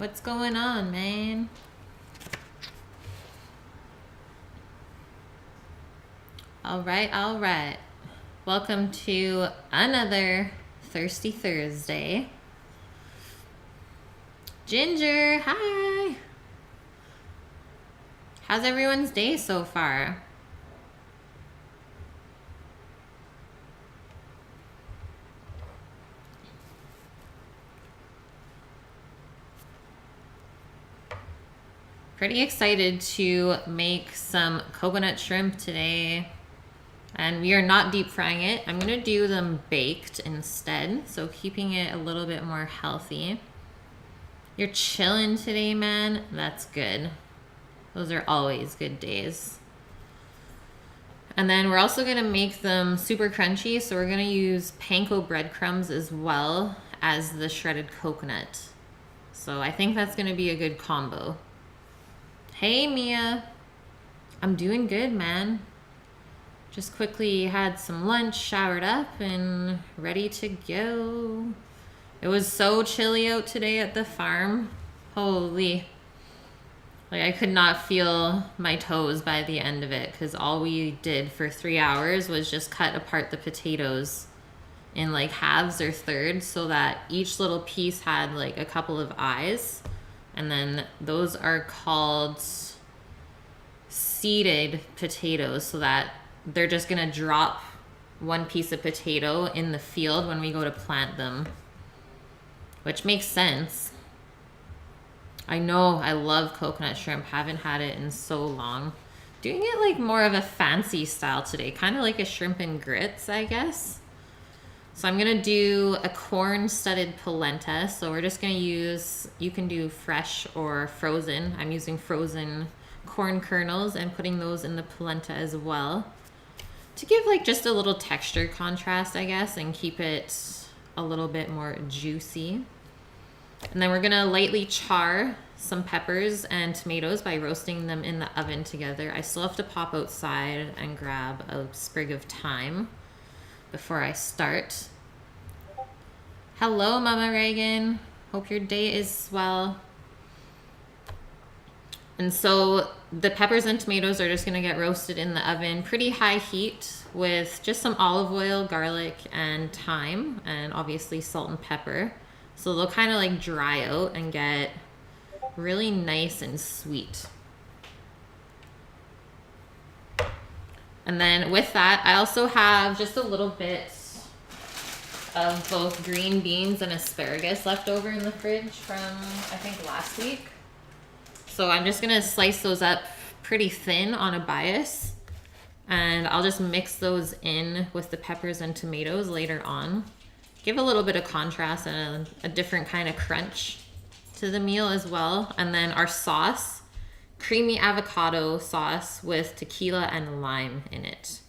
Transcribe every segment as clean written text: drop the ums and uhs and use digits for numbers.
What's going on, man? All right. Welcome to another Thirsty Thursday. Ginger, hi. How's everyone's day so far? Pretty excited to make some coconut shrimp today. And we are not deep frying it. I'm gonna do them baked instead, so keeping it a little bit more healthy. You're chilling today, man? That's good. Those are always good days. And then we're also gonna make them super crunchy, so we're gonna use panko breadcrumbs as well as the shredded coconut. So I think that's gonna be a good combo. Hey, Mia. I'm doing good, man. Just quickly had some lunch, showered up, and ready to go. It was so chilly out today at the farm. Holy. Like, I could not feel my toes by the end of it, because all we did for 3 hours was just cut apart the potatoes in like halves or thirds so that each little piece had like a couple of eyes. And then those are called seeded potatoes, so that they're just gonna drop one piece of potato in the field when we go to plant them, which makes sense. I know, I love coconut shrimp. Haven't had it in so long. Doing it like more of a fancy style today, kind of like a shrimp and grits, I guess. So I'm gonna do a corn studded polenta. So we're just gonna use, you can do fresh or frozen. I'm using frozen corn kernels and putting those in the polenta as well to give like just a little texture contrast, I guess, and keep it a little bit more juicy. And then we're gonna lightly char some peppers and tomatoes by roasting them in the oven together. I still have to pop outside and grab a sprig of thyme before I start. Hello, Mama Reagan. Hope your day is swell. And so the peppers and tomatoes are just gonna get roasted in the oven, pretty high heat, with just some olive oil, garlic, and thyme, and obviously salt and pepper. So they'll kind of like dry out and get really nice and sweet. And then with that, I also have just a little bit of both green beans and asparagus left over in the fridge from, I think, last week. So I'm just gonna slice those up pretty thin on a bias, and I'll just mix those in with the peppers and tomatoes later on. Give a little bit of contrast and a different kind of crunch to the meal as well. And then our sauce, creamy avocado sauce with tequila and lime in it,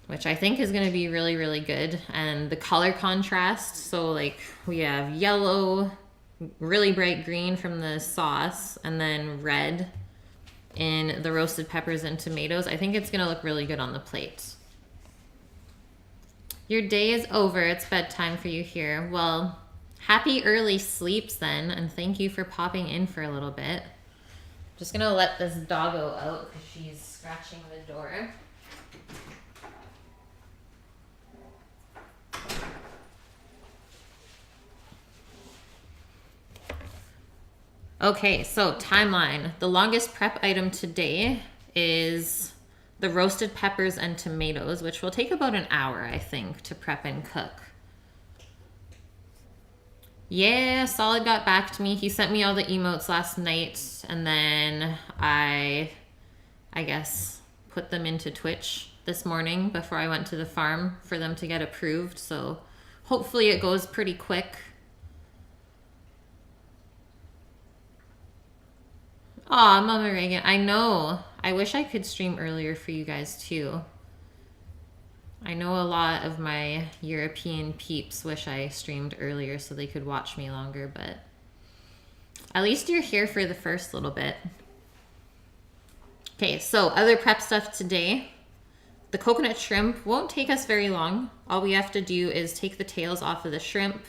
which I think is going to be really, really good. And the color contrast, so like we have yellow, really bright green from the sauce, and then red in the roasted peppers and tomatoes. I think it's going to look really good on the plate. Your day is over. It's bedtime for you here. Well, happy early sleeps then, and thank you for popping in for a little bit. Just gonna let this doggo out because she's scratching the door. Okay, so timeline. The longest prep item today is the roasted peppers and tomatoes, which will take about an hour, I think, to prep and cook. Yeah, Solid got back to me. He sent me all the emotes last night, and then I guess, put them into Twitch this morning before I went to the farm for them to get approved. So hopefully it goes pretty quick. Aw, Mama Reagan, I know. I wish I could stream earlier for you guys too. I know a lot of my European peeps wish I streamed earlier so they could watch me longer, but at least you're here for the first little bit. Okay, so other prep stuff today. The coconut shrimp won't take us very long. All we have to do is take the tails off of the shrimp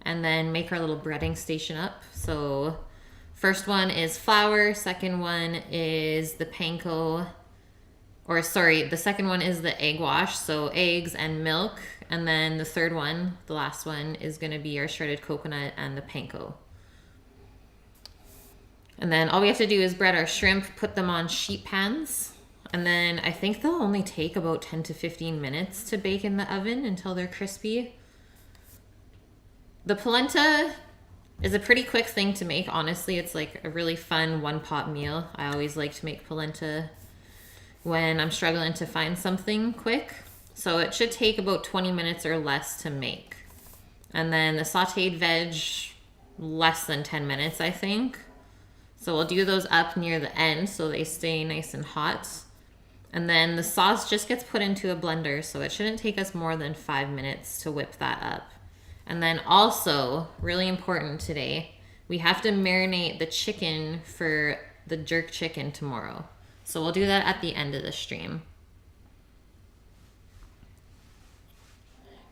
and then make our little breading station up. So first one is flour, second one is the panko, or sorry, the second one is the egg wash, so eggs and milk, and then the third one, the last one, is going to be our shredded coconut and the panko. And then all we have to do is bread our shrimp, put them on sheet pans, and then I think they'll only take about 10 to 15 minutes to bake in the oven until they're crispy. The polenta is a pretty quick thing to make, honestly. It's like a really fun one-pot meal. I always like to make polenta when I'm struggling to find something quick. So it should take about 20 minutes or less to make. And then the sauteed veg, less than 10 minutes, I think. So we'll do those up near the end so they stay nice and hot. And then the sauce just gets put into a blender, so it shouldn't take us more than 5 minutes to whip that up. And then also, really important today, we have to marinate the chicken for the jerk chicken tomorrow. So we'll do that at the end of the stream.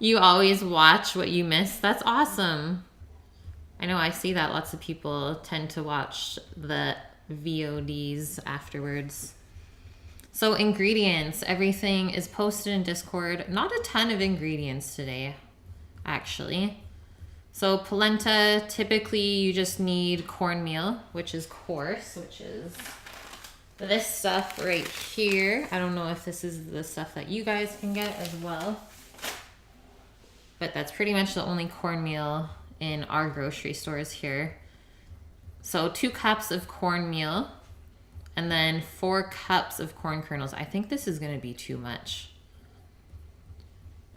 You always watch what you miss. That's awesome. I know I see that lots of people tend to watch the VODs afterwards. So ingredients, everything is posted in Discord. Not a ton of ingredients today, actually. So polenta, typically you just need cornmeal, which is coarse, which is this stuff right here. I don't know if this is the stuff that you guys can get as well, but that's pretty much the only cornmeal in our grocery stores here. So 2 cups of cornmeal, and then 4 cups of corn kernels. I think this is going to be too much.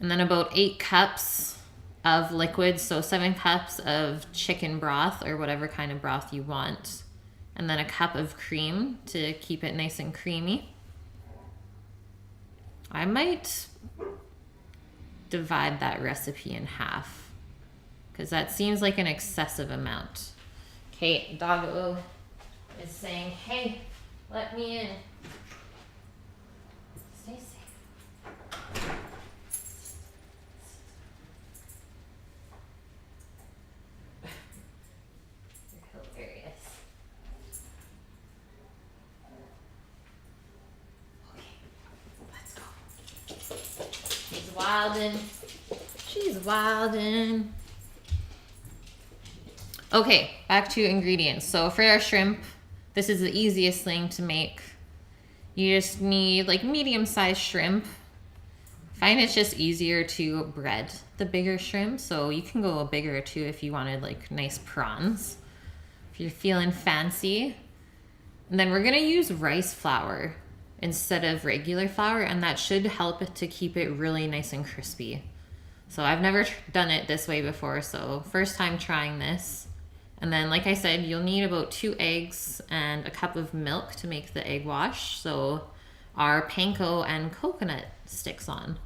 And then about 8 cups of liquid, so 7 cups of chicken broth or whatever kind of broth you want. And then a cup of cream to keep it nice and creamy. I might divide that recipe in half because that seems like an excessive amount. Okay, Doggo is saying, hey, let me in. Stay safe. You're hilarious. Okay, let's go. She's wildin'. She's wildin'. Okay, back to ingredients. So for our shrimp, this is the easiest thing to make. You just need like medium-sized shrimp. I find it's just easier to bread the bigger shrimp, so you can go bigger too if you wanted like nice prawns, if you're feeling fancy. And then we're gonna use rice flour instead of regular flour, and that should help to keep it really nice and crispy. So I've never done it this way before, so first time trying this. And then, like I said, you'll need about 2 eggs and a cup of milk to make the egg wash. So our panko and coconut sticks on.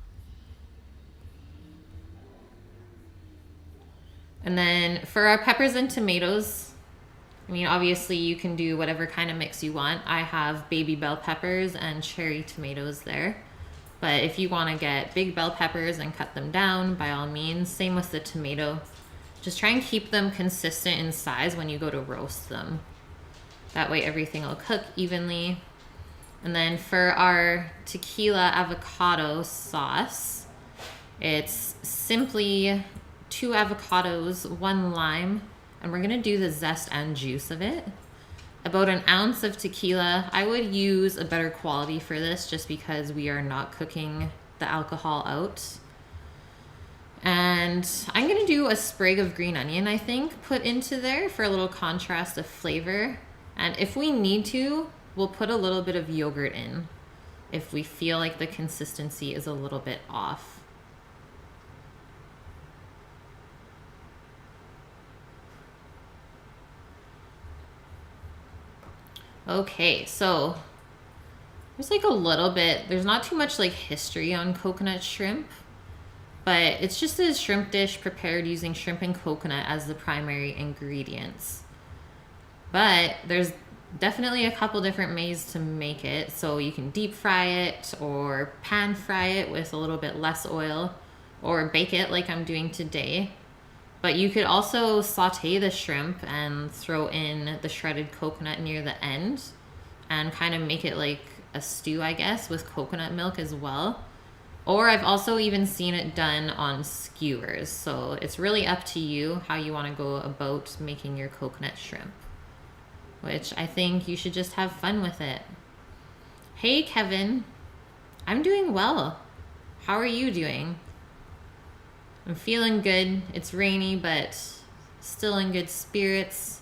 And then for our peppers and tomatoes, I mean, obviously you can do whatever kind of mix you want. I have baby bell peppers and cherry tomatoes there. But if you want to get big bell peppers and cut them down, by all means. Same with the tomato. Just try and keep them consistent in size when you go to roast them. That way everything will cook evenly. And then for our tequila avocado sauce, it's simply 2 avocados, 1 lime, and we're gonna do the zest and juice of it. About 1 ounce of tequila. I would use a better quality for this just because we are not cooking the alcohol out. And I'm gonna do a sprig of green onion, I think, put into there for a little contrast of flavor. And if we need to, we'll put a little bit of yogurt in if we feel like the consistency is a little bit off. Okay, so there's like a little bit, there's not too much like history on coconut shrimp. But it's just a shrimp dish prepared using shrimp and coconut as the primary ingredients. But there's definitely a couple different ways to make it. So you can deep fry it or pan fry it with a little bit less oil, or bake it like I'm doing today. But you could also saute the shrimp and throw in the shredded coconut near the end and kind of make it like a stew, I guess, with coconut milk as well. Or I've also even seen it done on skewers. So it's really up to you how you want to go about making your coconut shrimp, which I think you should just have fun with it. Hey, Kevin. I'm doing well. How are you doing? I'm feeling good. It's rainy, but still in good spirits.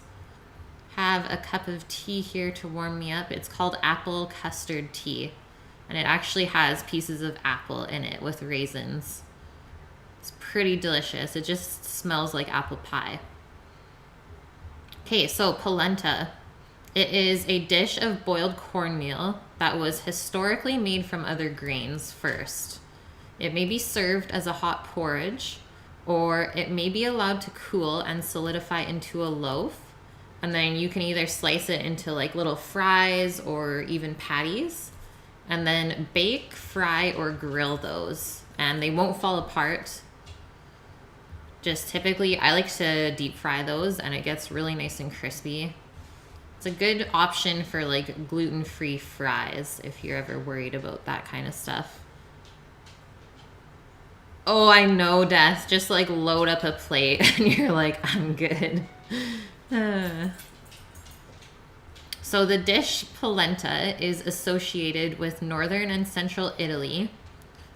Have a cup of tea here to warm me up. It's called apple custard tea, and it actually has pieces of apple in it with raisins. It's pretty delicious. It just smells like apple pie. Okay, so polenta. It is a dish of boiled cornmeal that was historically made from other grains first. It may be served as a hot porridge, or it may be allowed to cool and solidify into a loaf. And then you can either slice it into like little fries or even patties, and then bake, fry, or grill those. And they won't fall apart. Just typically, I like to deep fry those and it gets really nice and crispy. It's a good option for like gluten-free fries if you're ever worried about that kind of stuff. Oh, I know, Death. Just like load up a plate and you're like, I'm good. So the dish polenta is associated with northern and central Italy,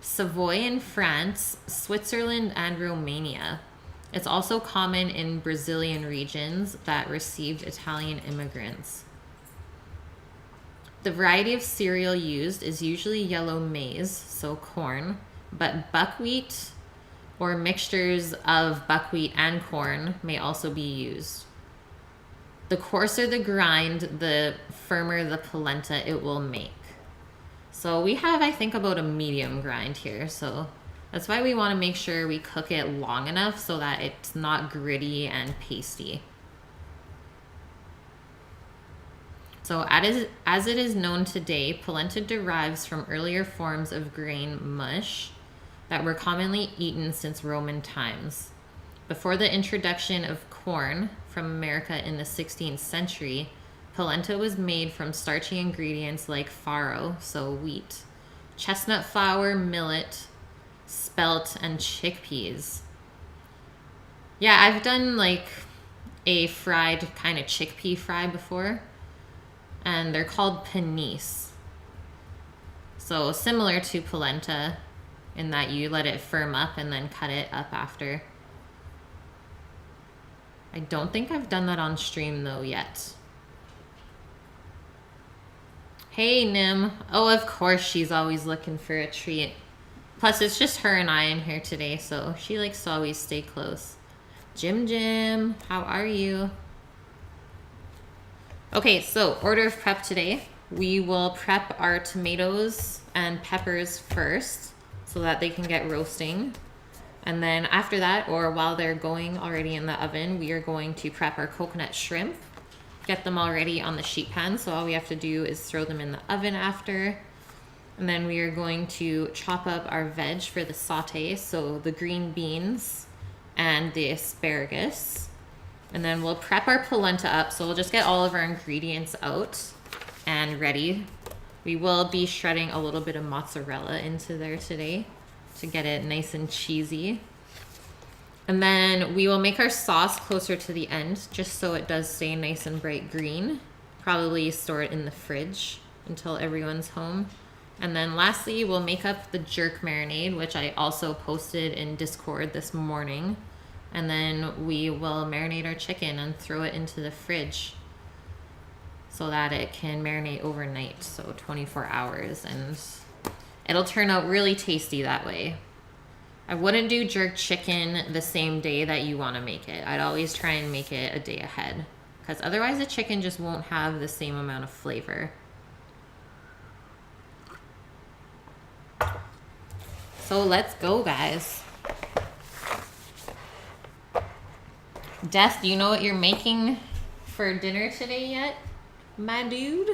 Savoy in France, Switzerland, and Romania. It's also common in Brazilian regions that received Italian immigrants. The variety of cereal used is usually yellow maize, so corn, but buckwheat or mixtures of buckwheat and corn may also be used. The coarser the grind, the firmer the polenta it will make. So we have, I think, about a medium grind here. So that's why we want to make sure we cook it long enough so that it's not gritty and pasty. So as it is known today, polenta derives from earlier forms of grain mush that were commonly eaten since Roman times. Before the introduction of corn from America in the 16th century, polenta was made from starchy ingredients like farro, so wheat, chestnut flour, millet, spelt, and chickpeas. Yeah, I've done like a fried kind of chickpea fry before, and they're called panisse. So similar to polenta in that you let it firm up and then cut it up after. I don't think I've done that on stream though yet. Hey, Nim. Oh, of course she's always looking for a treat. Plus, it's just her and I in here today, so she likes to always stay close. Jim, how are you? Okay, so order of prep today. We will prep our tomatoes and peppers first so that they can get roasting. And then after that, or while they're going already in the oven, we are going to prep our coconut shrimp. Get them already on the sheet pan, so all we have to do is throw them in the oven after. And then we are going to chop up our veg for the saute, so the green beans and the asparagus. And then we'll prep our polenta up, so we'll just get all of our ingredients out and ready. We will be shredding a little bit of mozzarella into there today to get it nice and cheesy. And then we will make our sauce closer to the end, just so it does stay nice and bright green. Probably store it in the fridge until everyone's home. And then lastly, we'll make up the jerk marinade, which I also posted in Discord this morning. And then we will marinate our chicken and throw it into the fridge so that it can marinate overnight, so 24 hours. And it'll turn out really tasty that way. I wouldn't do jerk chicken the same day that you want to make it. I'd always try and make it a day ahead, because otherwise the chicken just won't have the same amount of flavor. So let's go, guys. Death, do you know what you're making for dinner today yet, my dude?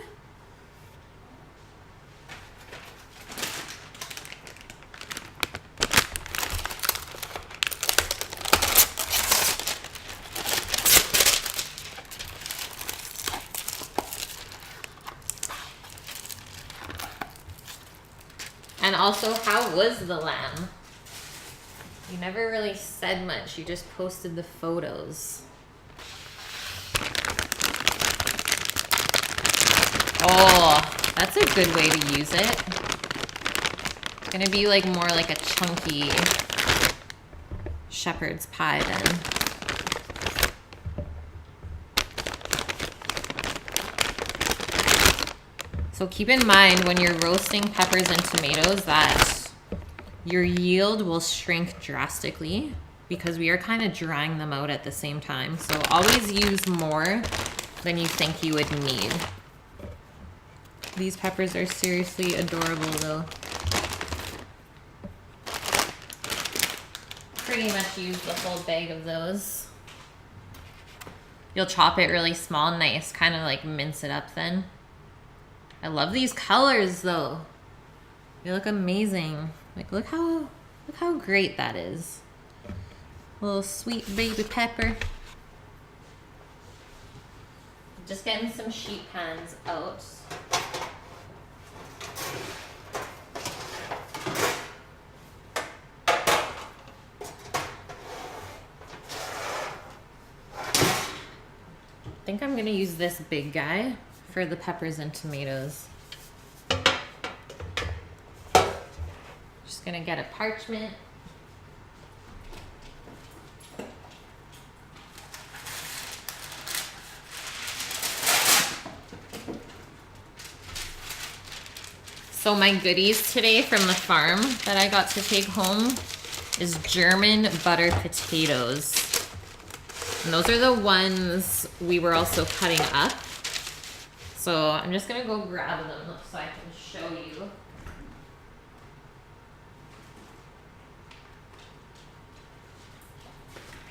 And also, how was the lamb? You never really said much. You just posted the photos. Oh, that's a good way to use it. It's gonna be like more like a chunky shepherd's pie then. So keep in mind when you're roasting peppers and tomatoes that your yield will shrink drastically because we are kind of drying them out at the same time. So always use more than you think you would need. These peppers are seriously adorable though. Pretty much use the whole bag of those. You'll chop it really small, nice, kind of like mince it up then. I love these colors though. They look amazing. Like look how great that is. A little sweet baby pepper. Just getting some sheet pans out. I think I'm gonna use this big guy for the peppers and tomatoes. Just gonna get a parchment. So my goodies today from the farm that I got to take home is German butter potatoes. And those are the ones we were also cutting up. So I'm just gonna go grab them so I can show you.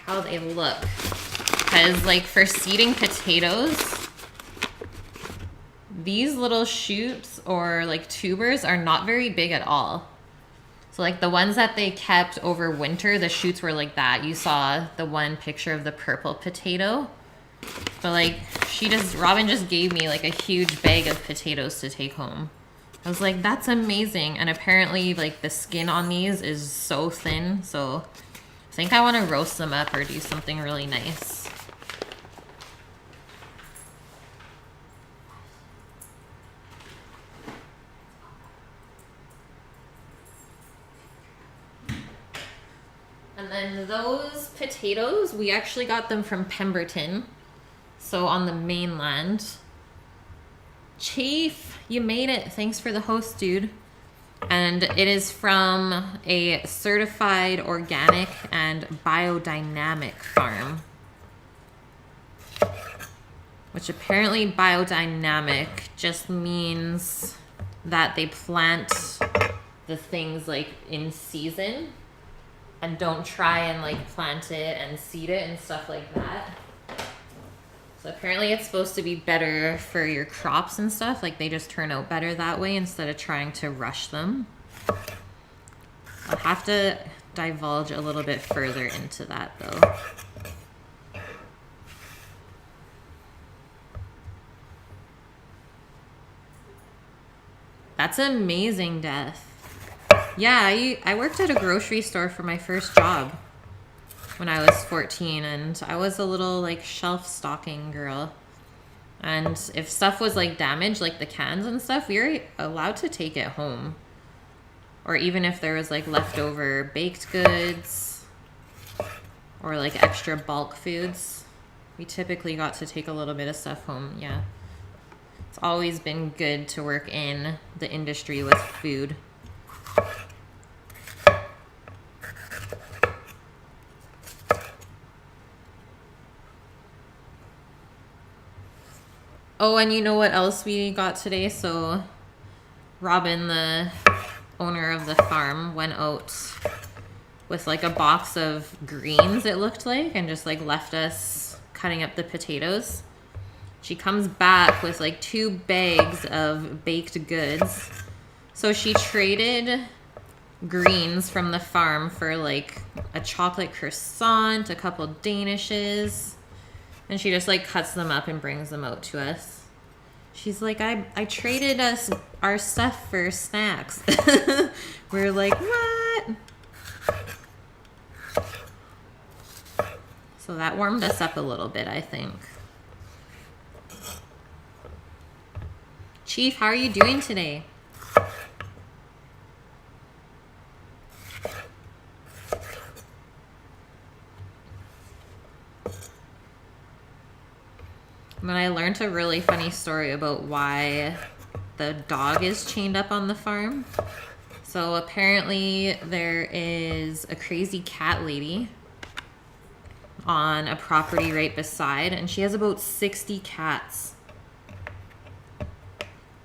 How they look. Because like for seeding potatoes, these little shoots or like tubers are not very big at all. So like the ones that they kept over winter, the shoots were like that. You saw the one picture of the purple potato. But like Robin just gave me like a huge bag of potatoes to take home. I was like, that's amazing. And apparently like the skin on these is so thin. So I think I want to roast them up or do something really nice. And then those potatoes, we actually got them from Pemberton. So on the mainland. Chief, you made it. Thanks for the host, dude. And it is from a certified organic and biodynamic farm. Which apparently biodynamic just means that they plant the things like in season and don't try and like plant it and seed it and stuff like that. So apparently it's supposed to be better for your crops and stuff. Like they just turn out better that way instead of trying to rush them. I'll have to divulge a little bit further into that though. That's amazing, Death. Yeah, I worked at a grocery store for my first job when I was 14, and I was a little like shelf stocking girl. And if stuff was like damaged, like the cans and stuff, we were allowed to take it home. Or even if there was like leftover baked goods or like extra bulk foods, we typically got to take a little bit of stuff home. Yeah. It's always been good to work in the industry with food. Oh, and you know what else we got today? So Robin, the owner of the farm, went out with like a box of greens, it looked like, and just like left us cutting up the potatoes. She comes back with like 2 bags of baked goods. So she traded greens from the farm for like a chocolate croissant, a couple Danishes. And she just like cuts them up and brings them out to us. She's like, I traded us our stuff for snacks. We're like, what? So that warmed us up a little bit, I think. Chief, how are you doing today? But I learned a really funny story about why the dog is chained up on the farm. So apparently there is a crazy cat lady on a property right beside, and she has about 60 cats,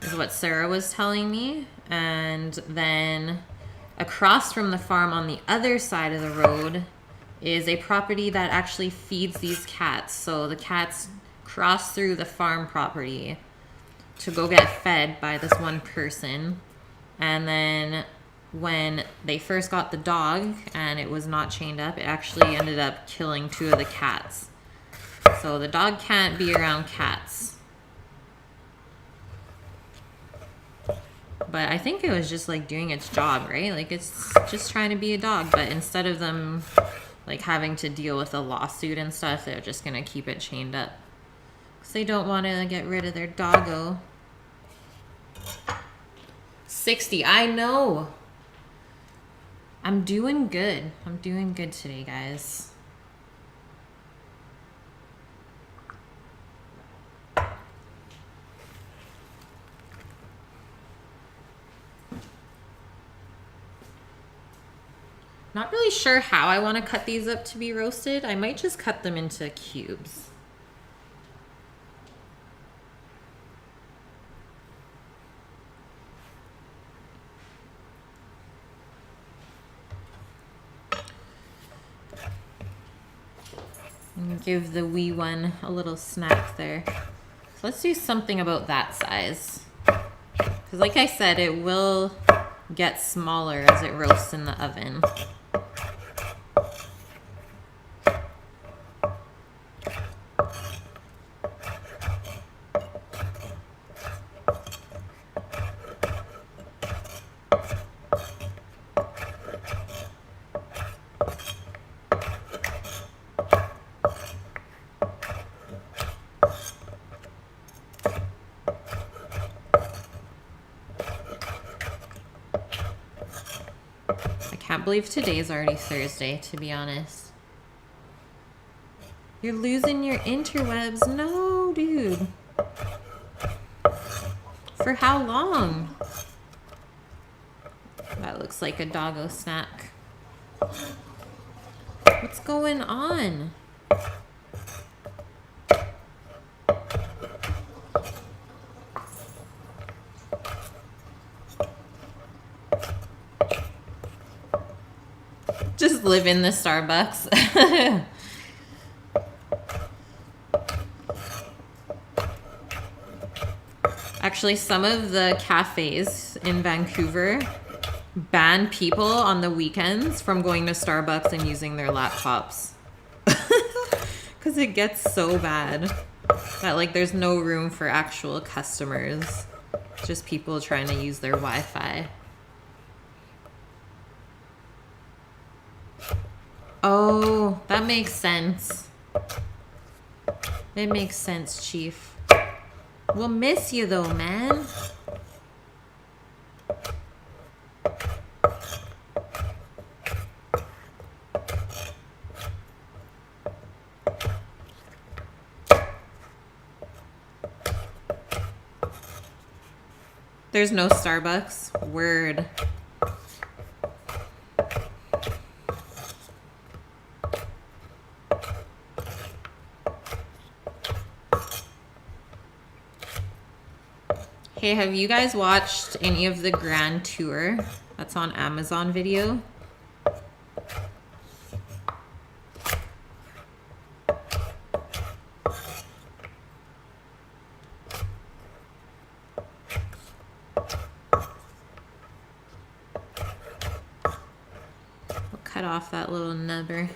is what Sarah was telling me. And then across from the farm on the other side of the road is a property that actually feeds these cats. So the cats cross through the farm property to go get fed by this one person. And then when they first got the dog and it was not chained up, it actually ended up killing 2 of the cats. So the dog can't be around cats. But I think it was just like doing its job, right? Like it's just trying to be a dog, but instead of them like having to deal with a lawsuit and stuff, they're just gonna keep it chained up. Because they don't want to get rid of their doggo. 60, I know. I'm doing good. I'm doing good today, guys. Not really sure how I want to cut these up to be roasted. I might just cut them into cubes. And give the wee one a little snack there. So let's do something about that size. Because like I said, it will get smaller as it roasts in the oven. I can't believe today's already Thursday, to be honest. You're losing your interwebs. No, dude. For how long? That looks like a doggo snack. What's going on? Just live in the Starbucks. Actually, some of the cafes in Vancouver ban people on the weekends from going to Starbucks and using their laptops. Because it gets so bad that like there's no room for actual customers. Just people trying to use their Wi-Fi. Oh, that makes sense. It makes sense, Chief. We'll miss you though, man. There's no Starbucks. Word. Hey, have you guys watched any of the Grand Tour that's on Amazon Video? We'll cut off that little nubber.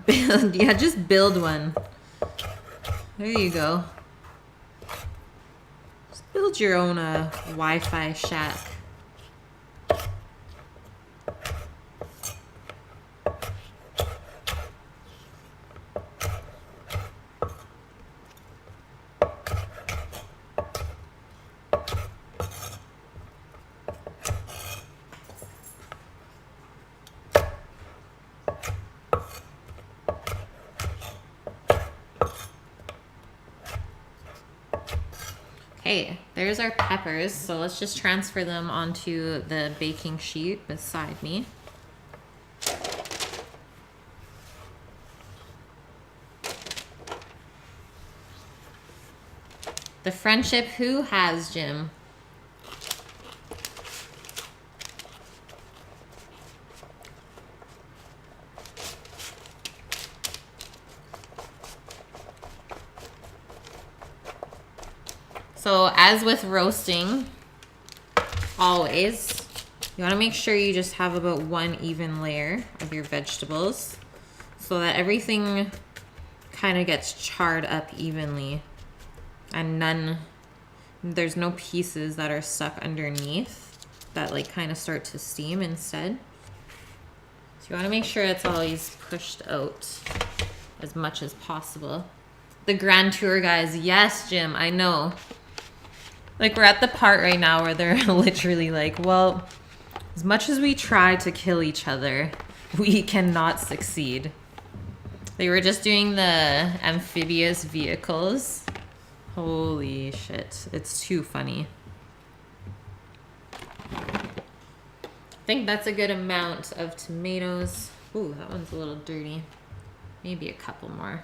Build, yeah, just build one. There you go. Build your own Wi-Fi shack. Okay, there's our peppers. So let's just transfer them onto the baking sheet beside me. The friendship who has, Jim? So as with roasting, always, you want to make sure you just have about one even layer of your vegetables so that everything kind of gets charred up evenly and there's no pieces that are stuck underneath that like kind of start to steam instead. So you want to make sure it's always pushed out as much as possible. The Grand Tour guys, yes, Jim, I know. Like, we're at the part right now where they're literally like, well, as much as we try to kill each other, we cannot succeed. They were just doing the amphibious vehicles. Holy shit, it's too funny. I think that's a good amount of tomatoes. Ooh, that one's a little dirty. Maybe a couple more.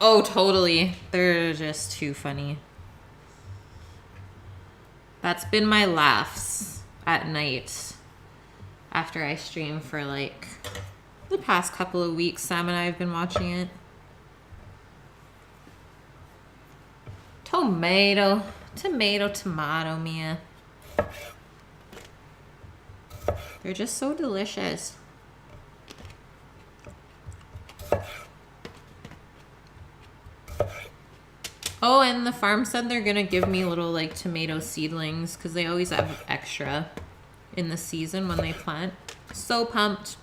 Oh, totally. They're just too funny. That's been my laughs at night after I stream for like the past couple of weeks. Sam and I have been watching it. Tomato, tomato, tomato, Mia. They're just so delicious. Oh, and the farm said they're gonna give me little like tomato seedlings because they always have extra in the season when they plant. So pumped.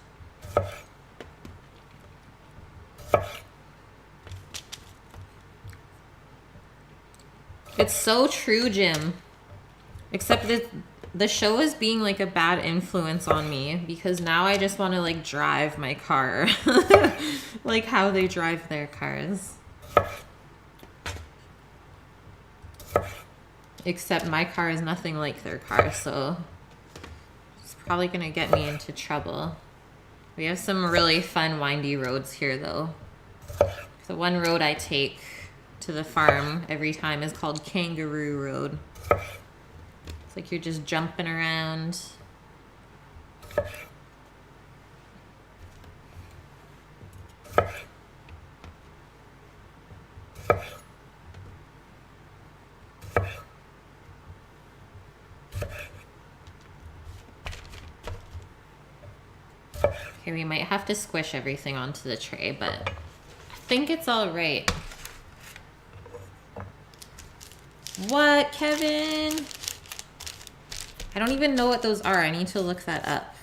It's so true, Jim. Except that the show is being like a bad influence on me because now I just want to like drive my car. Like how they drive their cars. Except my car is nothing like their car, so it's probably gonna get me into trouble. We have some really fun windy roads here though. The one road I take to the farm every time is called Kangaroo Road. It's like you're just jumping around. Okay, we might have to squish everything onto the tray, but I think it's all right. What, Kevin? I don't even know what those are. I need to look that up.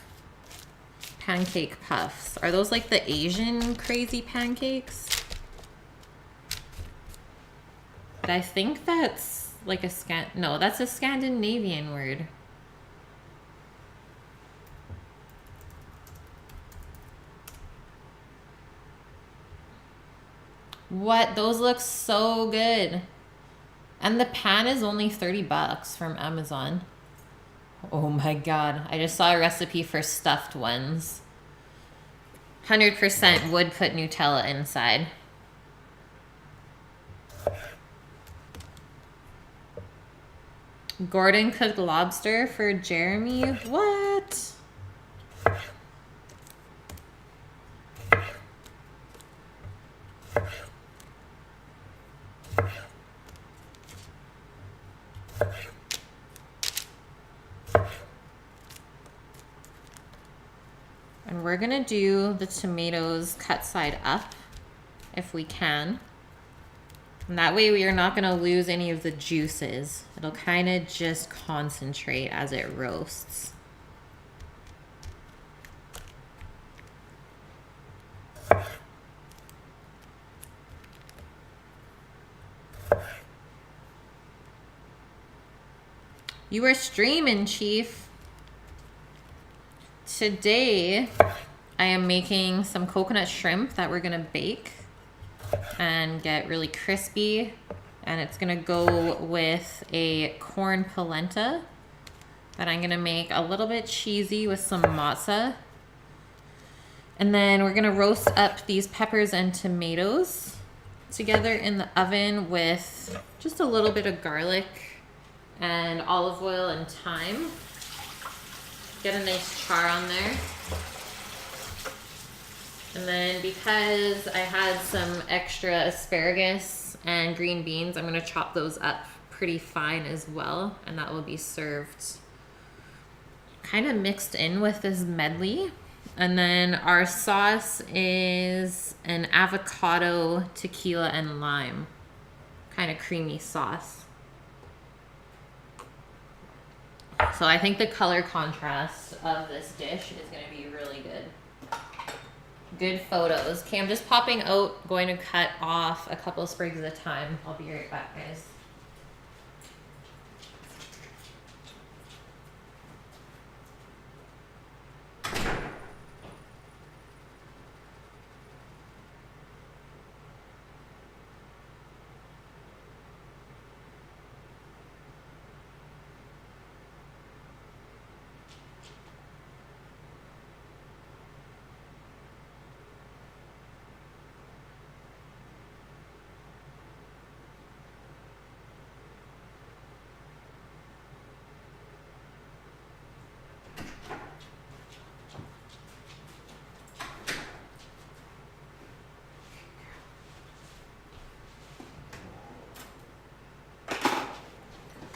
Pancake puffs. Are those like the Asian crazy pancakes? But I think that's like a no, that's a Scandinavian word. What? Those look so good. And the pan is only 30 bucks from Amazon. Oh my god. I just saw a recipe for stuffed ones. 100% would put Nutella inside. Gordon cooked lobster for Jeremy? What? And we're gonna do the tomatoes cut side up if we can. And that way we are not gonna lose any of the juices. It'll kind of just concentrate as it roasts. You were streaming, Chief. Today, I am making some coconut shrimp that we're gonna bake and get really crispy. And it's gonna go with a corn polenta that I'm gonna make a little bit cheesy with some mozza. And then we're gonna roast up these peppers and tomatoes together in the oven with just a little bit of garlic and olive oil and thyme. Get a nice char on there. And then because I had some extra asparagus and green beans, I'm gonna chop those up pretty fine as well, and that will be served kind of mixed in with this medley. And then our sauce is an avocado, tequila, and lime kind of creamy sauce. So I think the color contrast of this dish is going to be really good. Good photos. Okay, I'm just popping out, going to cut off a couple sprigs at a time. I'll be right back, guys.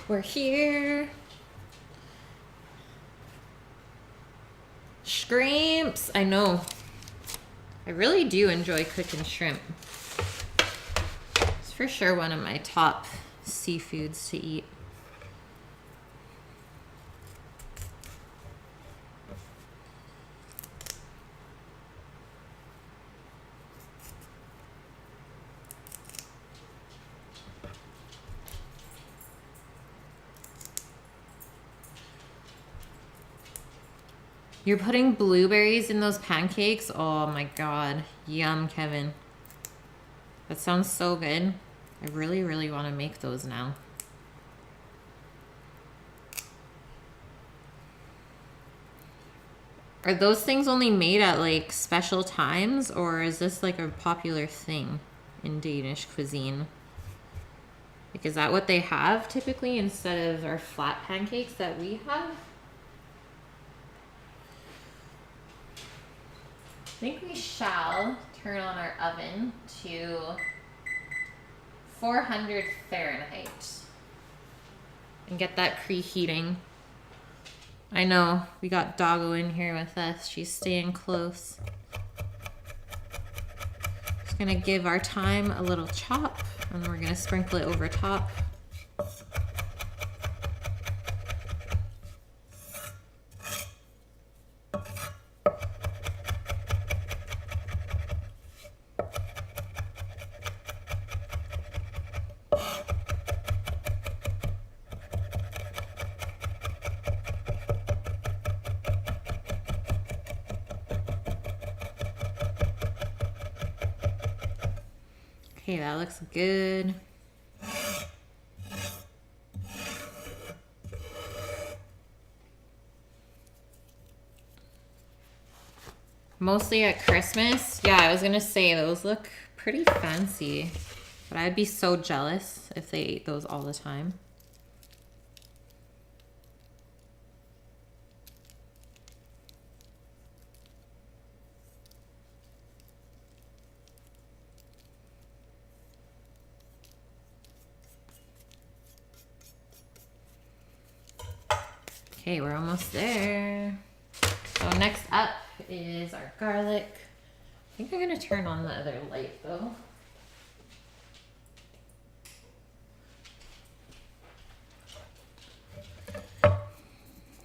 We're here. Shrimps. I know. I really do enjoy cooking shrimp. It's for sure one of my top seafoods to eat. You're putting blueberries in those pancakes? Oh my god. Yum, Kevin. That sounds so good. I really, really want to make those now. Are those things only made at like special times, or is this like a popular thing in Danish cuisine? Like, is that what they have typically instead of our flat pancakes that we have? I think we shall turn on our oven to 400 Fahrenheit and get that preheating. I know, we got Doggo in here with us. She's staying close. Just gonna give our thyme a little chop, and we're gonna sprinkle it over top. Okay, that looks good. Mostly at Christmas. Yeah, I was gonna say those look pretty fancy, but I'd be so jealous if they ate those all the time. Okay, we're almost there. So next up, is our garlic. I think I'm gonna turn on the other light though.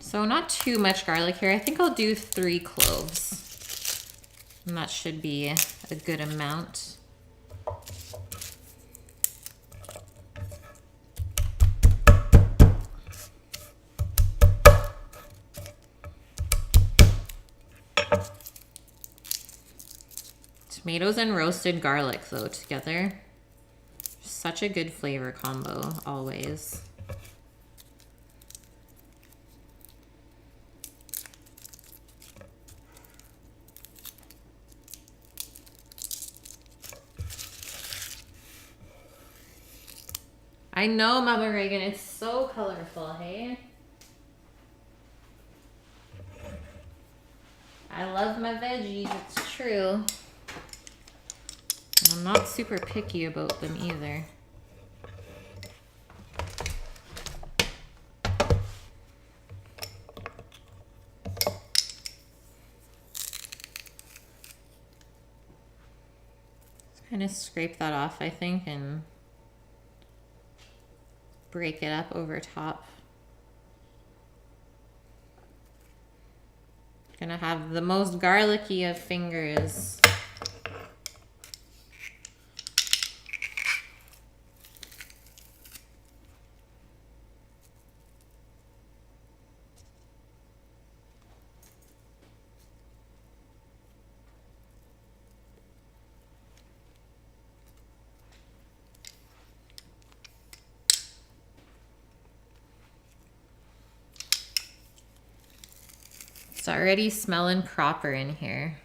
So not too much garlic here. I think I'll do 3 cloves. And that should be a good amount. Tomatoes and roasted garlic though together. Such a good flavor combo always. I know, Mama Reagan, it's so colorful, hey? I love my veggies, it's true. I'm not super picky about them either. Just kind of scrape that off, I think, and break it up over top. Gonna have the most garlicky of fingers. It's already smelling proper in here.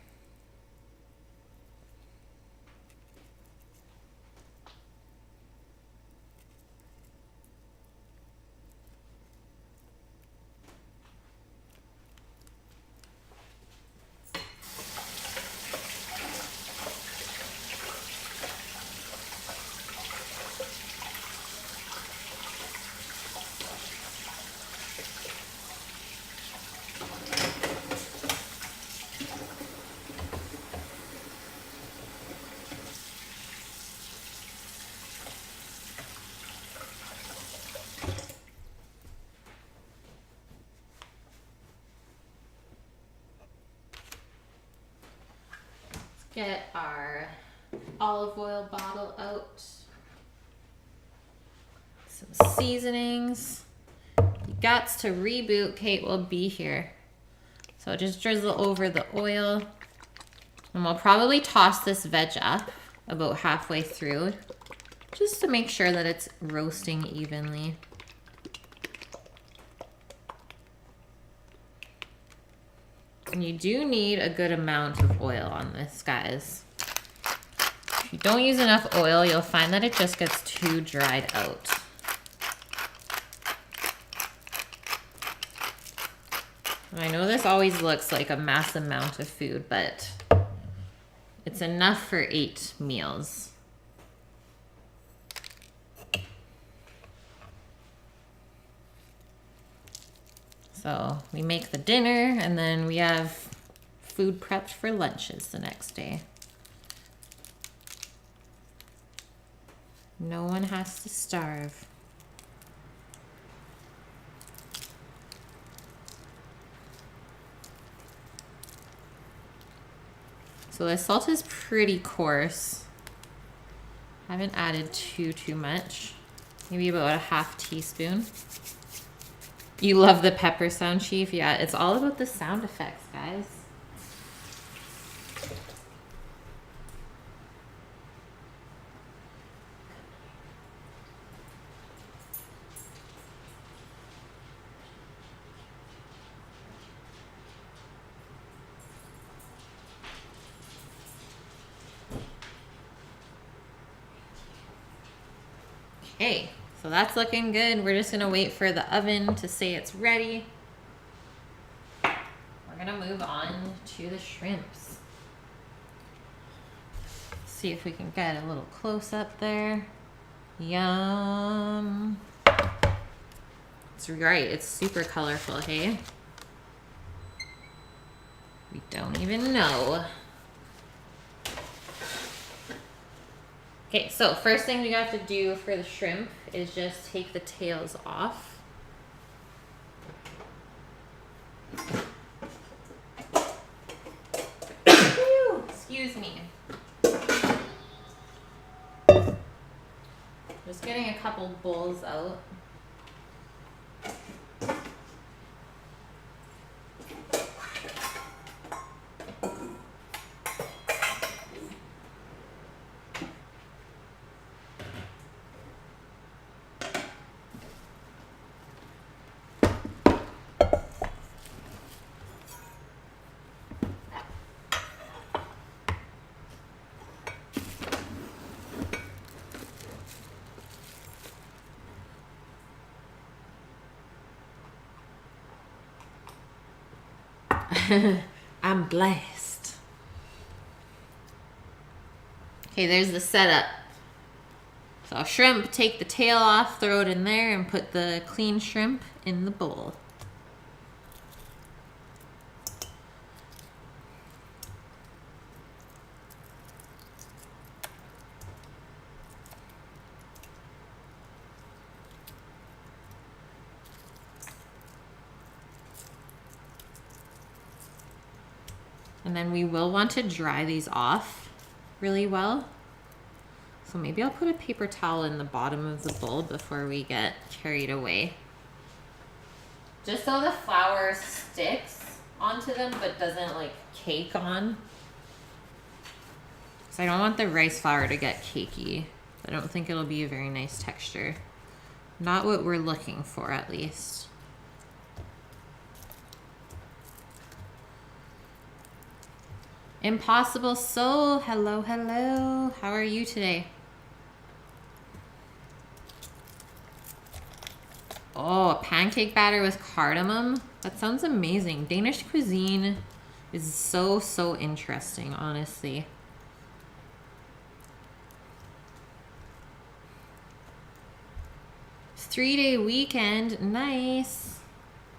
Get our olive oil bottle out. Some seasonings. You got to reboot. Kate will be here. So just drizzle over the oil. And we'll probably toss this veg up about halfway through just to make sure that it's roasting evenly. And you do need a good amount of oil on this, guys. If you don't use enough oil, you'll find that it just gets too dried out. And I know this always looks like a mass amount of food, but it's enough for 8 meals. So we make the dinner and then we have food prepped for lunches the next day. No one has to starve. So the salt is pretty coarse. Haven't added too much. Maybe about a half teaspoon. You love the pepper sound, Chief? Yeah, it's all about the sound effects, guys. Okay, so that's looking good. We're just gonna wait for the oven to say it's ready. We're gonna move on to the shrimps. See if we can get a little close up there. Yum. It's right, it's super colorful, hey? We don't even know. Okay, so first thing we have to do for the shrimp is just take the tails off. Excuse me. Just getting a couple bowls out. I'm blessed. Okay, there's the setup. So shrimp, take the tail off, throw it in there, and put the clean shrimp in the bowl. And then we will want to dry these off really well. So maybe I'll put a paper towel in the bottom of the bowl before we get carried away. Just so the flour sticks onto them but doesn't like cake on. So I don't want the rice flour to get cakey. I don't think it'll be a very nice texture. Not what we're looking for, at least. Impossible Soul, hello, hello. How are you today? Oh, a pancake batter with cardamom? That sounds amazing. Danish cuisine is so, so interesting, honestly. It's 3-day weekend, nice.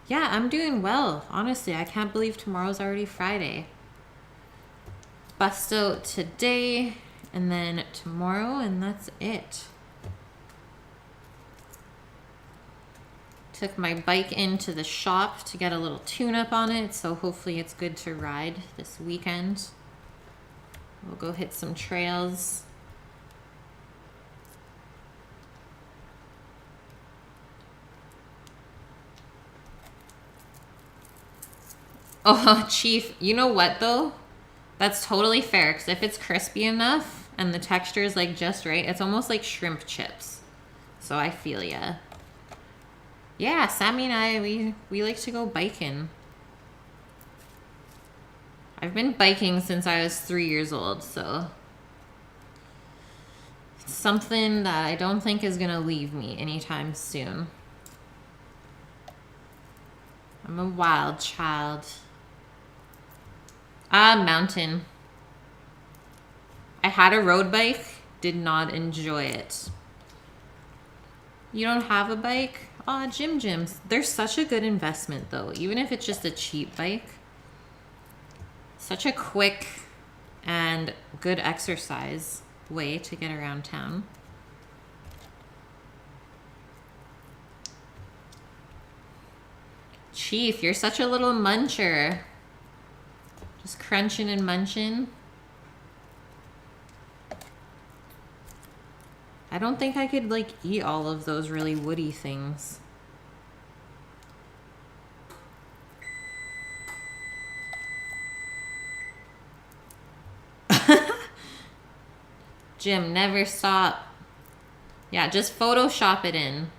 Yeah, I'm doing well, honestly. I can't believe tomorrow's already Friday. Bust out today and then tomorrow, and that's it. Took my bike into the shop to get a little tune-up on it, so hopefully it's good to ride this weekend. We'll go hit some trails. Oh, Chief, you know what though? That's totally fair, because if it's crispy enough and the texture is like just right, it's almost like shrimp chips. So I feel ya. Yeah, Sammy and I, we like to go biking. I've been biking since I was 3 years old, so it's something that I don't think is gonna leave me anytime soon. I'm a wild child. Mountain. I had a road bike, did not enjoy it. You don't have a bike? Aw, Jims. They're such a good investment though, even if it's just a cheap bike. Such a quick and good exercise way to get around town. Chief, you're such a little muncher. Just crunching and munching. I don't think I could like eat all of those really woody things. Jim, never stop. Yeah, just Photoshop it in.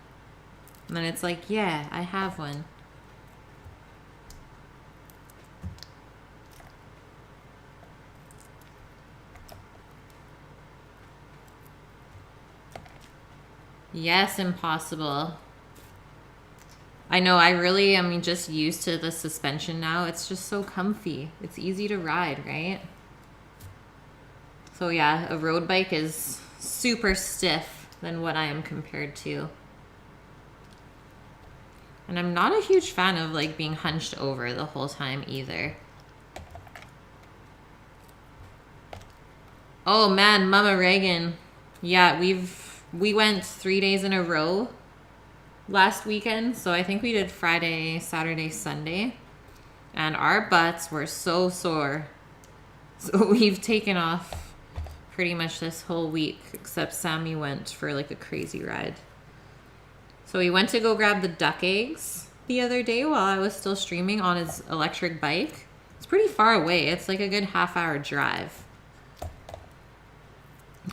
And then it's like, yeah, I have one. Yes, Impossible. I know, I really am just used to the suspension now. It's just so comfy. It's easy to ride, right? So yeah, a road bike is super stiff than what I am compared to. And I'm not a huge fan of like being hunched over the whole time either. Oh man, Mama Reagan. Yeah, we went 3 days in a row last weekend. So I think we did Friday, Saturday, Sunday. And our butts were so sore. So we've taken off pretty much this whole week, except Sammy went for like a crazy ride. So he went to go grab the duck eggs the other day while I was still streaming on his electric bike. It's pretty far away. It's like a good half-hour drive.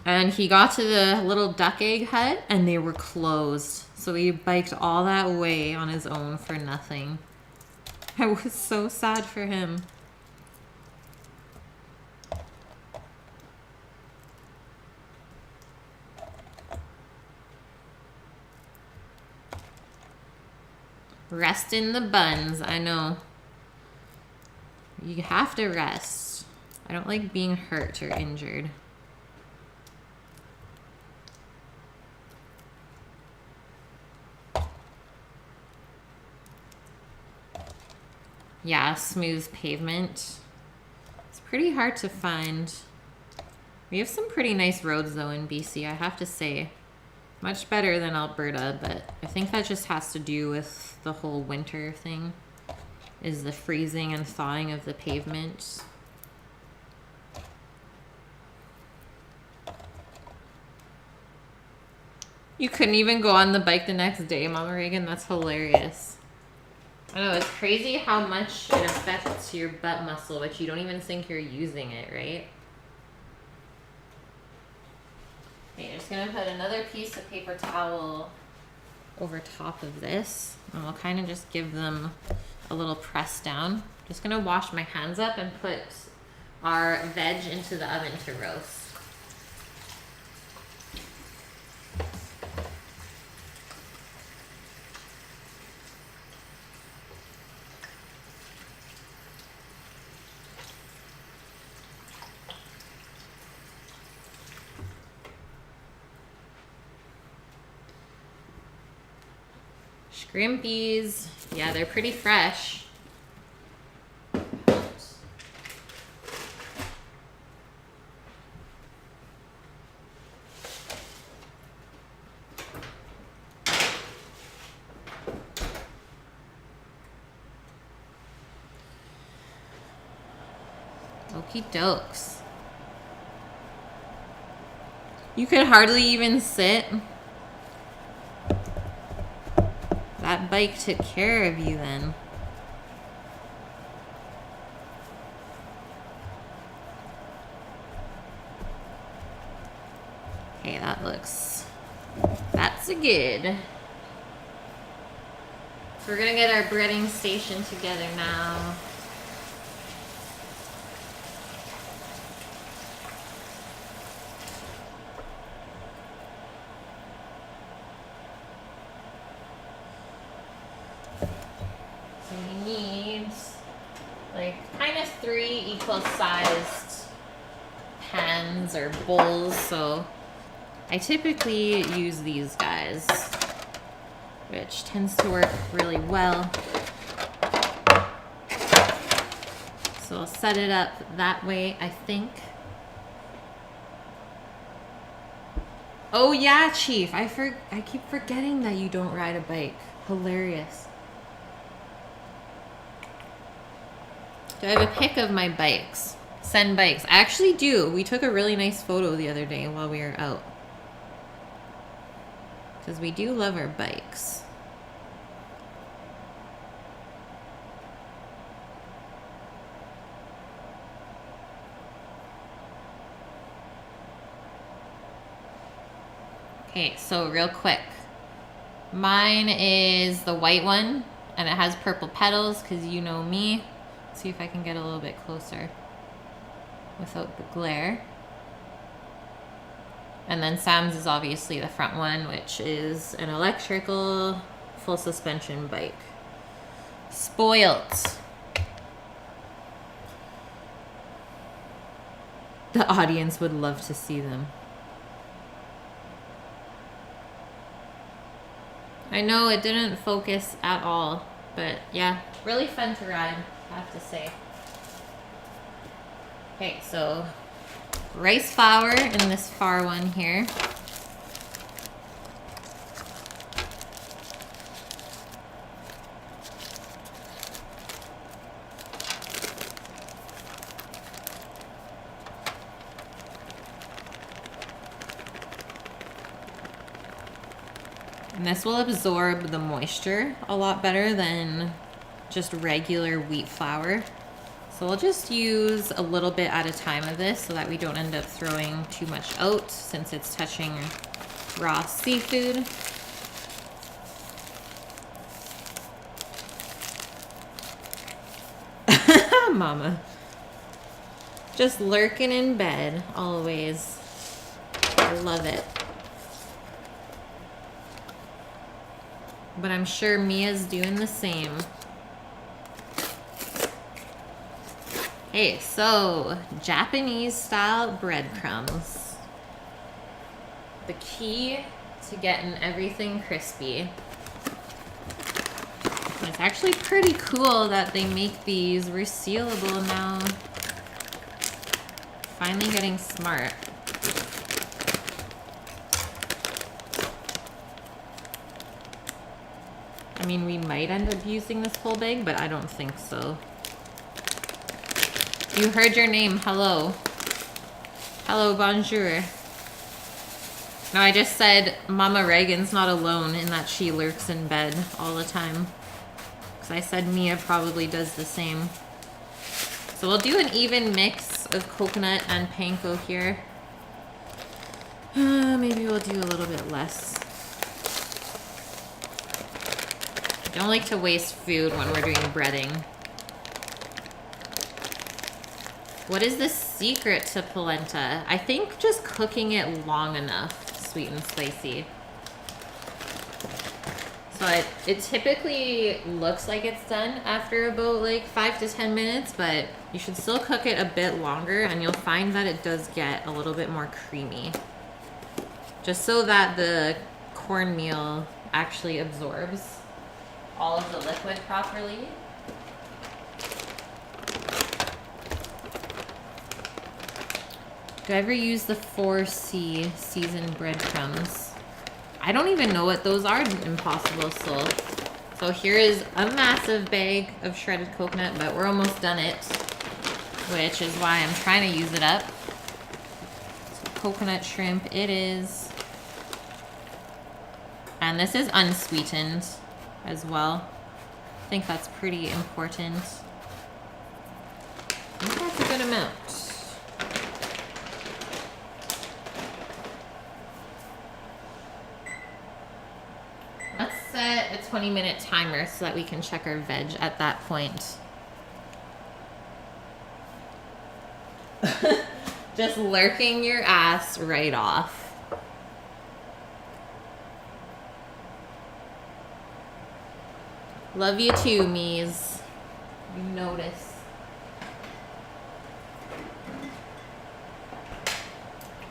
And he got to the little duck egg hut and they were closed. So he biked all that way on his own for nothing. I was so sad for him. Rest in the buns, I know. You have to rest. I don't like being hurt or injured. Yeah, smooth pavement. It's pretty hard to find. We have some pretty nice roads though in BC, I have to say. Much better than Alberta, but I think that just has to do with the whole winter thing, is the freezing and thawing of the pavement. You couldn't even go on the bike the next day, Mama Reagan? That's hilarious. I know, it's crazy how much it affects your butt muscle, but you don't even think you're using it, right? Okay, I'm just gonna put another piece of paper towel over top of this, and we'll kind of just give them a little press down. Just gonna wash my hands up and put our veg into the oven to roast. Scrimpies. Yeah, they're pretty fresh. Okie dokes. You could hardly even sit. That bike took care of you then. Okay, that's a good. So we're gonna get our breading station together now. Equal-sized pans or bowls, so I typically use these guys, which tends to work really well. So I'll set it up that way, I think. Oh yeah, Chief, I keep forgetting that you don't ride a bike. Hilarious. Do I have a pic of my bikes? Send bikes. I actually do. We took a really nice photo the other day while we were out. Because we do love our bikes. Okay, so real quick. Mine is the white one, and it has purple petals, because you know me. See if I can get a little bit closer without the glare. And then Sam's is obviously the front one, which is an electrical full suspension bike. Spoilt. The audience would love to see them. I know it didn't focus at all, but yeah, really fun to ride, I have to say. Okay, so rice flour in this far one here. And this will absorb the moisture a lot better than just regular wheat flour. So we'll just use a little bit at a time of this so that we don't end up throwing too much out since it's touching raw seafood. Mama. Just lurking in bed always. I love it. But I'm sure Mia's doing the same. Hey, so Japanese style breadcrumbs. The key to getting everything crispy. It's actually pretty cool that they make these resealable now. Finally getting smart. I mean, we might end up using this whole bag, but I don't think so. You heard your name. Hello. Hello, bonjour. No, I just said Mama Reagan's not alone in that she lurks in bed all the time. Because I said Mia probably does the same. So we'll do an even mix of coconut and panko here. Maybe we'll do a little bit less. I don't like to waste food when we're doing breading. What is the secret to polenta? I think just cooking it long enough, sweet and spicy. So it typically looks like it's done after about like 5 to 10 minutes, but you should still cook it a bit longer and you'll find that it does get a little bit more creamy. Just so that the cornmeal actually absorbs all of the liquid properly. Do I ever use the 4C seasoned breadcrumbs? I don't even know what those are, Impossible Soul. So here is a massive bag of shredded coconut, but we're almost done it, which is why I'm trying to use it up. So coconut shrimp it is. And this is unsweetened as well. I think that's pretty important. I think that's a good amount. Let's set a 20-minute timer so that we can check our veg at that point. Just lurking your ass right off. Love you too, Mies. You notice.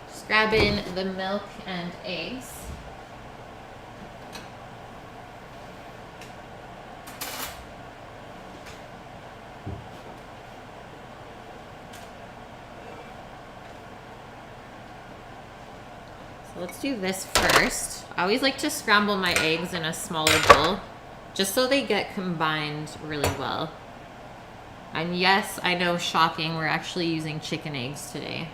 Just grab in the milk and eggs. So let's do this first. I always like to scramble my eggs in a smaller bowl, just so they get combined really well. And yes, I know, shocking, we're actually using chicken eggs today.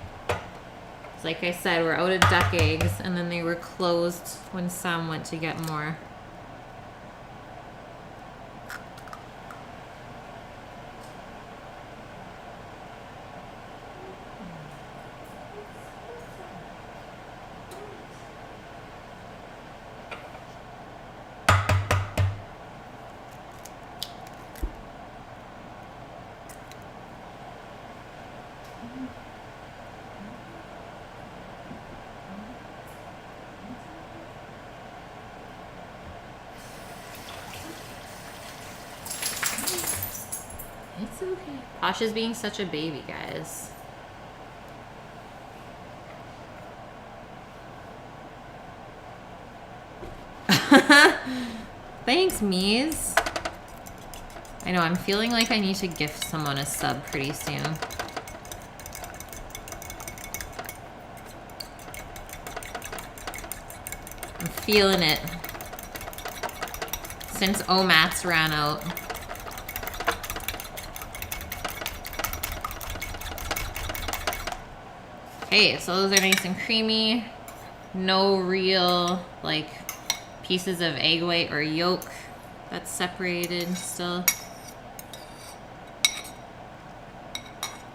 It's like I said, we're out of duck eggs, and then they were closed when Sam went to get more. It's okay. Posh is being such a baby, guys. Thanks, Mies. I know, I'm feeling like I need to gift someone a sub pretty soon. I'm feeling it. Since OMATs ran out. Okay, so those are nice and creamy. No real, like, pieces of egg white or yolk that's separated still.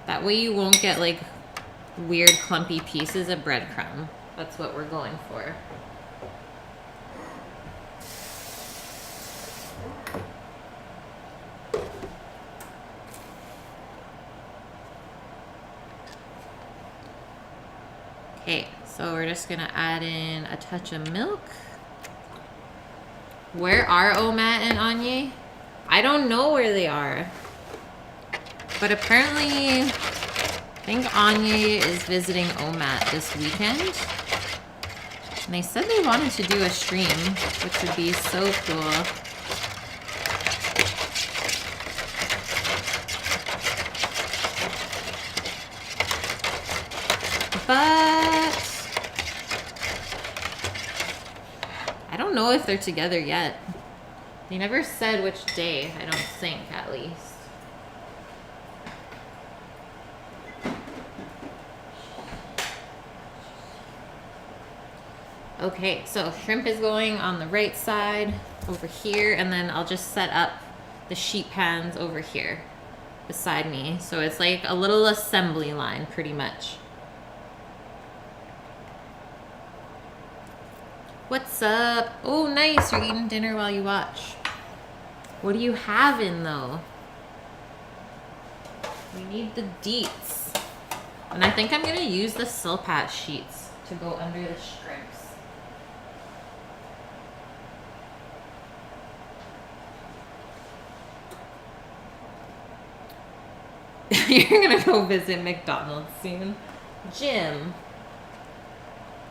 That way you won't get, like, weird clumpy pieces of breadcrumb. That's what we're going for. Okay, so we're just gonna add in a touch of milk. Where are Omat and Anye? I don't know where they are. But apparently, I think Anye is visiting Omat this weekend. And they said they wanted to do a stream, which would be so cool. But I don't know if they're together yet. They never said which day, I don't think, at least. Okay, so shrimp is going on the right side over here, and then I'll just set up the sheet pans over here beside me. So it's like a little assembly line, pretty much. What's up? Oh, nice. You're eating dinner while you watch. What are you having, though? We need the deets. And I think I'm going to use the Silpat sheets to go under the shrimps. You're going to go visit McDonald's soon.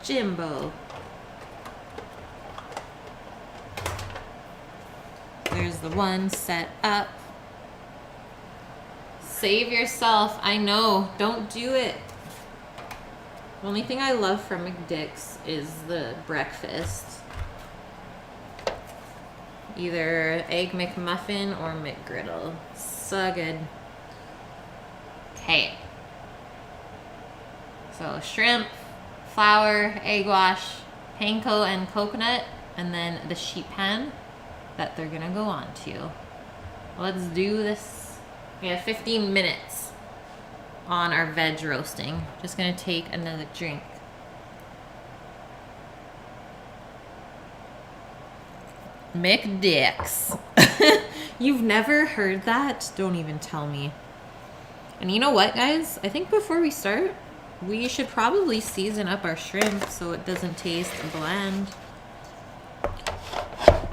Jimbo. There's the one set up. Save yourself. I know. Don't do it. The only thing I love from McDick's is the breakfast. Either Egg McMuffin or McGriddle. So good. Okay. So shrimp, flour, egg wash, panko and coconut, and then the sheet pan that they're gonna go on to. Let's do this. We have 15 minutes on our veg roasting. Just gonna take another drink. McDick's. You've never heard that? Don't even tell me. And you know what, guys? I think before we start, we should probably season up our shrimp so it doesn't taste bland.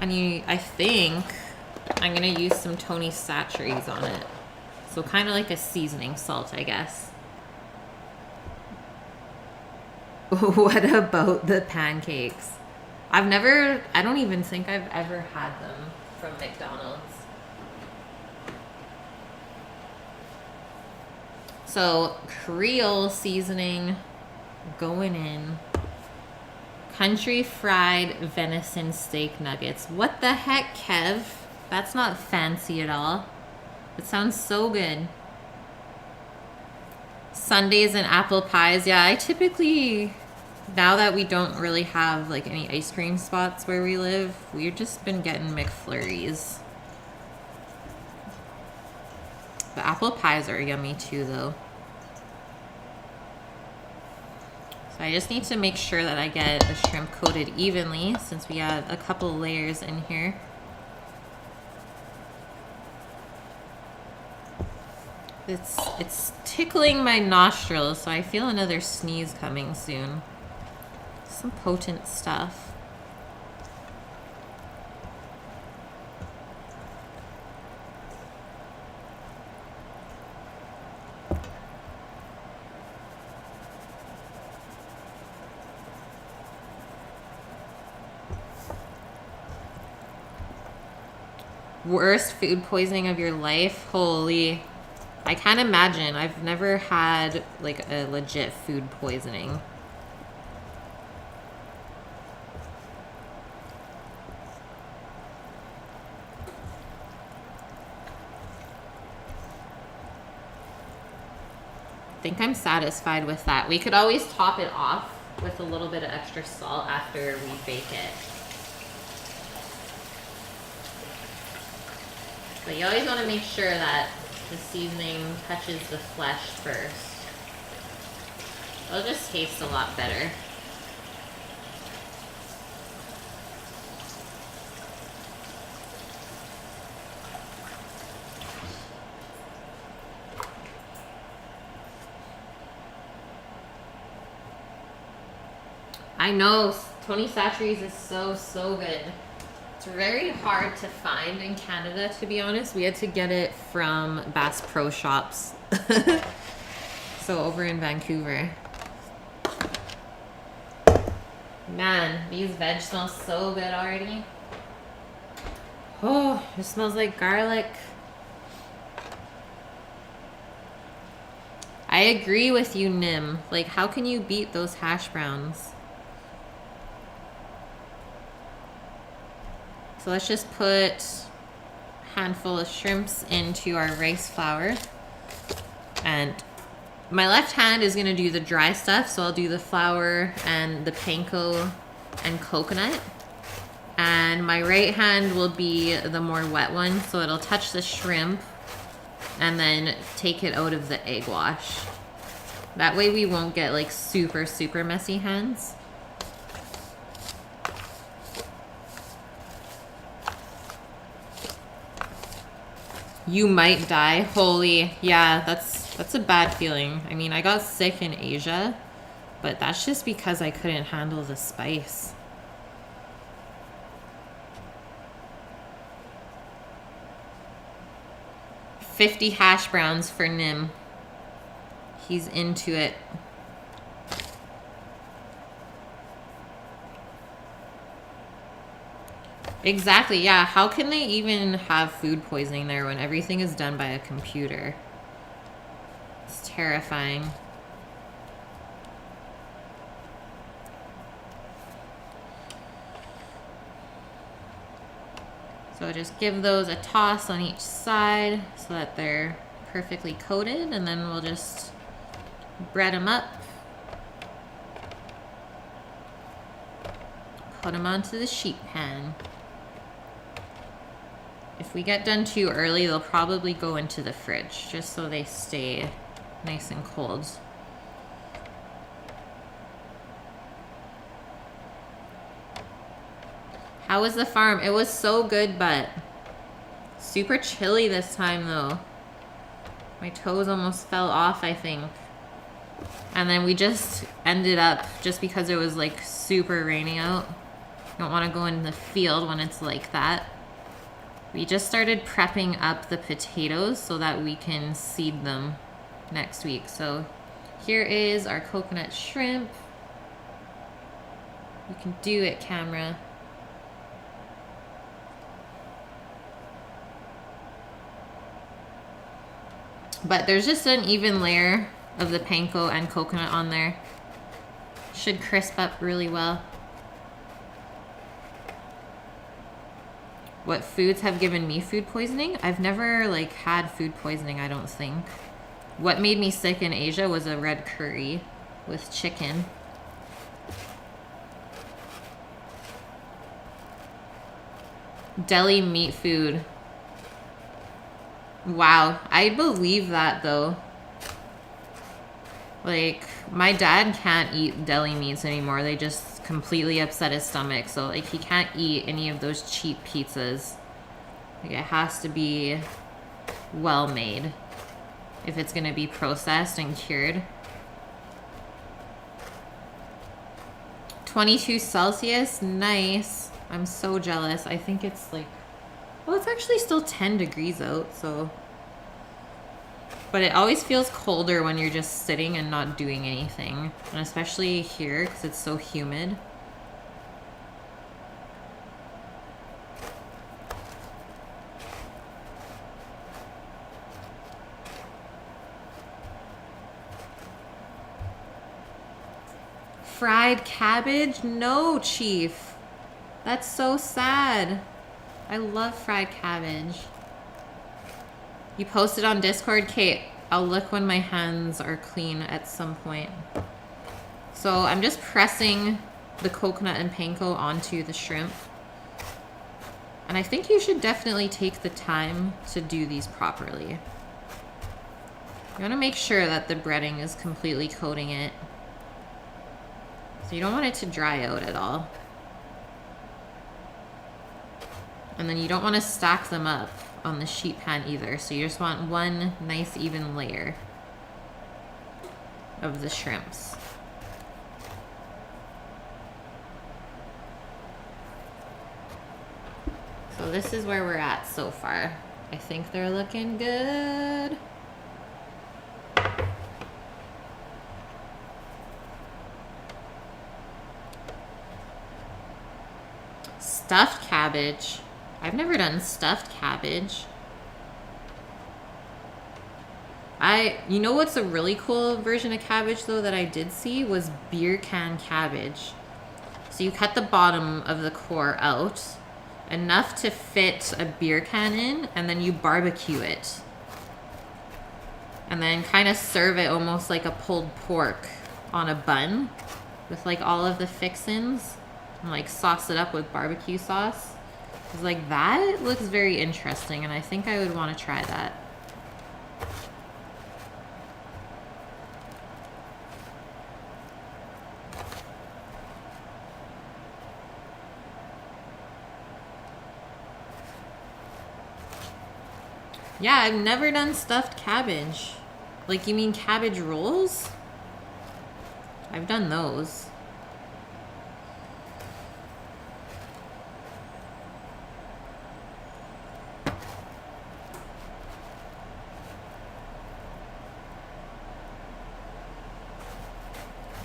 And I think I'm going to use some Tony Chachere's on it. So kind of like a seasoning salt, I guess. What about the pancakes? I don't even think I've ever had them from McDonald's. So Creole seasoning going in. Country fried venison steak nuggets. What the heck, Kev? That's not fancy at all. It sounds so good. Sundaes and apple pies. Yeah, I typically, now that we don't really have like any ice cream spots where we live, we've just been getting McFlurries. The apple pies are yummy too, though. So I just need to make sure that I get the shrimp coated evenly since we have a couple layers in here. It's tickling my nostrils, so I feel another sneeze coming soon. Some potent stuff. Worst food poisoning of your life? Holy. I can't imagine. I've never had like a legit food poisoning. think I'm satisfied with that. We could always top it off with a little bit of extra salt after we bake it. But you always want to make sure that the seasoning touches the flesh first. It'll just taste a lot better. I know, Tony Chachere's is so good. It's very hard to find in Canada, to be honest. We had to get it from Bass Pro Shops. So over in Vancouver. Man, these veg smell so good already. Oh, it smells like garlic. I agree with you, Nim. Like, how can you beat those hash browns? So let's just put a handful of shrimps into our rice flour. And my left hand is gonna do the dry stuff, so I'll do the flour and the panko and coconut. And my right hand will be the more wet one, so it'll touch the shrimp and then take it out of the egg wash. That way we won't get like super messy hands. You might die. Holy, yeah, that's a bad feeling. I mean, I got sick in Asia, but that's just because I couldn't handle the spice. $50 hash browns for Nim. He's into it. Exactly, yeah. How can they even have food poisoning there when everything is done by a computer? It's terrifying. So just give those a toss on each side so that they're perfectly coated, and then we'll just bread them up. Put them onto the sheet pan. If we get done too early, they'll probably go into the fridge, just so they stay nice and cold. How was the farm? It was so good, but super chilly this time though. My toes almost fell off, I think. And then we just ended up, just because it was like super rainy out. You don't want to go in the field when it's like that. We just started prepping up the potatoes so that we can seed them next week. So here is our coconut shrimp. You can do it, camera. But there's just an even layer of the panko and coconut on there. Should crisp up really well. What foods have given me food poisoning? I've never like had food poisoning, I don't think. What made me sick in Asia was a red curry with chicken. Deli meat food. Wow, I believe that though. Like, my dad can't eat deli meats anymore. They just completely upset his stomach. So, like, he can't eat any of those cheap pizzas. Like, it has to be well made if it's gonna be processed and cured. 22 Celsius, nice. I'm so jealous. I think it's like, well, it's actually still 10 degrees out, so. But it always feels colder when you're just sitting and not doing anything. And especially here, because it's so humid. Fried cabbage? No, Chief. That's so sad. I love fried cabbage. You posted on Discord, Kate. I'll look when my hands are clean at some point. So I'm just pressing the coconut and panko onto the shrimp. And I think you should definitely take the time to do these properly. You want to make sure that the breading is completely coating it. So you don't want it to dry out at all. And then you don't want to stack them up on the sheet pan either. So you just want one nice even layer of the shrimps. So this is where we're at so far. I think they're looking good. Stuffed cabbage. I've never done stuffed cabbage. You know what's a really cool version of cabbage though that I did see was beer can cabbage. So you cut the bottom of the core out, enough to fit a beer can in, and then you barbecue it. And then kind of serve it almost like a pulled pork on a bun with like all of the fixins and like sauce it up with barbecue sauce. It's like that looks very interesting and I think I would want to try that. Yeah, I've never done stuffed cabbage. Like, you mean cabbage rolls? I've done those.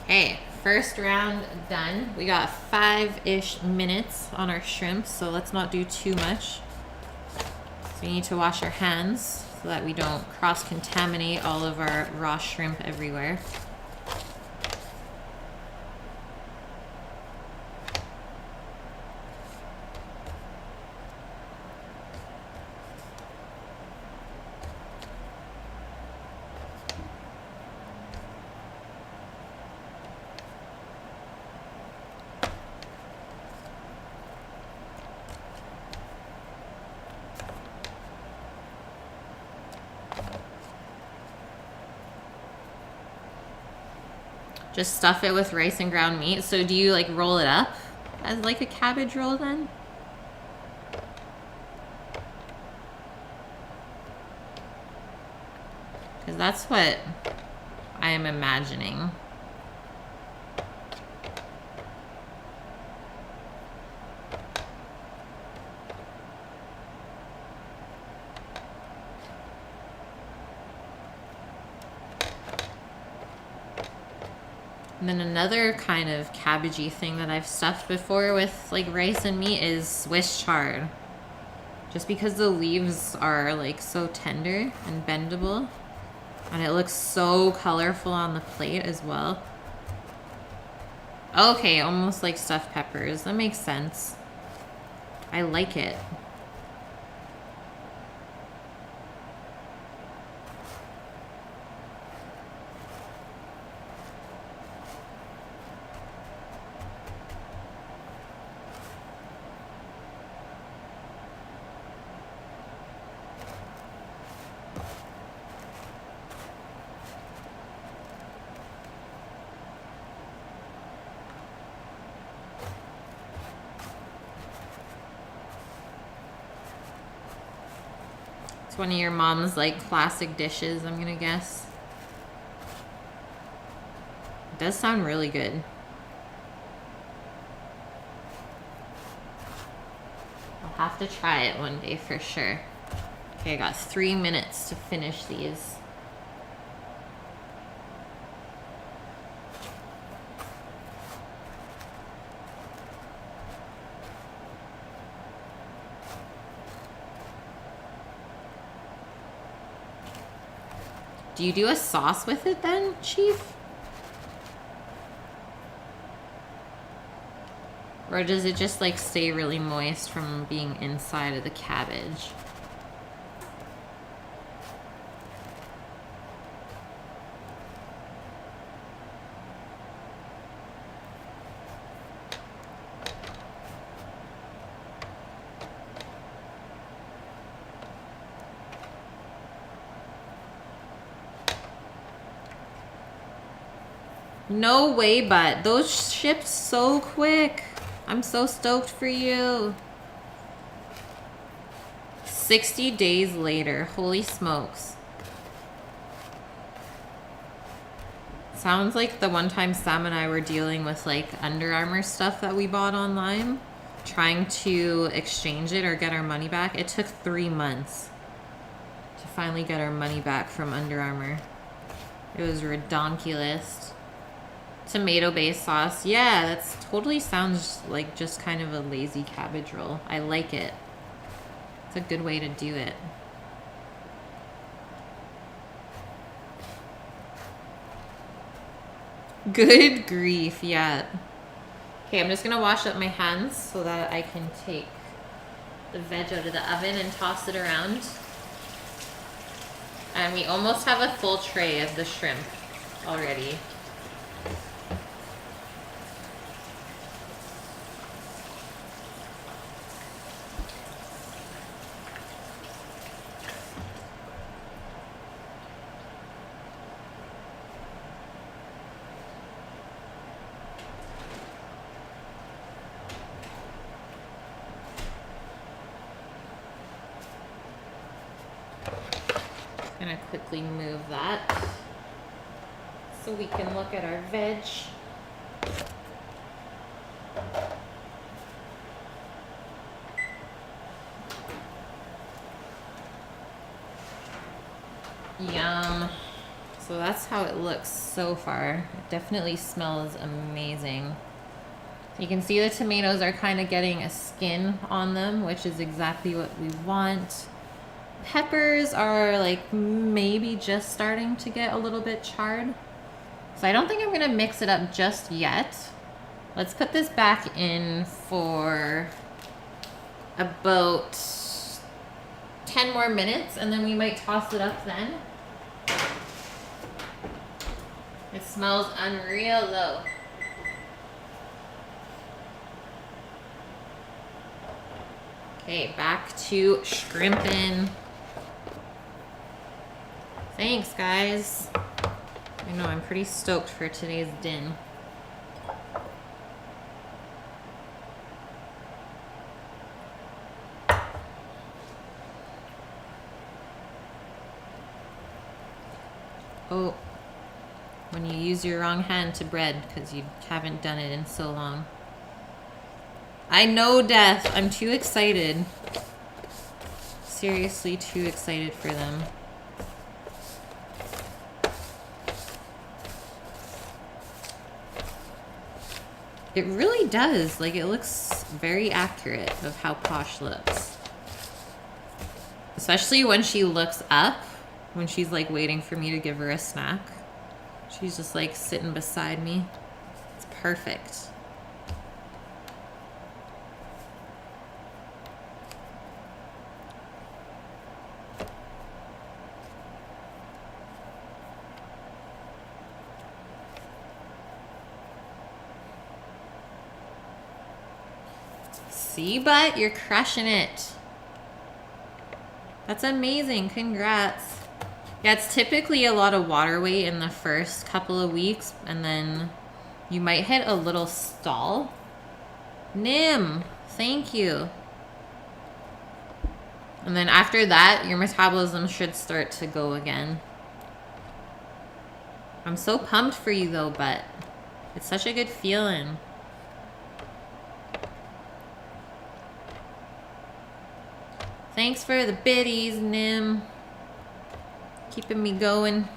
Okay, first round done. We got 5-ish minutes on our shrimp, so let's not do too much. We need to wash our hands so that we don't cross-contaminate all of our raw shrimp everywhere. Just stuff it with rice and ground meat. So do you like roll it up as like a cabbage roll then? Because that's what I am imagining. And then another kind of cabbagey thing that I've stuffed before with like rice and meat is Swiss chard. Just because the leaves are like so tender and bendable. And it looks so colorful on the plate as well. Okay, almost like stuffed peppers. That makes sense. I like it. It's one of your mom's like classic dishes, I'm gonna guess. It does sound really good. I'll have to try it one day for sure. Okay, I got 3 minutes to finish these. Do you do a sauce with it then, Chief? Or does it just like stay really moist from being inside of the cabbage? No way, but those shipped so quick. I'm so stoked for you. 60 days later. Holy smokes. Sounds like the one time Sam and I were dealing with like Under Armour stuff that we bought online, trying to exchange it or get our money back. It took 3 months to finally get our money back from Under Armour. It was redonkulous. Tomato-based sauce. Yeah, that's totally sounds like just kind of a lazy cabbage roll. I like it. It's a good way to do it. Good grief, yeah. Okay, I'm just gonna wash up my hands so that I can take the veg out of the oven and toss it around. And we almost have a full tray of the shrimp already. Gonna quickly move that so we can look at our veg. Yum. So that's how it looks so far. It definitely smells amazing. You can see the tomatoes are kind of getting a skin on them, which is exactly what we want. Peppers are like maybe just starting to get a little bit charred. So I don't think I'm gonna mix it up just yet. Let's put this back in for about 10 more minutes and then we might toss it up then. It smells unreal though. Okay, back to shrimping. Thanks, guys. I know, I'm pretty stoked for today's din. Oh, when you use your wrong hand to bread because you haven't done it in so long. I know, Death. I'm too excited. Seriously, too excited for them. It really does. Like, it looks very accurate of how Posh looks. Especially when she looks up, when she's like waiting for me to give her a snack. She's just like sitting beside me. It's perfect. See, but you're crushing it. That's amazing. Congrats. Yeah, it's typically a lot of water weight in the first couple of weeks, and then you might hit a little stall. Nim, thank you. And then after that, your metabolism should start to go again. I'm so pumped for you though, but it's such a good feeling. Thanks for the biddies, Nim. Keeping me going.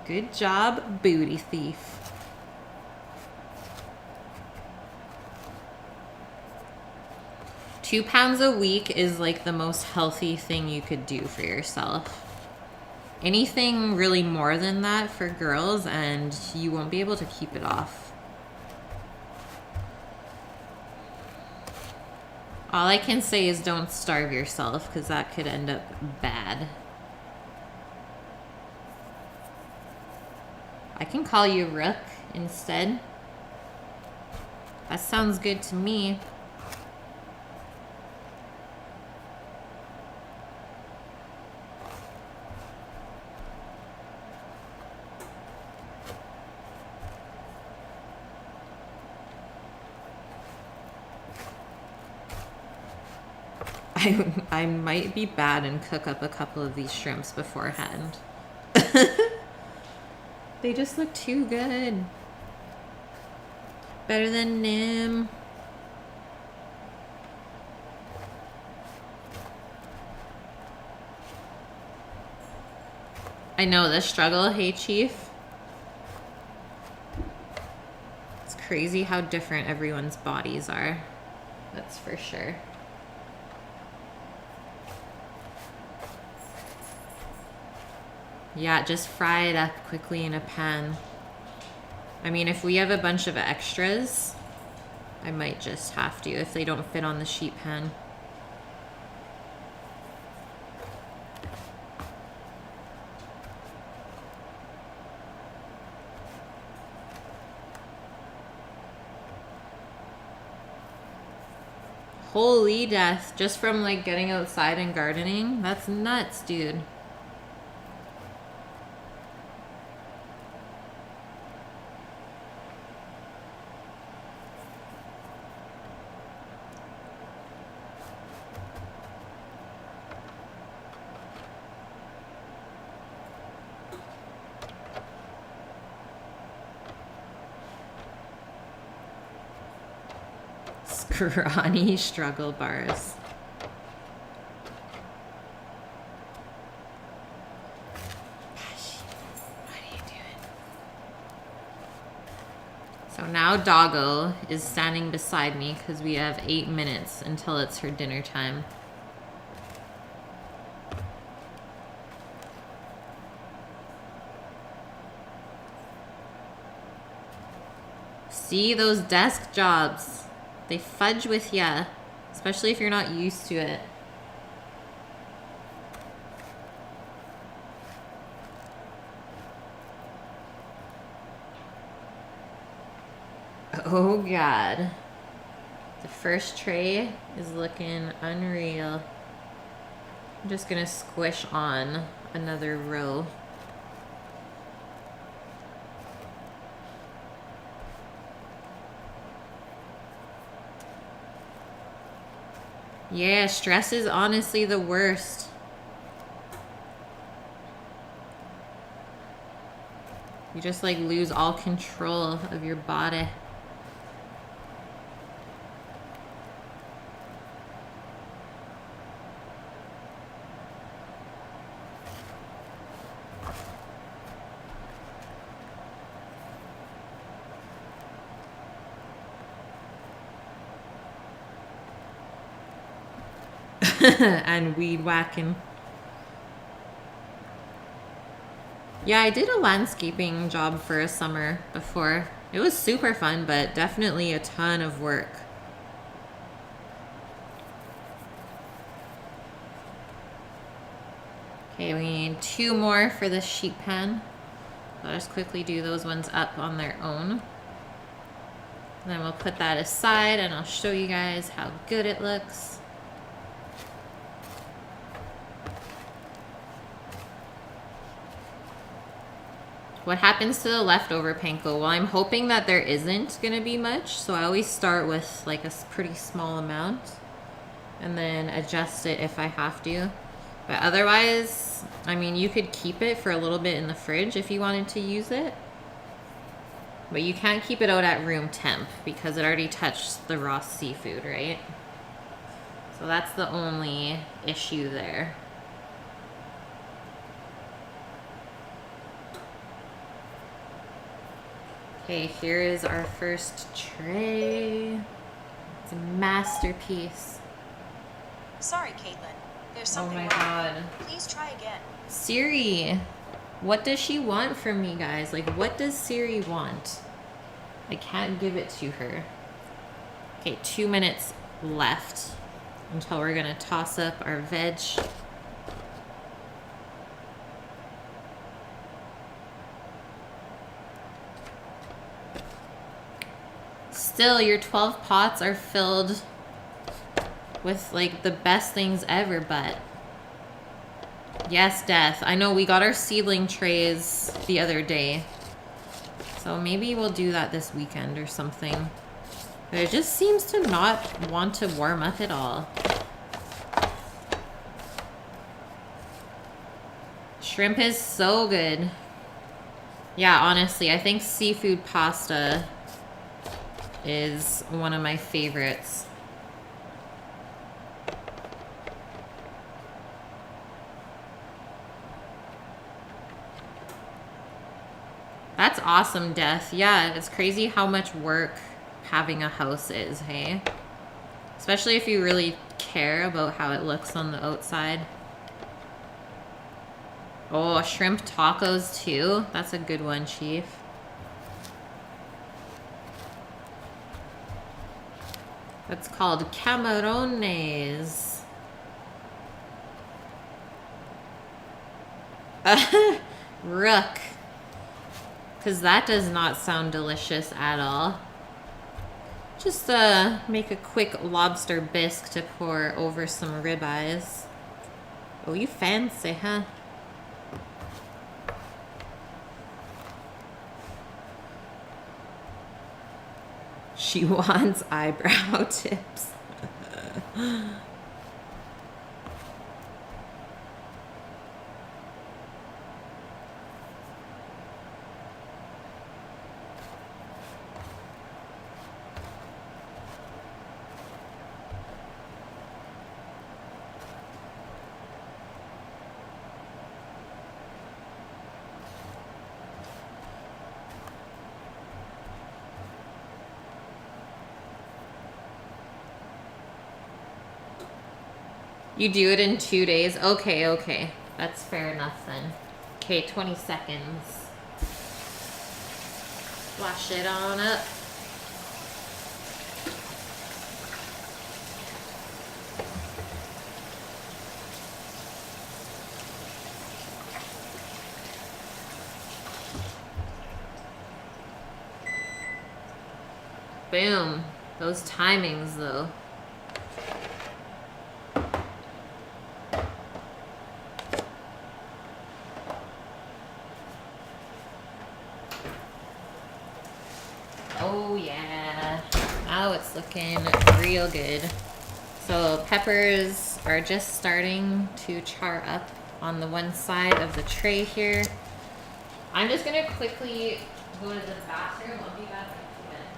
Good job, booty thief. £2 a week is like the most healthy thing you could do for yourself. Anything really more than that for girls and you won't be able to keep it off. All I can say is don't starve yourself because that could end up bad. I can call you Rook instead. That sounds good to me. I might be bad and cook up a couple of these shrimps beforehand. They just look too good. Better than Nim. I know the struggle, hey Chief. It's crazy how different everyone's bodies are. That's for sure. Yeah, just fry it up quickly in a pan. I mean, if we have a bunch of extras, I might just have to if they don't fit on the sheet pan. Holy death, just from like getting outside and gardening? That's nuts, dude. Scrawny struggle bars. What are you doing? So now Doggo is standing beside me because we have 8 minutes until it's her dinner time. See those desk jobs? They fudge with ya, especially if you're not used to it. Oh God. The first tray is looking unreal. I'm just gonna squish on another row. Yeah, stress is honestly the worst. You just like lose all control of your body. And weed whacking. Yeah, I did a landscaping job for a summer before. It was super fun, but definitely a ton of work. Okay, we need 2 more for the sheet pan. I'll just quickly do those ones up on their own. And then we'll put that aside and I'll show you guys how good it looks. What happens to the leftover panko? Well, I'm hoping that there isn't gonna be much, so I always start with like a pretty small amount and then adjust it if I have to. But otherwise, I mean, you could keep it for a little bit in the fridge if you wanted to use it. But you can't keep it out at room temp because it already touched the raw seafood, right? So that's the only issue there. Okay, here is our first tray. It's a masterpiece. Sorry, Caitlin. There's something wrong. Oh my God. Please try again. Siri, what does she want from me, guys? Like, what does Siri want? I can't give it to her. Okay, 2 minutes left until we're gonna toss up our veg. Still, your 12 pots are filled with like the best things ever, but yes, Death. I know we got our seedling trays the other day, so maybe we'll do that this weekend or something. But it just seems to not want to warm up at all. Shrimp is so good. Yeah, honestly, I think seafood pasta is one of my favorites. That's awesome, Death. Yeah, it's crazy how much work having a house is, hey? Especially if you really care about how it looks on the outside. Oh, shrimp tacos too. That's a good one, Chief. That's called camarones. Rook. Because that does not sound delicious at all. Just make a quick lobster bisque to pour over some ribeyes. Oh, you fancy, huh? She wants eyebrow tips. You do it in 2 days? Okay, okay. That's fair enough then. Okay, 20 seconds. Wash it on up. Boom. Those timings though. Oh yeah, now it's looking real good. So peppers are just starting to char up on the one side of the tray here. I'm just gonna quickly go to the bathroom. I'll be back in 2 minutes.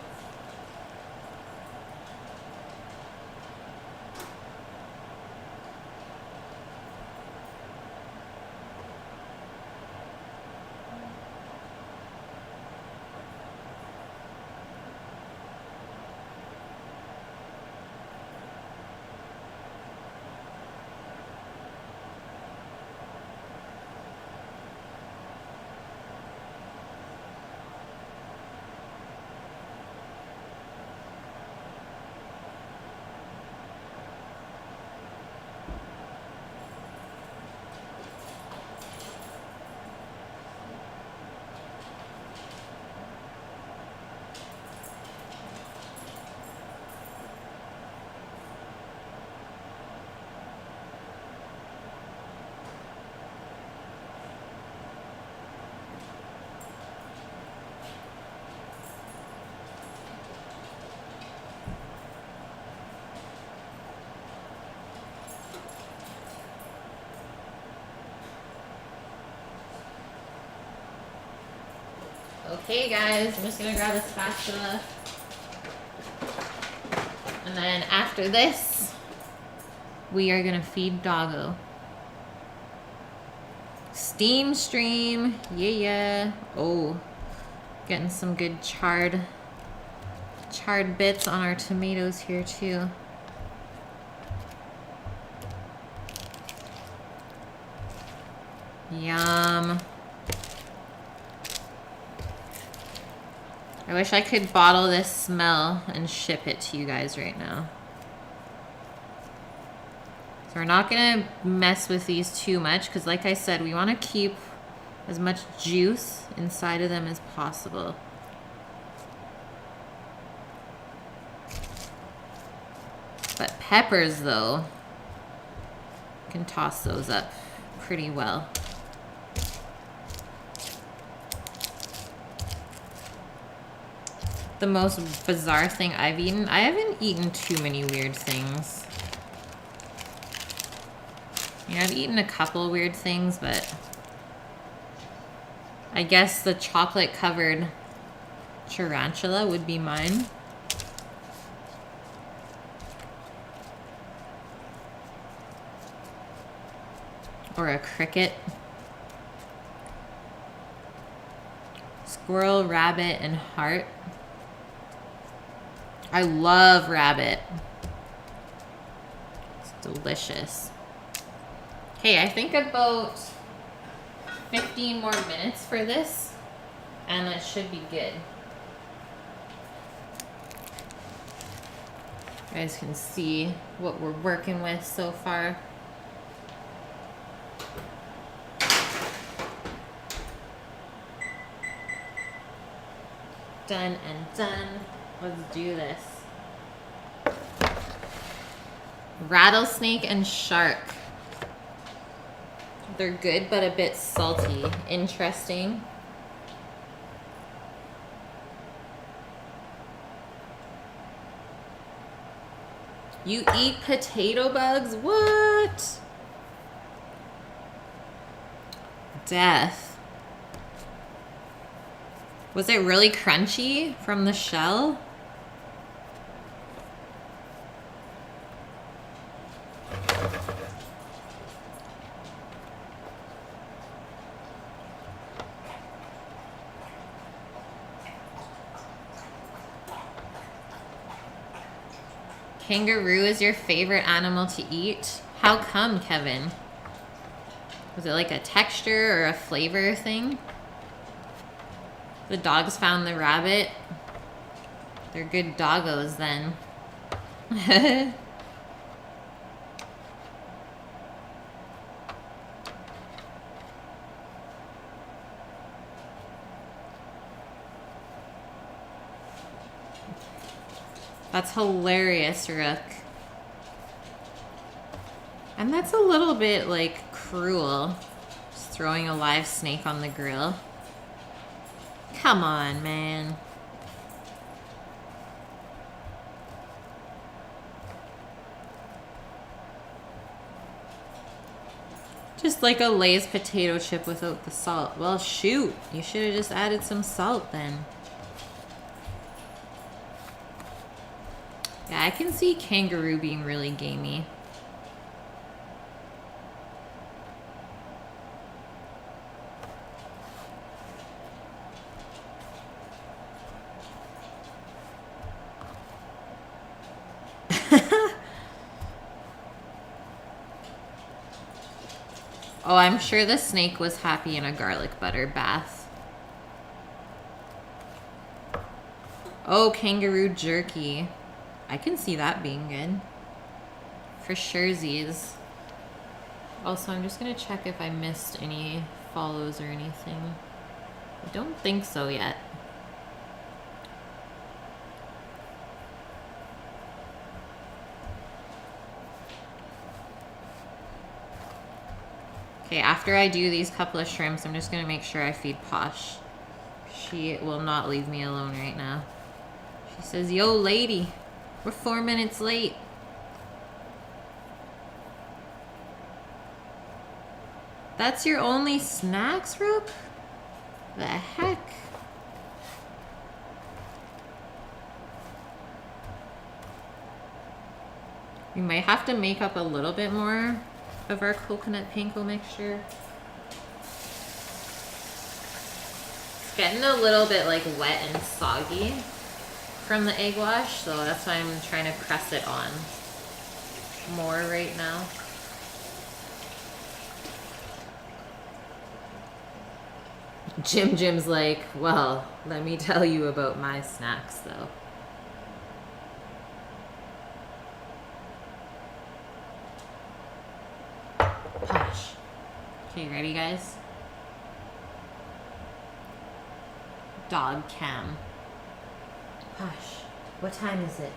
Okay guys, I'm just gonna grab a spatula. And then after this, we are gonna feed Doggo. Steam stream, yeah. Oh, getting some good charred bits on our tomatoes here too. Yum. I wish I could bottle this smell and ship it to you guys right now. So we're not gonna mess with these too much because like I said, we wanna keep as much juice inside of them as possible. But peppers though, can toss those up pretty well. The most bizarre thing I've eaten. I haven't eaten too many weird things. Yeah, I've eaten a couple weird things, but I guess the chocolate covered tarantula would be mine. Or a cricket. Squirrel, rabbit, and heart. I love rabbit. It's delicious. Okay, I think about 15 more minutes for this, and it should be good. You guys can see what we're working with so far. Done and done. Let's do this. Rattlesnake and shark. They're good, but a bit salty. Interesting. You eat potato bugs? What? Death. Was it really crunchy from the shell? Kangaroo is your favorite animal to eat? How come, Kevin? Was it like a texture or a flavor thing? The dogs found the rabbit. They're good doggos then. That's hilarious, Rook. And that's a little bit, like, cruel. Just throwing a live snake on the grill. Come on, man. Just like a Lay's potato chip without the salt. Well, shoot. You should have just added some salt then. Yeah, I can see kangaroo being really gamey. Oh, I'm sure the snake was happy in a garlic butter bath. Oh, kangaroo jerky. I can see that being good. For surezies. Also, I'm just going to check if I missed any follows or anything. I don't think so yet. Okay, after I do these couple of shrimps, I'm just going to make sure I feed Posh. She will not leave me alone right now. She says, yo, lady, we're 4 minutes late. That's your only snacks, Rook? The heck? We might have to make up a little bit more of our coconut panko mixture. It's getting a little bit like wet and soggy from the egg wash, so that's why I'm trying to press it on more right now. Jim's like, well, let me tell you about my snacks though. Posh. Okay, ready guys? Dog cam. Posh, what time is it?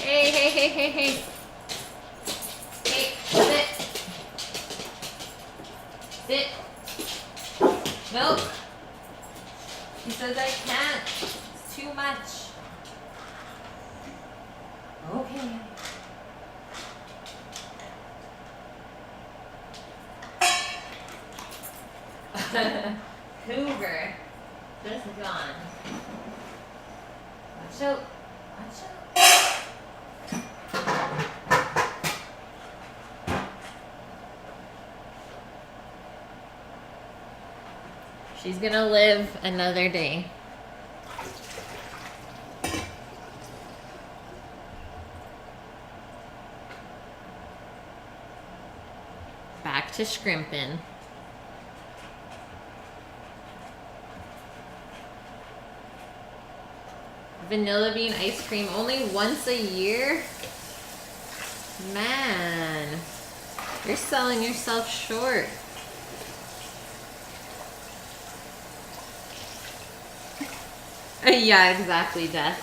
Hey, hey, hey, hey, hey. Hey, sit. Sit. Nope. He says I can't. It's too much. Okay. Hoover. Just gone. Watch out. Watch out. She's gonna live another day. Back to scrimping. Vanilla bean ice cream only once a year? Man, you're selling yourself short. Yeah, exactly, Death.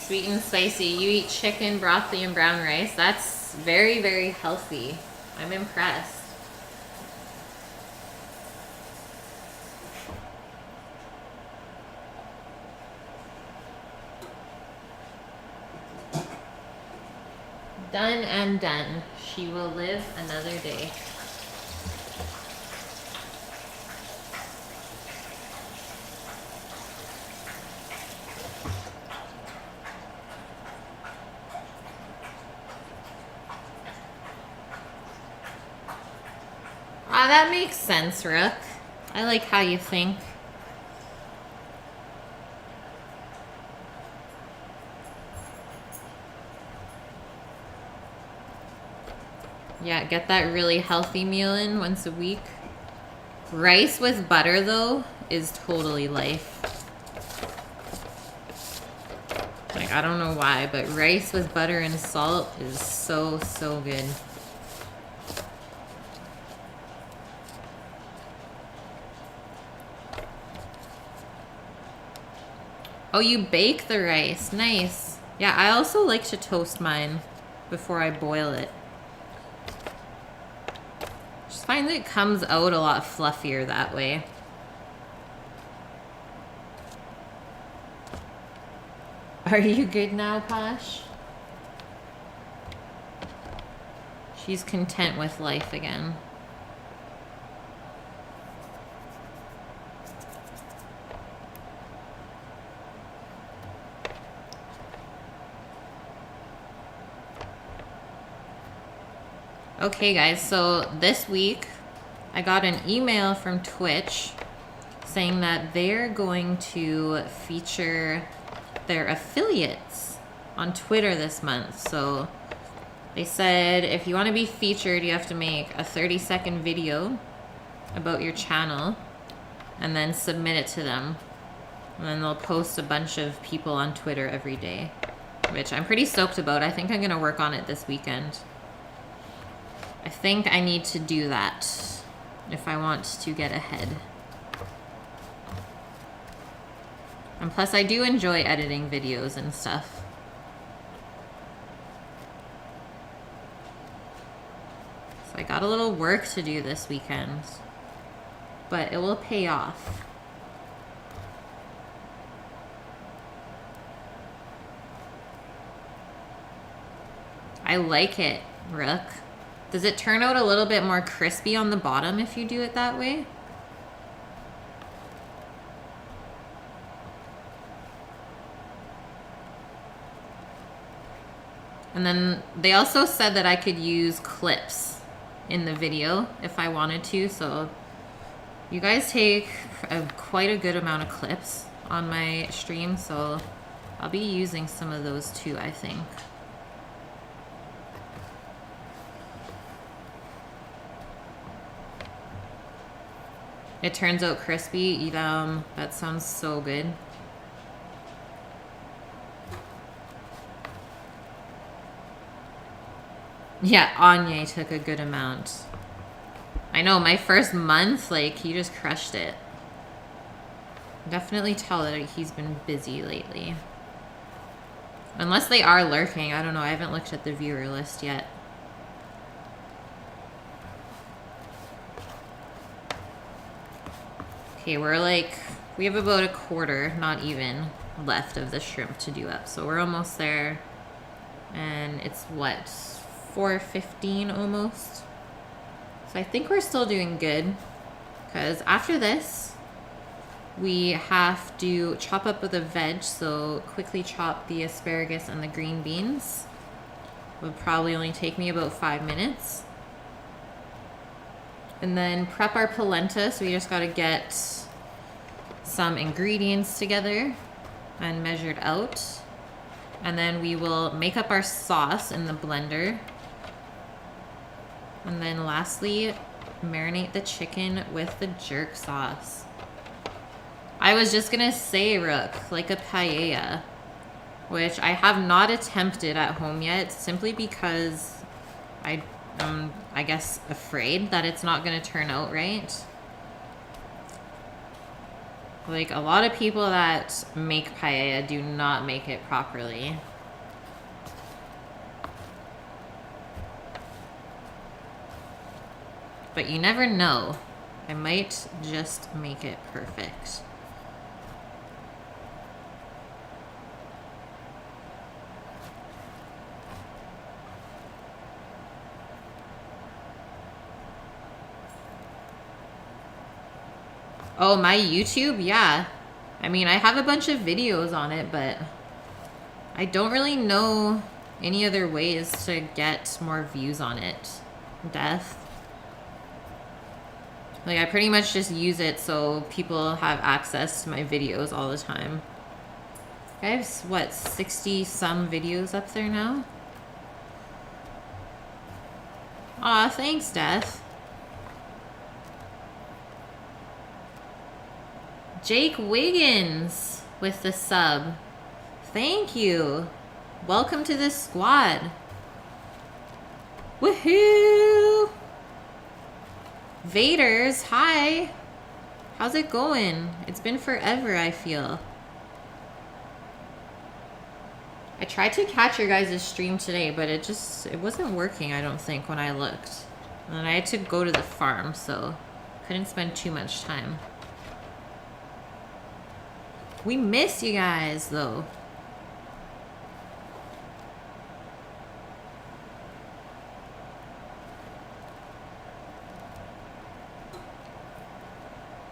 Sweet and spicy. You eat chicken, broccoli, and brown rice. That's very, very healthy. I'm impressed. Done and done. She will live another day. Ah, that makes sense, Rook. I like how you think. Yeah, get that really healthy meal in once a week. Rice with butter, though, is totally life. Like, I don't know why, but rice with butter and salt is so, so good. Oh, you bake the rice. Nice. Yeah, I also like to toast mine before I boil it. Just find that it comes out a lot fluffier that way. Are you good now, Posh? She's content with life again. Okay, guys, so this week I got an email from Twitch saying that they're going to feature their affiliates on Twitter this month. So they said if you want to be featured, you have to make a 30-second video about your channel and then submit it to them. And then they'll post a bunch of people on Twitter every day, which I'm pretty stoked about. I think I'm going to work on it this weekend. I think I need to do that if I want to get ahead. And plus, I do enjoy editing videos and stuff. So I got a little work to do this weekend, but it will pay off. I like it, Rook. Does it turn out a little bit more crispy on the bottom if you do it that way? And then they also said that I could use clips in the video if I wanted to. So you guys take quite a good amount of clips on my stream. So I'll be using some of those too, I think. It turns out crispy. That sounds so good. Yeah, Anya took a good amount. I know, my first month, like, he just crushed it. Definitely tell that he's been busy lately. Unless they are lurking. I don't know. I haven't looked at the viewer list yet. Okay, we have about a quarter, not even, left of the shrimp to do up. So we're almost there. And it's what, 4:15 almost? So I think we're still doing good, because after this, we have to chop up the veg, so quickly chop the asparagus and the green beans. Would probably only take me about 5 minutes. And then prep our polenta, so we just gotta get some ingredients together and measured out. And then we will make up our sauce in the blender. And then lastly, marinate the chicken with the jerk sauce. I was just gonna say, Rook, like a paella, which I have not attempted at home yet, simply because I'm, I guess, afraid that it's not gonna turn out right. Like, a lot of people that make paella do not make it properly. But you never know. I might just make it perfect. Oh, my YouTube? Yeah. I mean, I have a bunch of videos on it, but I don't really know any other ways to get more views on it. Death. Like, I pretty much just use it so people have access to my videos all the time. I have, what, 60-some videos up there now? Aw, thanks, Death. Jake Wiggins with the sub. Thank you. Welcome to the squad. Woohoo! Vaders, hi. How's it going? It's been forever, I feel. I tried to catch your guys' stream today, but it wasn't working, I don't think, when I looked. And I had to go to the farm, so couldn't spend too much time. We miss you guys, though.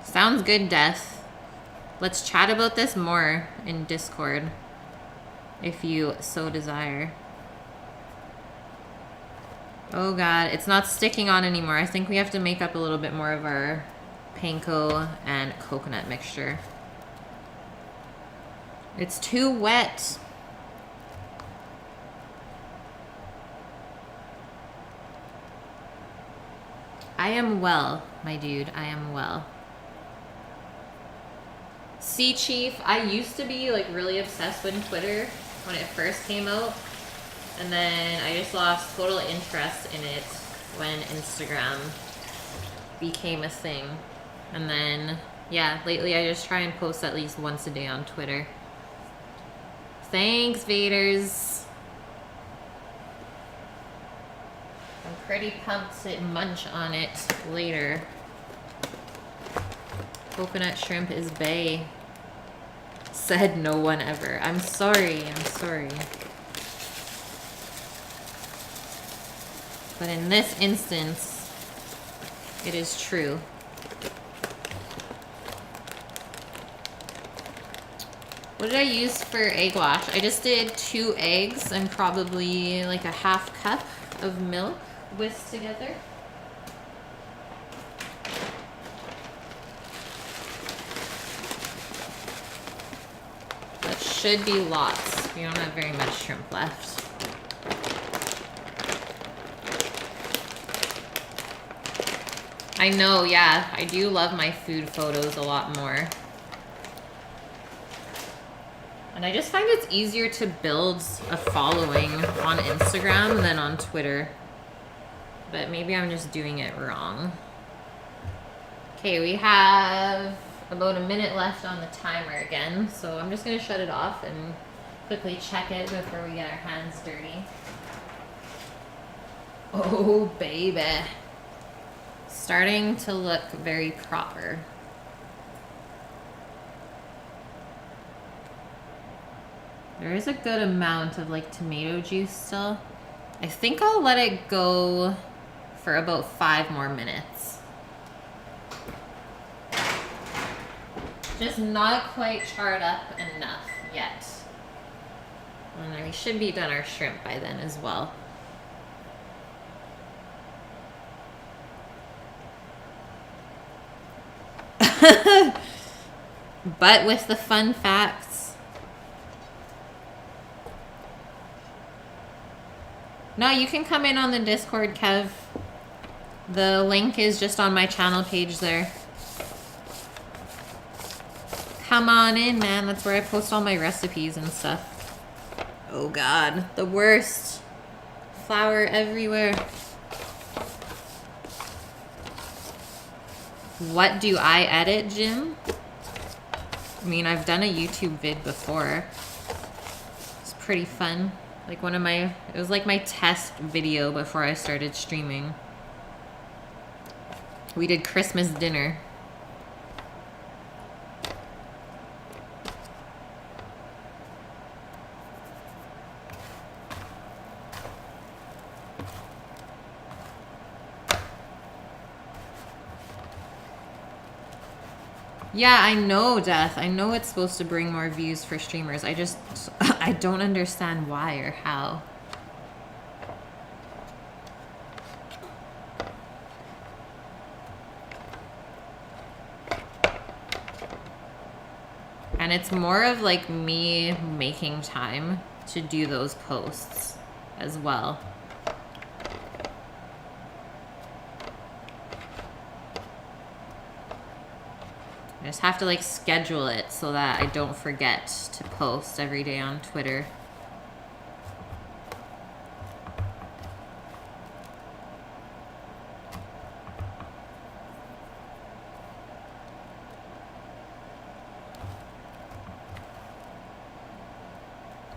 Sounds good, Death. Let's chat about this more in Discord, if you so desire. Oh god, it's not sticking on anymore. I think we have to make up a little bit more of our panko and coconut mixture. It's too wet. I am well, my dude. I am well. Sea Chief, I used to be like really obsessed with Twitter when it first came out. And then I just lost total interest in it when Instagram became a thing. And then, yeah, lately I just try and post at least once a day on Twitter. Thanks, Vaders. I'm pretty pumped to munch on it later. Coconut shrimp is bae. Said no one ever. I'm sorry, I'm sorry. But in this instance, it is true. What did I use for egg wash? I just did 2 eggs and probably like a half cup of milk whisked together. That should be lots. We don't have very much shrimp left. I know, yeah. I do love my food photos a lot more. And I just find it's easier to build a following on Instagram than on Twitter. But maybe I'm just doing it wrong. Okay, we have about a minute left on the timer again. So I'm just going to shut it off and quickly check it before we get our hands dirty. Oh, baby. Starting to look very proper. There is a good amount of like tomato juice still. I think I'll let it go for about 5 more minutes. Just not quite charred up enough yet. And then we should be done our shrimp by then as well. But with the fun facts. No, you can come in on the Discord, Kev. The link is just on my channel page there. Come on in, man. That's where I post all my recipes and stuff. Oh God, the worst. Flour everywhere. What do I edit, Jim? I mean, I've done a YouTube vid before. It's pretty fun. Like one of my, it was like my test video before I started streaming. We did Christmas dinner. Yeah, I know, Death. I know it's supposed to bring more views for streamers. I just, I don't understand why or how. And it's more of like me making time to do those posts as well. I just have to like schedule it so that I don't forget to post every day on Twitter.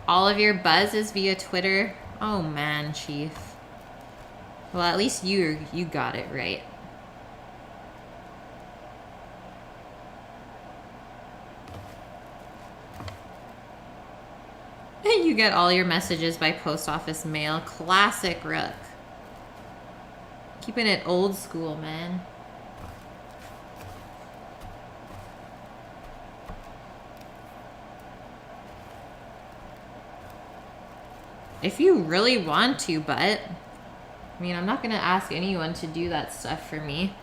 All of your buzz is via Twitter? Oh man, Chief. Well, at least you got it right. You get all your messages by post office mail. Classic Rook. Keeping it old school, man. If you really want to, but I mean, I'm not gonna ask anyone to do that stuff for me.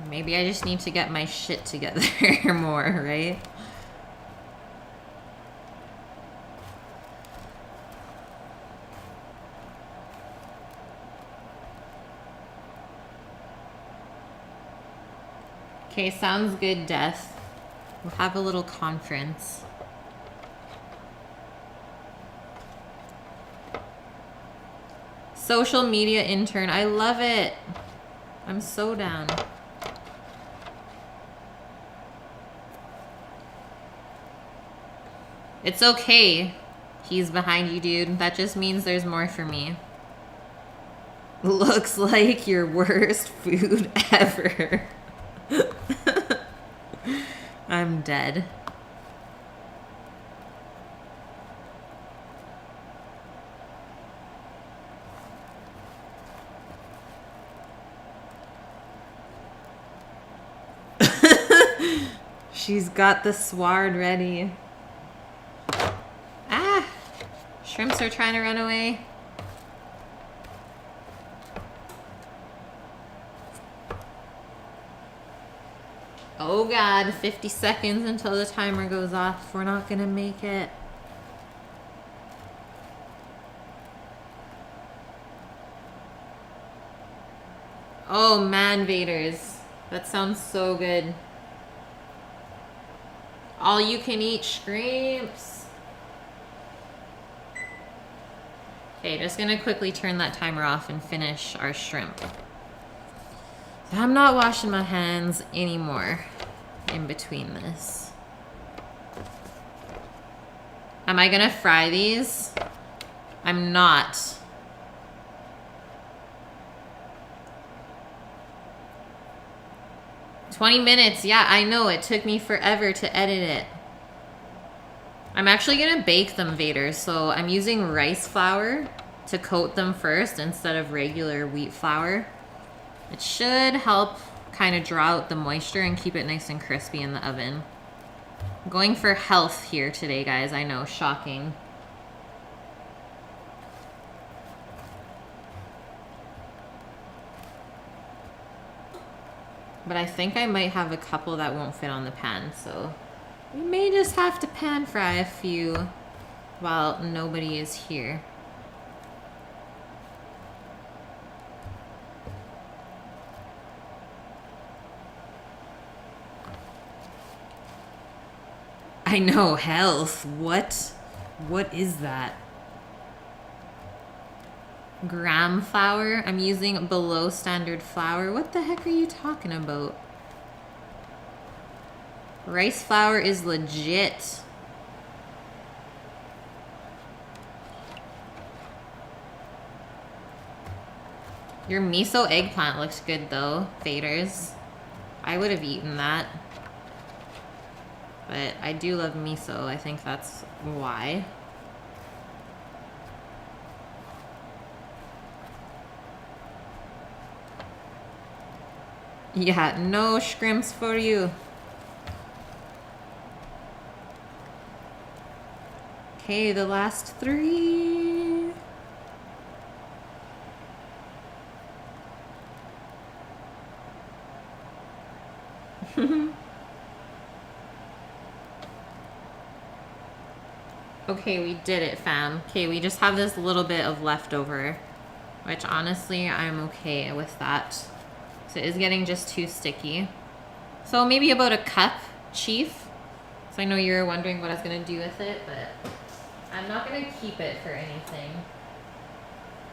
Maybe I just need to get my shit together more, right? Okay, sounds good, Death. We'll have a little conference. Social media intern, I love it. I'm so down. It's okay. He's behind you, dude. That just means there's more for me. Looks like your worst food ever. I'm dead. She's got the sword ready. Ah! Shrimps are trying to run away. Oh God, 50 seconds until the timer goes off. We're not gonna make it. Oh, man, Vaders. That sounds so good. All you can eat shrimps. Okay, just gonna quickly turn that timer off and finish our shrimp. I'm not washing my hands anymore in between this. Am I gonna fry these? I'm not. "20 minutes. Yeah, I know. It took me forever to edit it. I'm actually going to bake them, Vader. So I'm using rice flour to coat them first instead of regular wheat flour. It should help kind of draw out the moisture and keep it nice and crispy in the oven. I'm going for health here today, guys. I know, shocking. But I think I might have a couple that won't fit on the pan, so we may just have to pan fry a few while nobody is here. I know, health. What? What is that? Gram flour. I'm using below standard flour. What the heck are you talking about? Rice flour is legit. Your miso eggplant looks good though, Faders. I would have eaten that. But I do love miso. I think that's why. Yeah, no shrimps for you. Okay, the last 3. Okay, we did it, fam. Okay, we just have this little bit of leftover, which honestly, I'm okay with that. So it is getting just too sticky. So maybe about a cup, Chief. So I know you're wondering what I was gonna do with it, but I'm not gonna keep it for anything.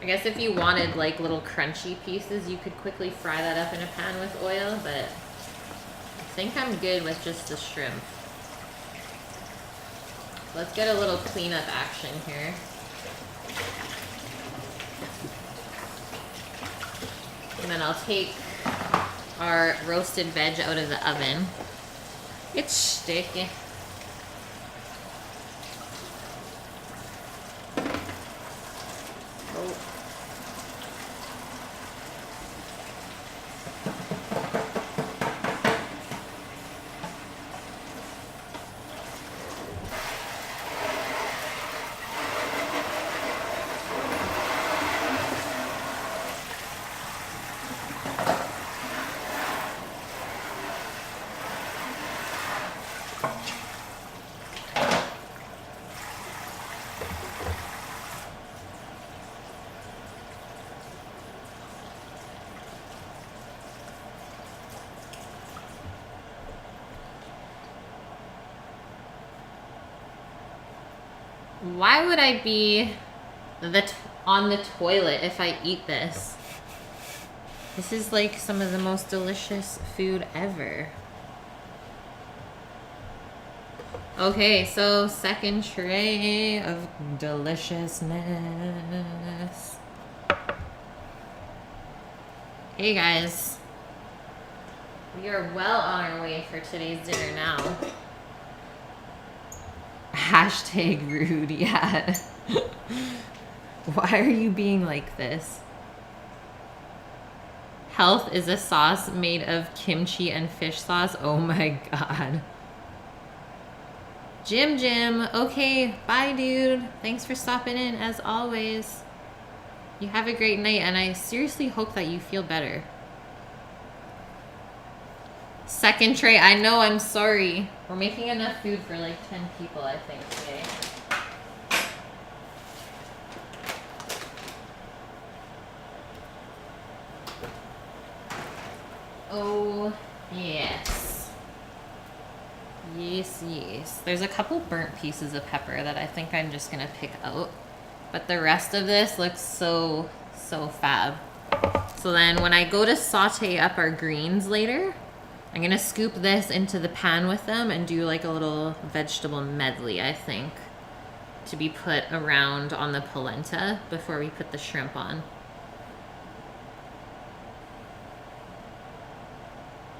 I guess if you wanted like little crunchy pieces, you could quickly fry that up in a pan with oil, but I think I'm good with just the shrimp. Let's get a little cleanup action here. And then I'll take our roasted veg out of the oven. It's sticky. Oh. Why would I be on the toilet if I eat this? This is like some of the most delicious food ever. Okay, so second tray of deliciousness. Hey guys. We are well on our way for today's dinner now. Hashtag rude, yeah. Why are you being like this? Health is a sauce made of kimchi and fish sauce. Oh my god. Jim, okay, bye dude. Thanks for stopping in as always. You have a great night and I seriously hope that you feel better. Second tray, I know, I'm sorry. We're making enough food for like 10 people, I think, today. Oh, yes. Yes. There's a couple burnt pieces of pepper that I think I'm just gonna pick out. But the rest of this looks so fab. So then when I go to saute up our greens later, I'm gonna scoop this into the pan with them and do like a little vegetable medley, I think. to be put around on the polenta before we put the shrimp on.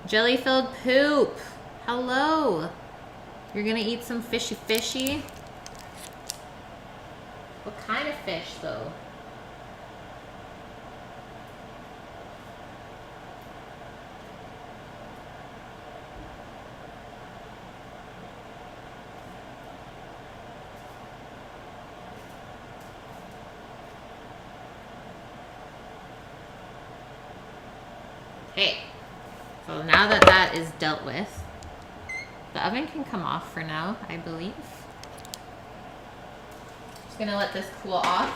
Jelly-filled poop. Hello. You're gonna eat some fishy? What kind of fish though? Okay, so now that that is dealt with, the oven can come off for now, I believe. Just gonna let this cool off.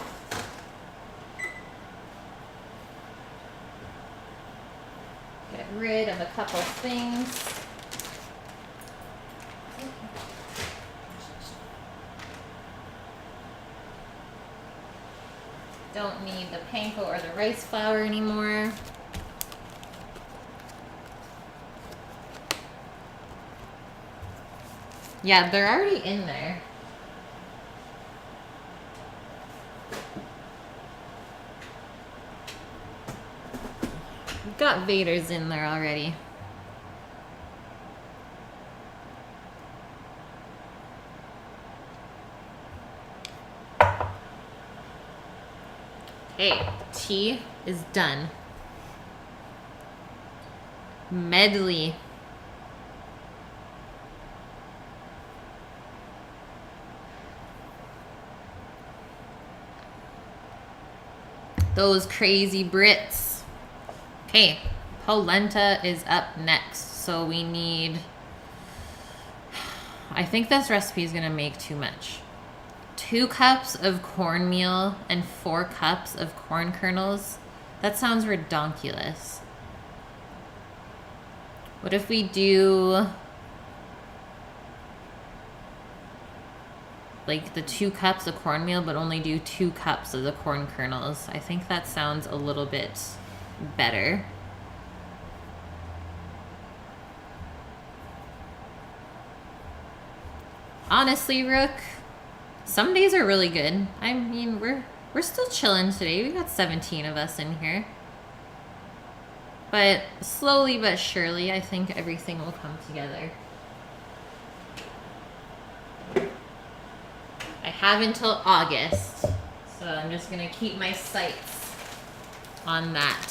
Get rid of a couple things. Don't need the panko or the rice flour anymore. Yeah, they're already in there. We've got Vader's in there already. Okay, tea is done. Medley. Those crazy Brits. Okay, polenta is up next. So we need, I think this recipe is gonna make too much. 2 cups of cornmeal and 4 cups of corn kernels. That sounds redonkulous. What if we do like the 2 cups of cornmeal, but only do 2 cups of the corn kernels? I think that sounds a little bit better. Honestly, Rook, some days are really good. I mean, we're still chilling today. We got 17 of us in here. But slowly but surely, I think everything will come together. I have until August, so I'm just gonna keep my sights on that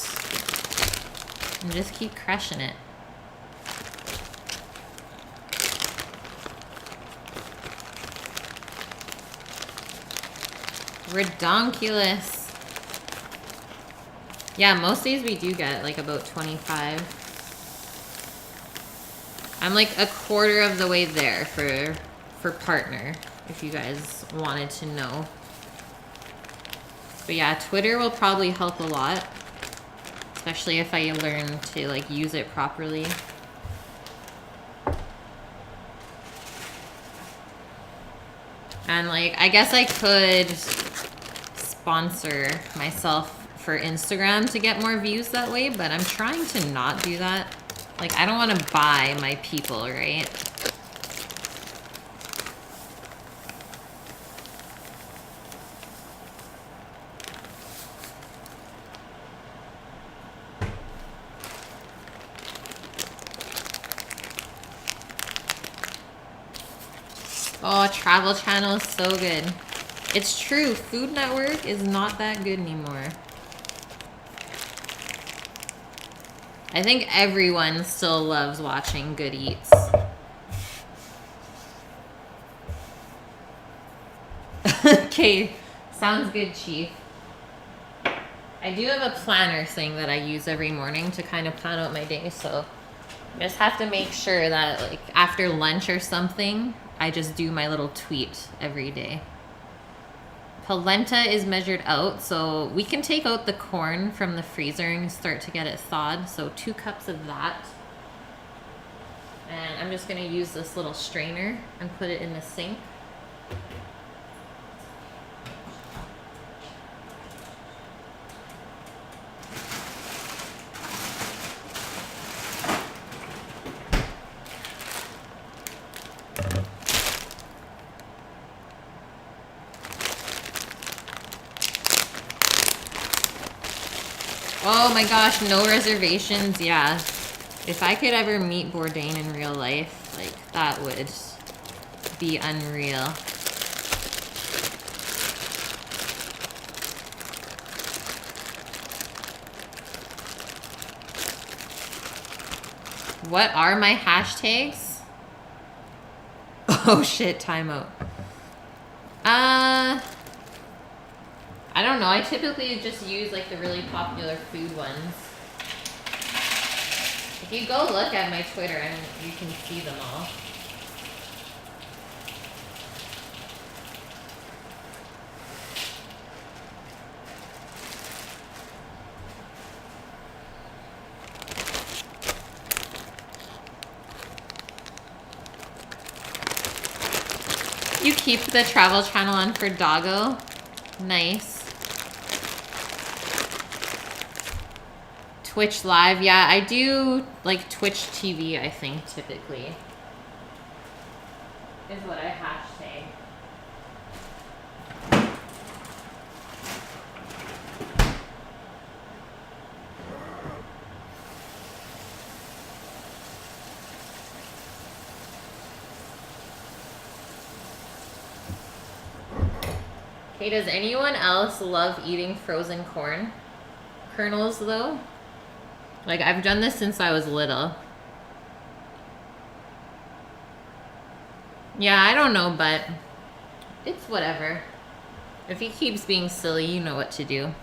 and just keep crushing it. Redonkulous. Yeah, most days we do get like about 25. I'm like a quarter of the way there for partner, if you guys wanted to know. But yeah, Twitter will probably help a lot, especially if I learn to like use it properly. And like, I guess I could sponsor myself for Instagram to get more views that way, but I'm trying to not do that. Like, I don't want to buy my people, right? Oh, Travel Channel is so good. It's true, Food Network is not that good anymore. I think everyone still loves watching Good Eats. Okay, sounds good, Chief. I do have a planner thing that I use every morning to kind of plan out my day, so I just have to make sure that like after lunch or something, I just do my little tweet every day. Polenta is measured out, so we can take out the corn from the freezer and start to get it thawed. So 2 cups of that. And I'm just gonna use this little strainer and put it in the sink. Oh my gosh, no reservations. Yeah. If I could ever meet Bourdain in real life, like, that would be unreal. What are my hashtags? Oh shit, timeout. I don't know. I typically just use like the really popular food ones. If you go look at my Twitter, I mean, you can see them all. You keep the travel channel on for Doggo. Nice. Twitch live, yeah, I do like Twitch TV, I think, typically. Is what I hashtag. Okay, does anyone else love eating frozen corn kernels though? Like, I've done this since I was little. Yeah, I don't know, but it's whatever. If he keeps being silly, you know what to do.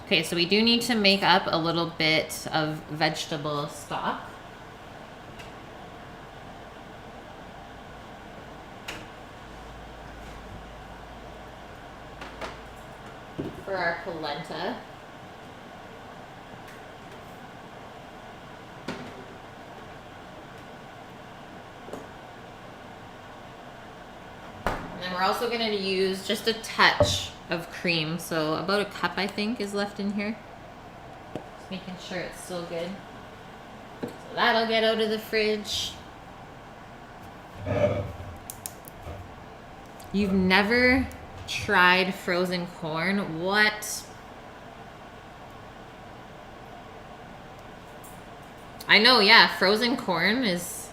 Okay, so we do need to make up a little bit of vegetable stock. For our polenta. And then we're also going to use just a touch of cream. So about a cup, I think, is left in here. Just making sure it's still good. So that'll get out of the fridge. You've never tried frozen corn? What? I know, yeah, frozen corn is,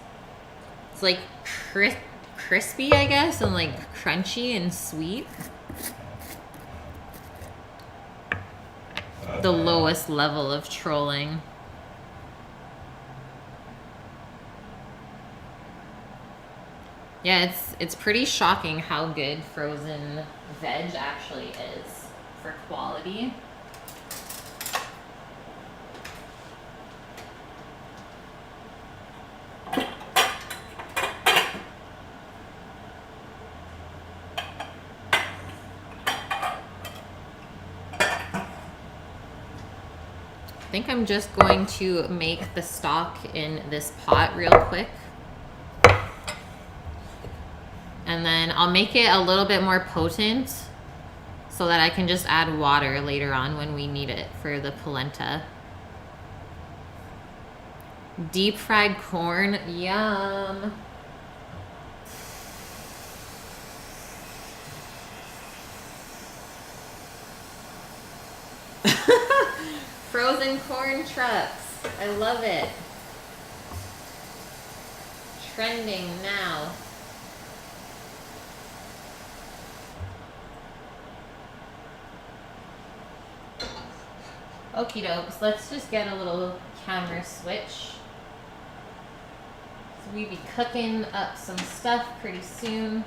it's like crispy, I guess, and like crunchy and sweet. The lowest level of trolling. Yeah, it's pretty shocking how good frozen veg actually is for quality. I think I'm just going to make the stock in this pot real quick. And then I'll make it a little bit more potent so that I can just add water later on when we need it for the polenta. Deep fried corn, yum. Frozen corn trucks, I love it. Trending now. Okie dokes, let's just get a little camera switch. So we be cooking up some stuff pretty soon.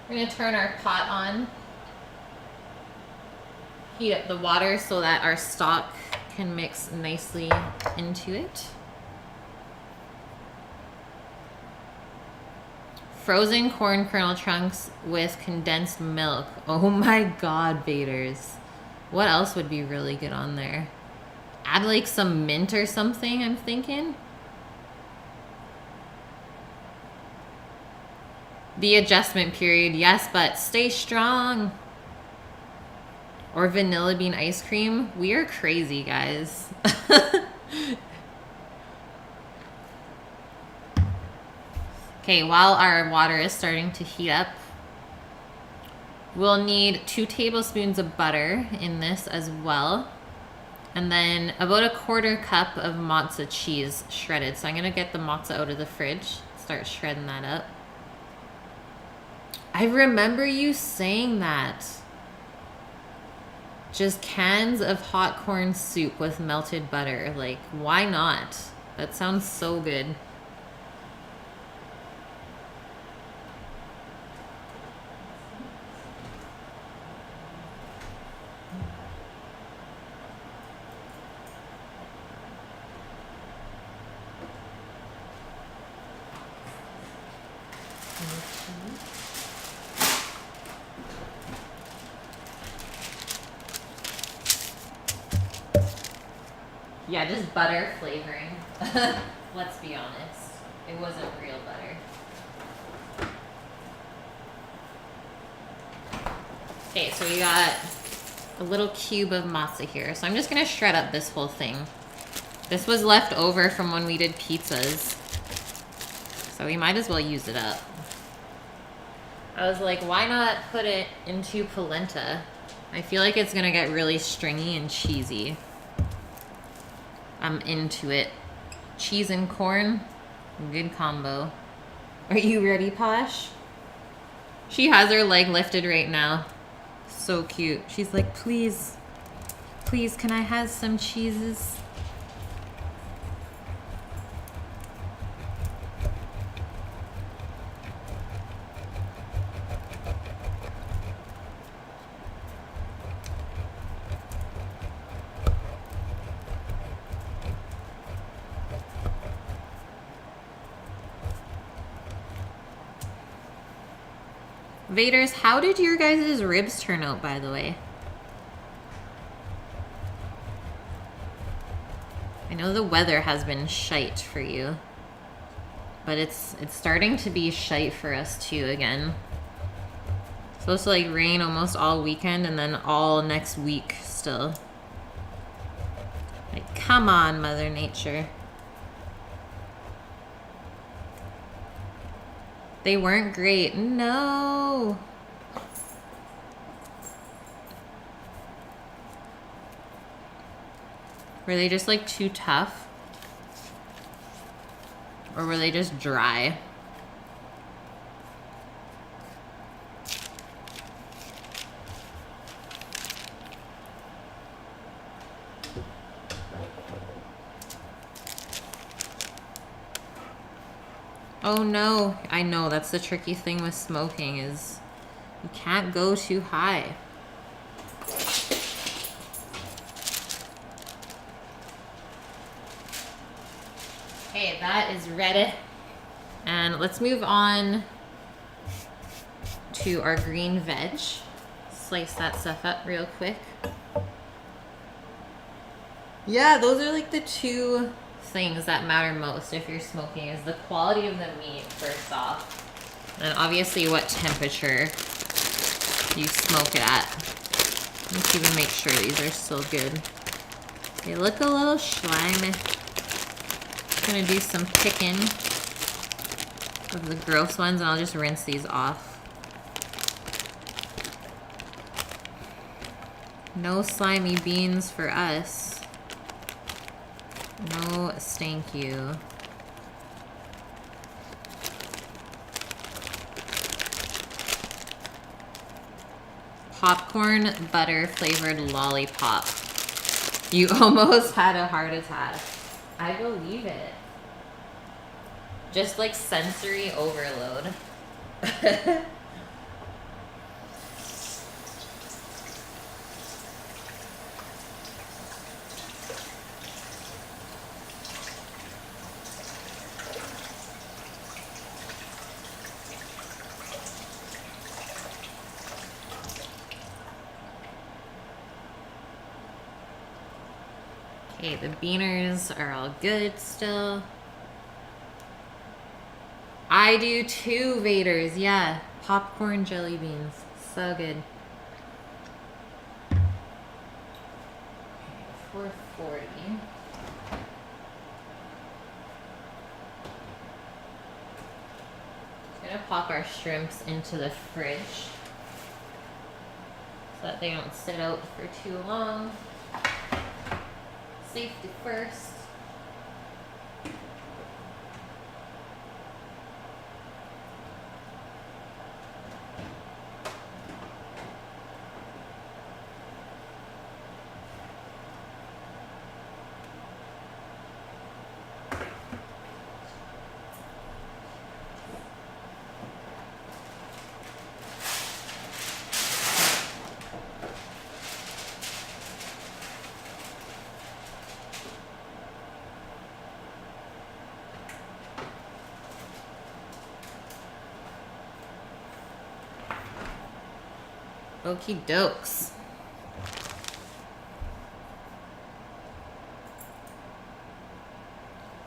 We're gonna turn our pot on. Heat up the water so that our stock can mix nicely into it. Frozen corn kernel chunks with condensed milk. Oh my god, Baders. What else would be really good on there? Add like some mint or something, I'm thinking. The adjustment period, yes, but stay strong. Or vanilla bean ice cream. We are crazy, guys. Okay, while our water is starting to heat up, we'll need 2 tablespoons of butter in this as well. And then about a 1/4 cup of mozza cheese shredded. So I'm gonna get the mozza out of the fridge, start shredding that up. I remember you saying that. Just cans of hot corn soup with melted butter. Like, why not? That sounds so good. Yeah, just butter flavoring. Let's be honest. It wasn't real butter. Okay, so we got a little cube of mozza here. So I'm just gonna shred up this whole thing. This was left over from when we did pizzas. So we might as well use it up. I was like, why not put it into polenta? I feel like it's gonna get really stringy and cheesy. I'm into it. Cheese and corn, good combo. Are you ready, Posh? She has her leg lifted right now. So cute. She's like, please, please, can I have some cheeses? Vaders, how did your guys' ribs turn out, by the way? I know the weather has been shite for you, but it's starting to be shite for us too again. It's supposed to like rain almost all weekend and then all next week still. Like, come on, Mother Nature. They weren't great. No. Were they just like too tough? Or were they just dry? Oh no, I know that's the tricky thing with smoking is you can't go too high. Okay, that is ready. And let's move on to our green veg. Slice that stuff up real quick. Yeah, those are like the 2 things that matter most if you're smoking is the quality of the meat first off, and obviously what temperature you smoke it at. Let's even make sure these are still good. They look a little slimy. I'm gonna do some picking of the gross ones and I'll just rinse these off. No slimy beans for us. No, thank you. Popcorn butter flavored lollipop. You almost had a heart attack. I believe it. Just like sensory overload. Okay, the beaners are all good still. I do too, Vaders. Yeah, popcorn jelly beans. So good. 440. Gonna pop our shrimps into the fridge so that they don't sit out for too long. Safety first. Okie dokes.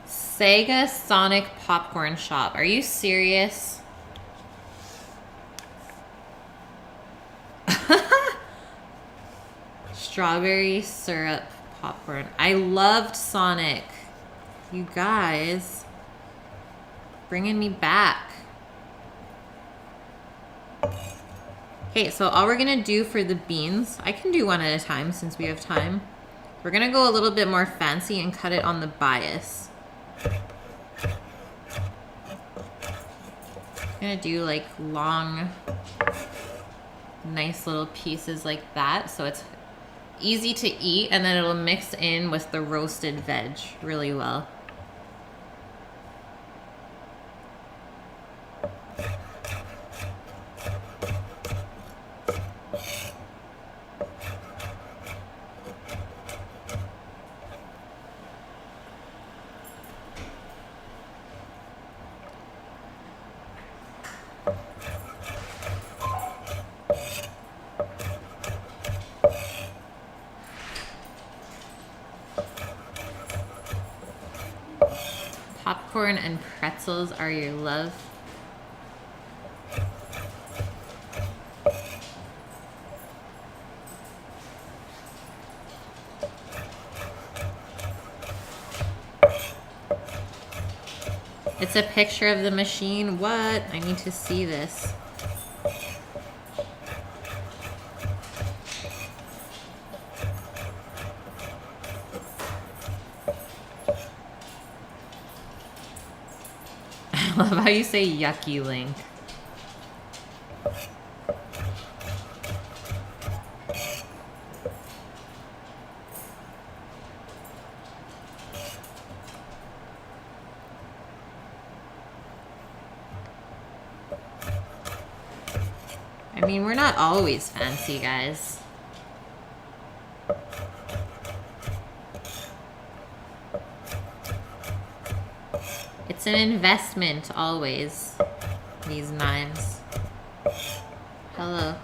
Sega Sonic Popcorn Shop. Are you serious? Strawberry syrup popcorn. I loved Sonic. You guys. Bringing me back. Okay, so all we're gonna do for the beans, I can do one at a time since we have time. We're gonna go a little bit more fancy and cut it on the bias. I'm gonna do like long, nice little pieces like that, so it's easy to eat, and then it'll mix in with the roasted veg really well. Popcorn and pretzels are your love. It's a picture of the machine. What? I need to see this. I love how you say yucky, Link. I mean, we're not always fancy, guys. It's an investment, always. These knives. Hello.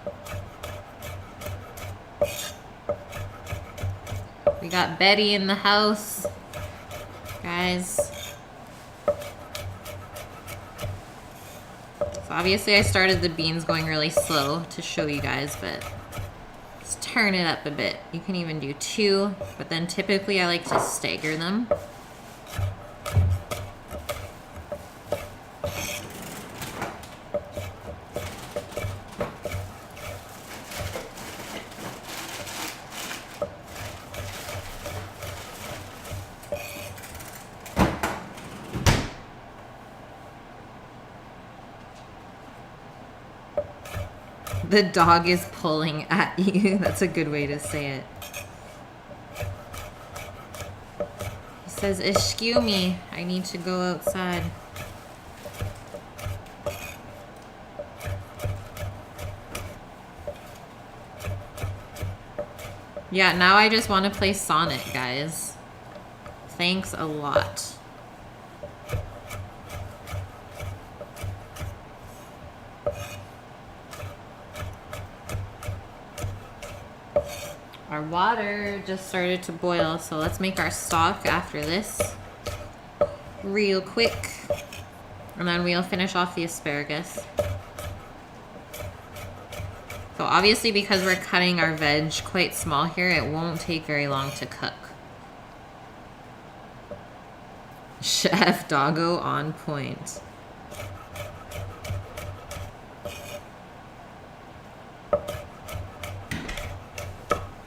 We got Betty in the house. Guys. So obviously I started the beans going really slow to show you guys, but let's turn it up a bit. You can even do 2, but then typically I like to stagger them. The dog is pulling at you. That's a good way to say it. He says, "Excuse me, I need to go outside." Yeah, now I just want to play Sonic, guys. Thanks a lot. Our water just started to boil, so let's make our stock after this real quick. And then we'll finish off the asparagus. So obviously because we're cutting our veg quite small here, it won't take very long to cook. Chef Doggo on point.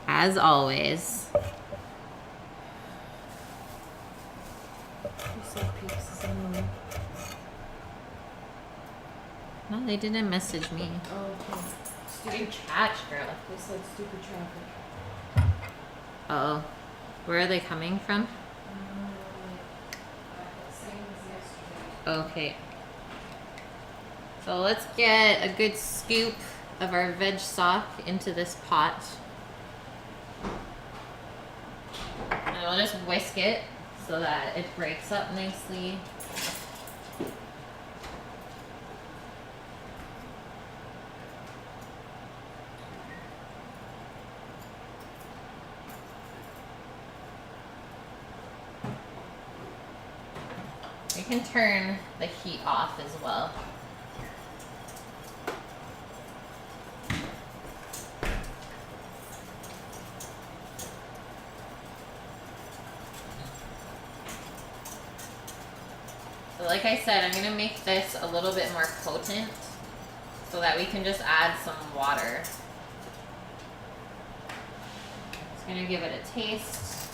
As always. No, they didn't message me. Oh, okay. Stupid catch, girl. They said stupid traffic. Oh. Where are they coming from? Same as yesterday. Okay. So let's get a good scoop of our veg stock into this pot. And we'll just whisk it so that it breaks up nicely. We can turn the heat off as well. So like I said, I'm going to make this a little bit more potent so that we can just add some water. Just going to give it a taste.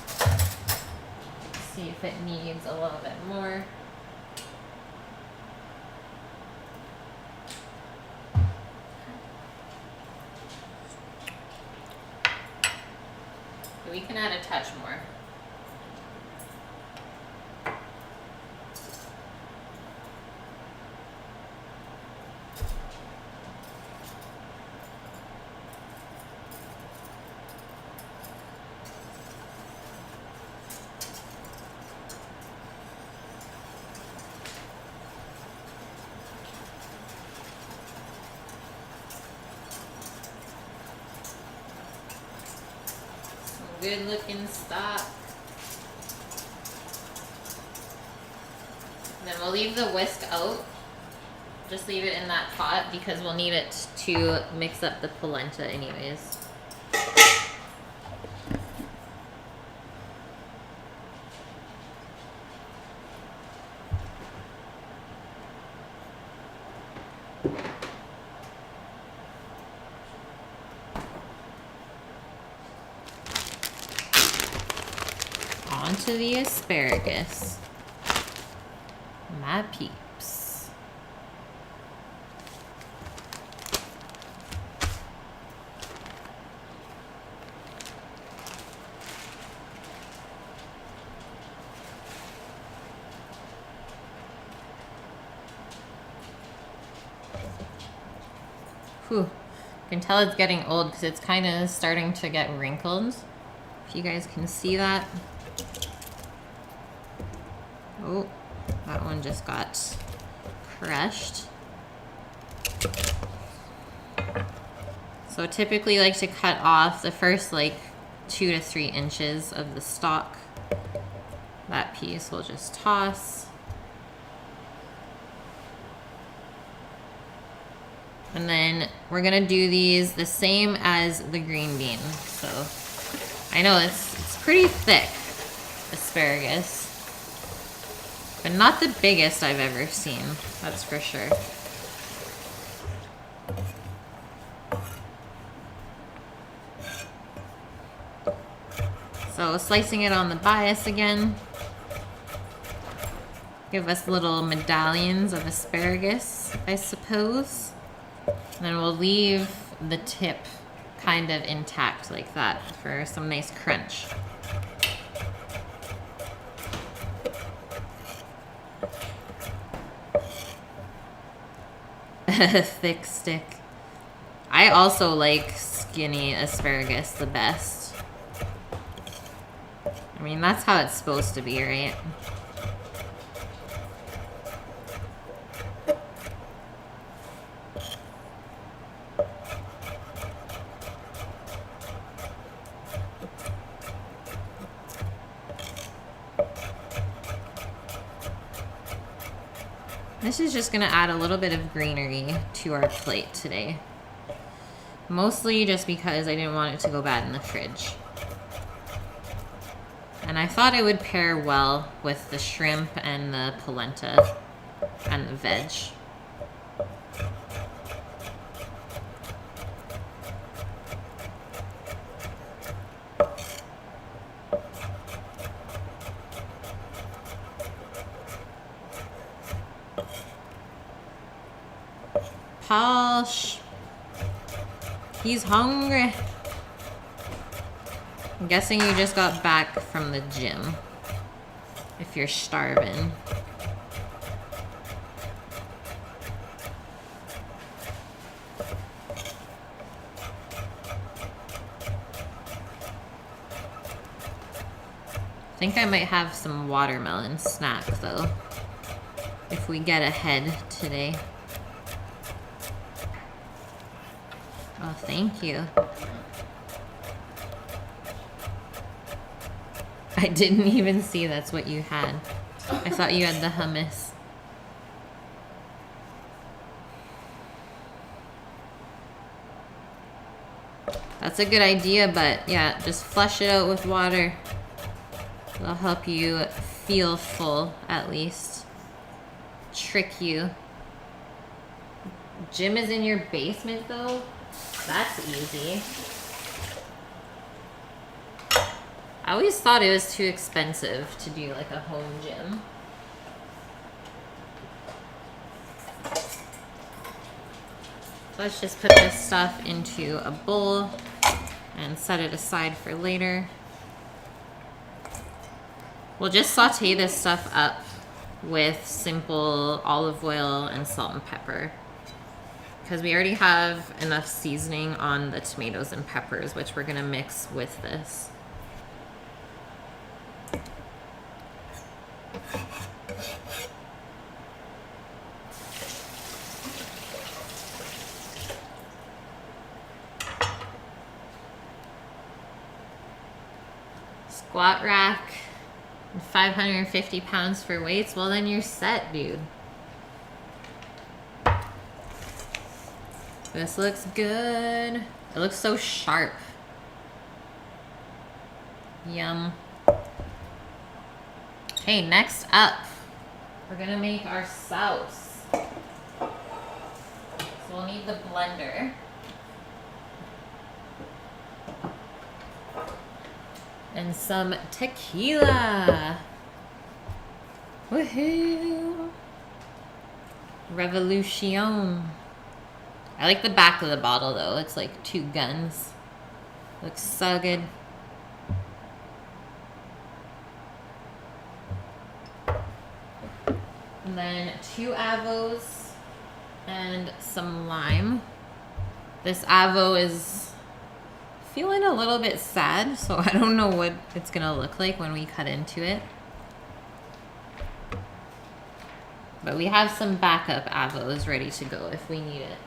See if it needs a little bit more. We can add a touch more. Good looking stock. Then we'll leave the whisk out. Just leave it in that pot because we'll need it to mix up the polenta anyways. Onto the asparagus. My peeps. Whew. You can tell it's getting old because it's kind of starting to get wrinkled. If you guys can see that. Oh, that one just got crushed. So typically like to cut off the first like 2 to 3 inches of the stalk. That piece we'll just toss. And then we're gonna do these the same as the green bean. So I know it's pretty thick asparagus. But not the biggest I've ever seen, that's for sure. So slicing it on the bias again. Give us little medallions of asparagus, I suppose. And then we'll leave the tip kind of intact like that for some nice crunch. Thick stick. I also like skinny asparagus the best. I mean, that's how it's supposed to be, right? This is just gonna add a little bit of greenery to our plate today. Mostly just because I didn't want it to go bad in the fridge. And I thought it would pair well with the shrimp and the polenta and the veg. Posh. He's hungry. I'm guessing you just got back from the gym. If you're starving. I think I might have some watermelon snack though. If we get ahead today. Oh, thank you. I didn't even see that's what you had. I thought you had the hummus. That's a good idea, but yeah, just flush it out with water. It'll help you feel full, at least. Trick you. Gym is in your basement, though? That's easy. I always thought it was too expensive to do like a home gym. So let's just put this stuff into a bowl and set it aside for later. We'll just saute this stuff up with simple olive oil and salt and pepper, because we already have enough seasoning on the tomatoes and peppers, which we're gonna mix with this. Squat rack, 550 pounds for weights. Well, then you're set, dude. This looks good. It looks so sharp. Yum. Okay, next up, we're gonna make our sauce. So we'll need the blender. And some tequila. Woohoo! Revolution. I like the back of the bottle though. It's like two guns. Looks so good. And then 2 avos and some lime. This avo is feeling a little bit sad, so I don't know what it's gonna look like when we cut into it. But we have some backup avos ready to go if we need it.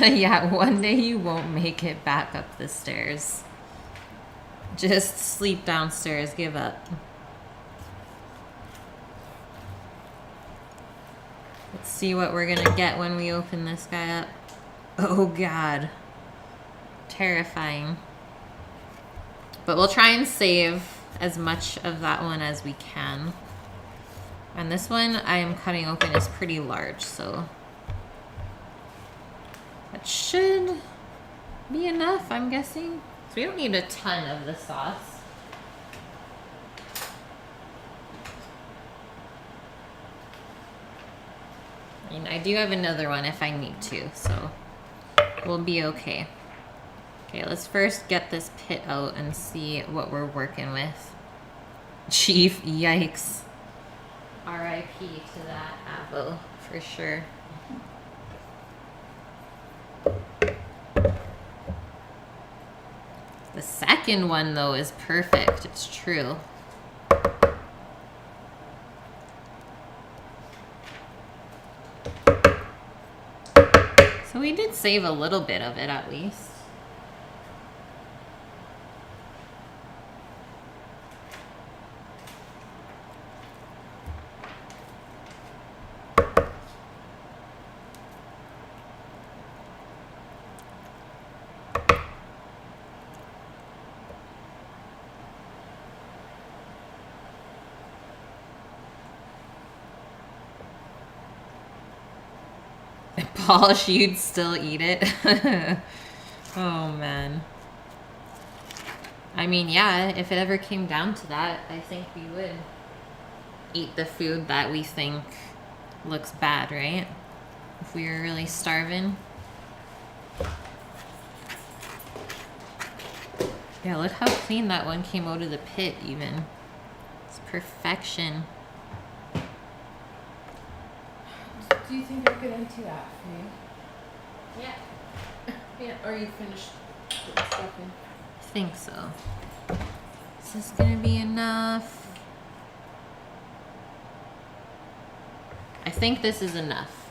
Yeah, one day you won't make it back up the stairs. Just sleep downstairs, give up. Let's see what we're gonna get when we open this guy up. Oh God. Terrifying. But we'll try and save as much of that one as we can. And this one I am cutting open is pretty large, so that should be enough, I'm guessing. So we don't need a ton of the sauce. I mean, I do have another one if I need to, so we'll be okay. Okay, let's first get this pit out and see what we're working with. Chief, yikes. R.I.P. to that avo, for sure. The second one, though, is perfect. It's true. So we did save a little bit of it, at least. Polish, you'd still eat it. Oh man. I mean, yeah, if it ever came down to that, I think we would eat the food that we think looks bad, right? If we were really starving. Yeah, look how clean that one came out of the pit even. It's perfection. Do you think I could empty that for you? Yeah. Yeah, or you finished putting stuff in? I think so. Is this gonna be enough? I think this is enough.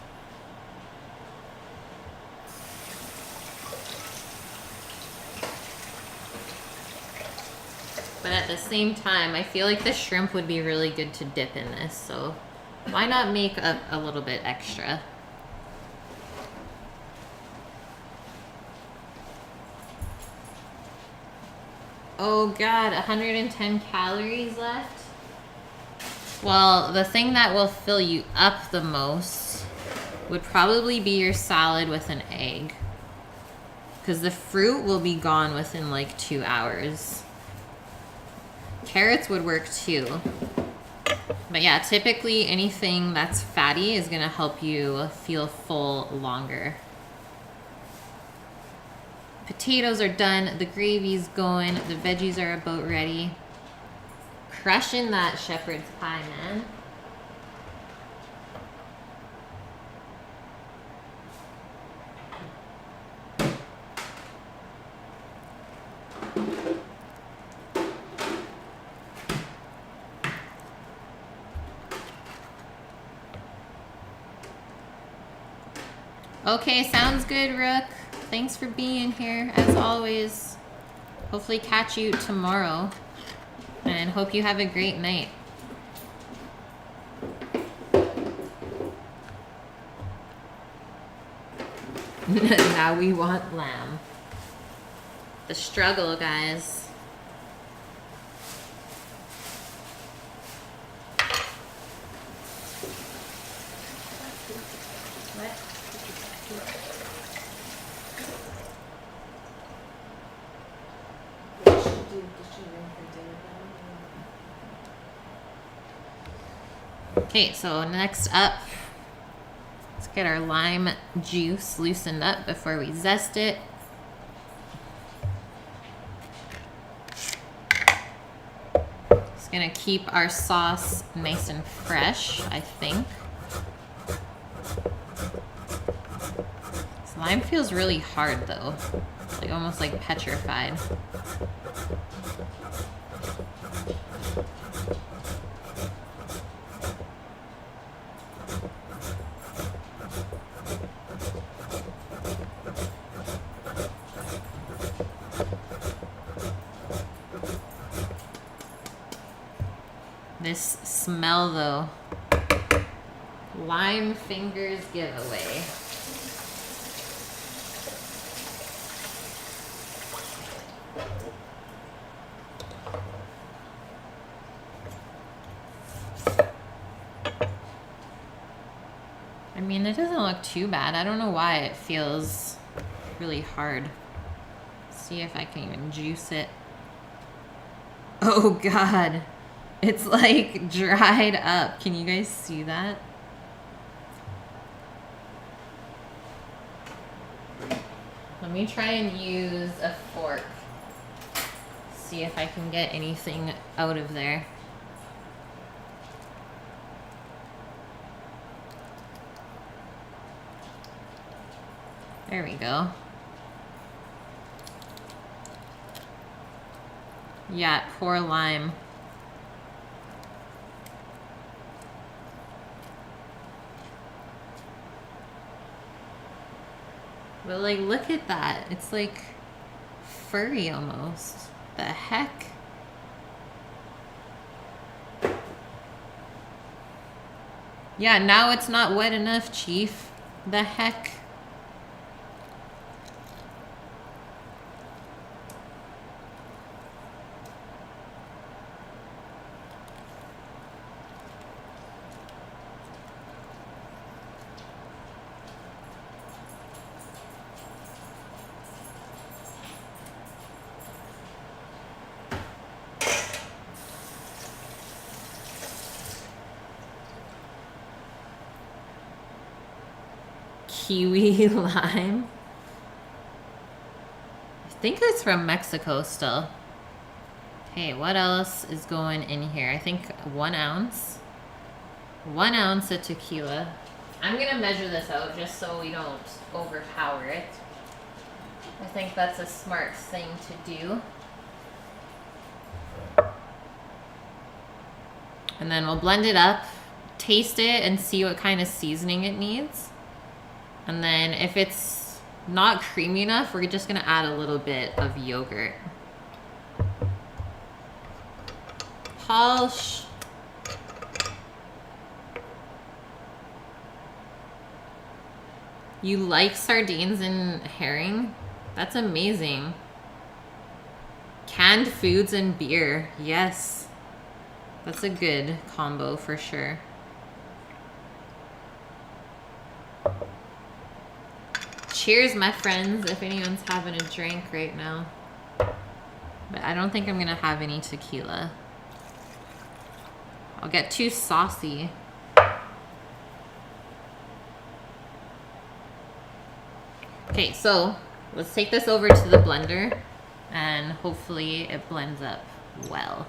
But at the same time, I feel like the shrimp would be really good to dip in this, so why not make a little bit extra? Oh god, 110 calories left? Well, the thing that will fill you up the most would probably be your salad with an egg. Because the fruit will be gone within like 2 hours. Carrots would work too. But yeah, typically anything that's fatty is gonna help you feel full longer. Potatoes are done, the gravy's going, the veggies are about ready. Crushing that shepherd's pie, man. Okay, sounds good, Rook. Thanks for being here, as always. Hopefully catch you tomorrow. And hope you have a great night. Now we want lamb. The struggle, guys. Okay, so next up, let's get our lime juice loosened up before we zest it. It's gonna keep our sauce nice and fresh, I think. This lime feels really hard though, like almost like petrified. This smell though, lime fingers giveaway. I mean, it doesn't look too bad. I don't know why it feels really hard. Let's see if I can even juice it. Oh God. It's like dried up. Can you guys see that? Let me try and use a fork. See if I can get anything out of there. There we go. Yeah, poor lime. But like, look at that. It's like furry almost. The heck? Yeah, now it's not wet enough, Chief. The heck? kiwi lime. I think it's from Mexico still. Okay, what else is going in here? I think 1 ounce. 1 ounce of tequila. I'm gonna measure this out just so we don't overpower it. I think that's a smart thing to do. And then we'll blend it up, taste it, and see what kind of seasoning it needs. And then if it's not creamy enough, we're just gonna add a little bit of yogurt. Polsh. You like sardines and herring? That's amazing. Canned foods and beer. Yes. That's a good combo for sure. Cheers, my friends, if anyone's having a drink right now. But I don't think I'm gonna have any tequila. I'll get too saucy. Okay, so let's take this over to the blender and hopefully it blends up well.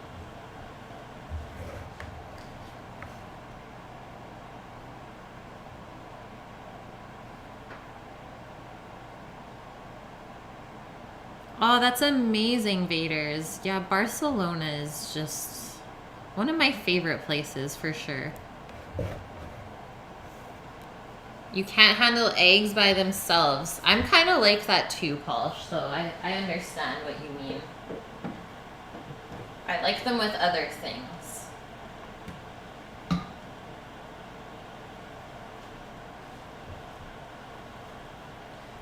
Oh, that's amazing, Vaders. Yeah, Barcelona is just one of my favorite places for sure. You can't handle eggs by themselves. I'm kind of like that too, Polish, so I understand what you mean. I like them with other things.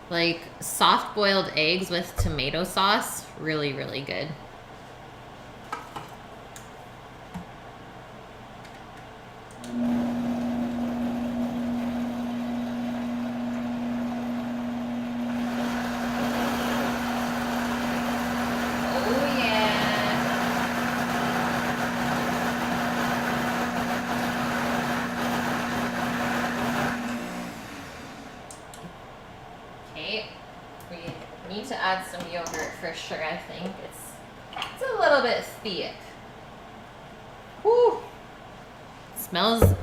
Like soft-boiled eggs with tomato sauce, really, really good. For sure, I think it's a little bit thick. Whew. Smells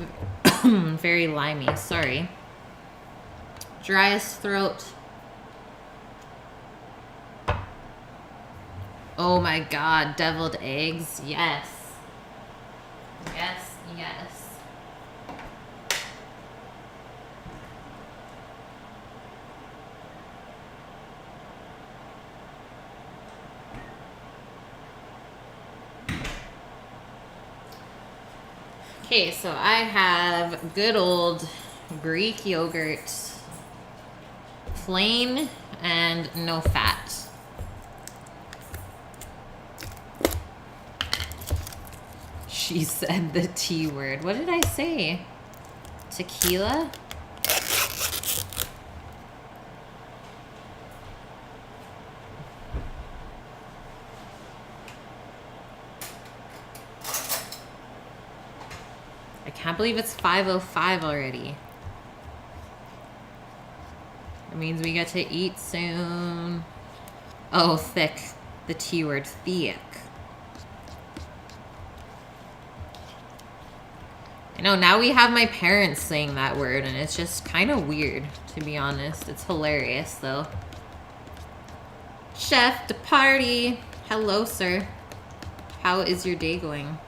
very limey. Sorry. Dry as throat. Oh my god, deviled eggs. Yes. Yes, yes. Okay, so I have good old Greek yogurt, plain and no fat. She said the T word. What did I say? Tequila? I can't believe it's 5:05 already. That means we get to eat soon. Oh, thick. The T word, thick. I know, now we have my parents saying that word, and it's just kind of weird, to be honest. It's hilarious, though. Chef de party. Hello, sir. How is your day going?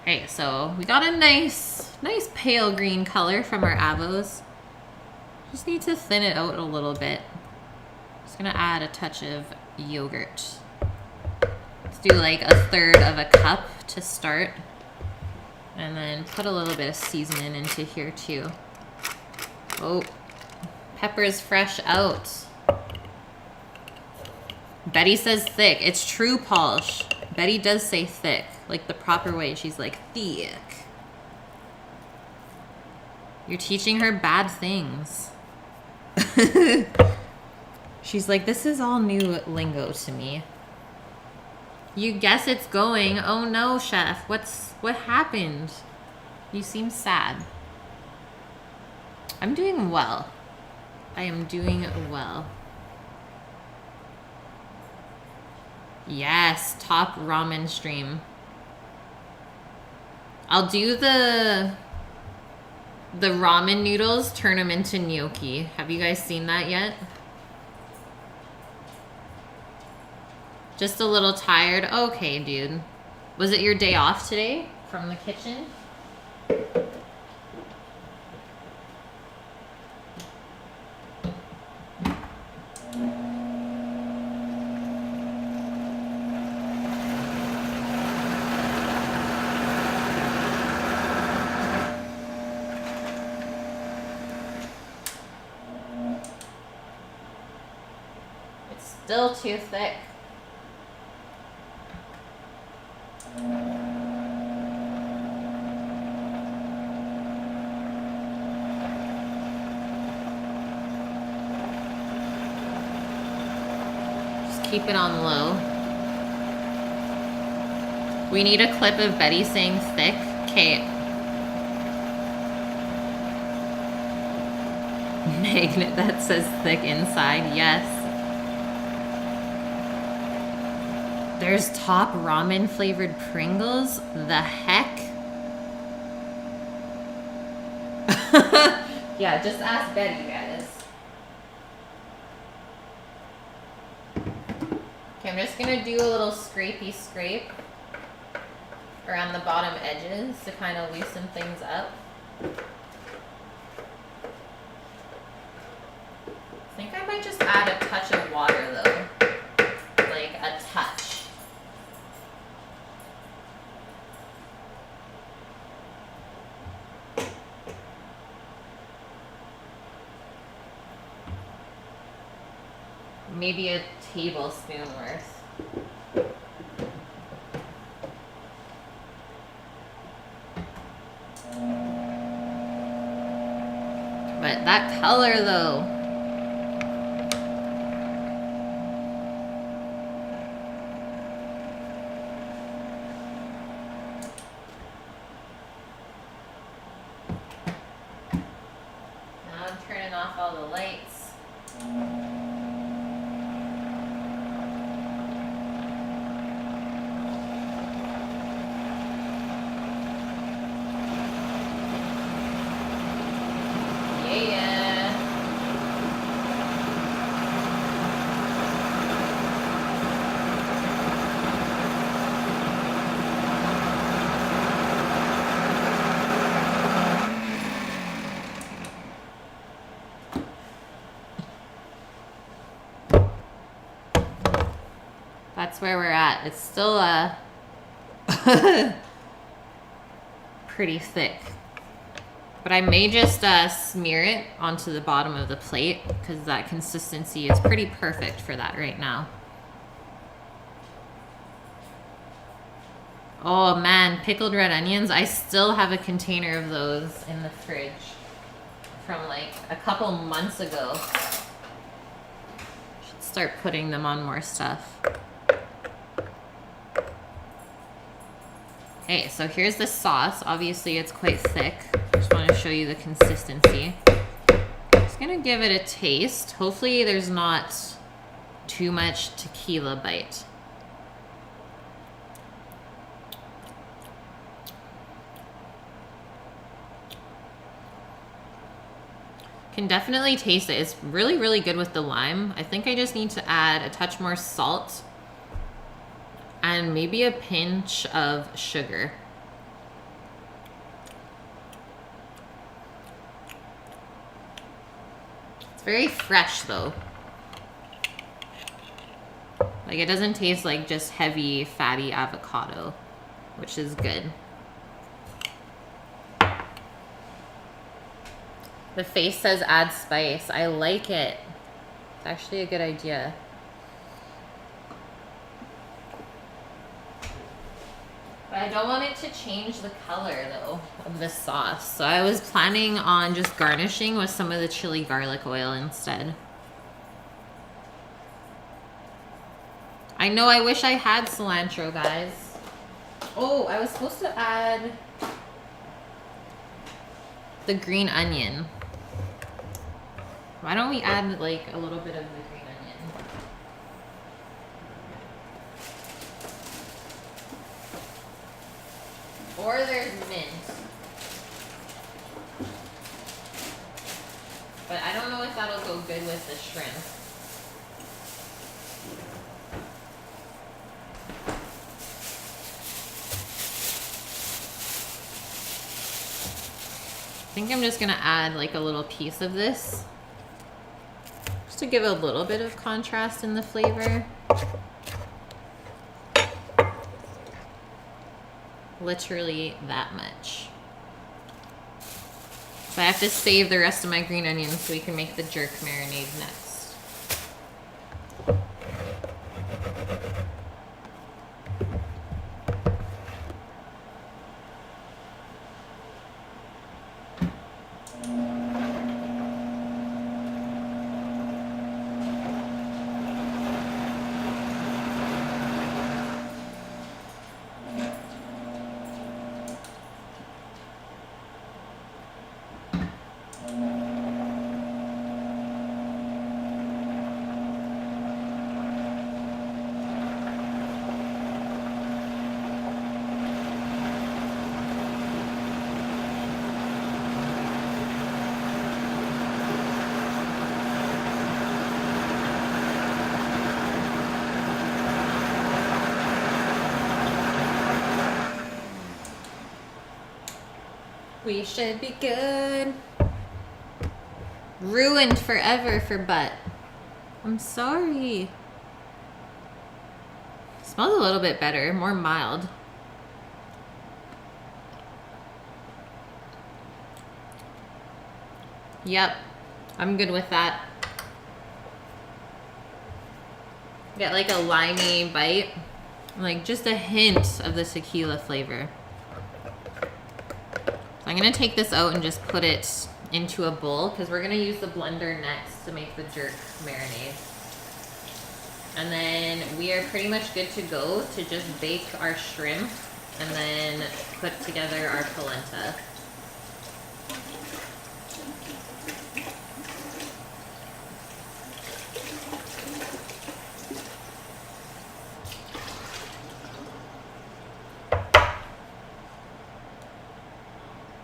Okay, so we got a nice pale green color from our avos. Just need to thin it out a little bit. Just gonna add a touch of yogurt. Let's do like 1/3 of a cup to start. And then put a little bit of seasoning into here too. Oh, pepper's fresh out. Betty says thick. It's true, Polish. Betty does say thick, like the proper way. She's like, thick. You're teaching her bad things. She's like, this is all new lingo to me. You guess it's going. Oh no, chef. What happened? You seem sad. I'm doing well. I am doing well. Yes, top ramen stream. I'll do the ramen noodles, turn them into gnocchi. Have you guys seen that yet? Just a little tired. Okay, dude. Was it your day off today from the kitchen? It's still too thick. Keep it on low. We need a clip of Betty saying thick. Okay. Magnet that says thick inside. Yes. There's top ramen flavored Pringles. The heck? Yeah, just ask Betty, guys. Okay, I'm just gonna do a little scrapey scrape around the bottom edges to kind of loosen things up. I think I might just add a touch of water though, like a touch. Maybe a tablespoon worth. But that color though. Now I'm turning off all the lights. That's where we're at. It's still pretty thick. But I may just smear it onto the bottom of the plate because that consistency is pretty perfect for that right now. Oh man, pickled red onions. I still have a container of those in the fridge from like a couple months ago. Should start putting them on more stuff. Okay, so here's the sauce. Obviously it's quite thick. Just want to show you the consistency. Just gonna give it a taste. Hopefully there's not too much tequila bite. Can definitely taste it. It's really, really good with the lime. I think I just need to add a touch more salt and maybe a pinch of sugar. It's very fresh though. Like it doesn't taste like just heavy, fatty avocado, which is good. The face says add spice. I like it. It's actually a good idea. But I don't want it to change the color though of the sauce. So I was planning on just garnishing with some of the chili garlic oil instead. I know, I wish I had cilantro, guys. Oh, I was supposed to add the green onion. Why don't we add like a little bit of the green onion? Or there's mint. But I don't know if that'll go good with the shrimp. I think I'm just gonna add like a little piece of this just to give a little bit of contrast in the flavor. Literally that much. So I have to save the rest of my green onions so we can make the jerk marinade next. We should be good. Ruined forever for butt. I'm sorry. Smells a little bit better, more mild. Yep, I'm good with that. Get like a limey bite, like just a hint of the tequila flavor. I'm gonna take this out and just put it into a bowl because we're gonna use the blender next to make the jerk marinade. And then we are pretty much good to go to just bake our shrimp and then put together our polenta.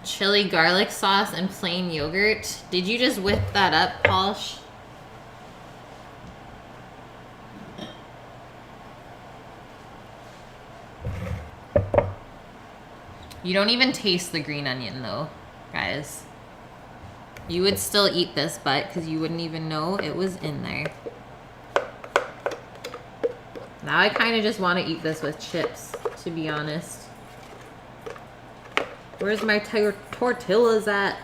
Chili garlic sauce and plain yogurt. Did you just whip that up, Polish? You don't even taste the green onion though, guys. You would still eat this, but because you wouldn't even know it was in there. Now I kind of just want to eat this with chips, to be honest. Where's my tortillas at?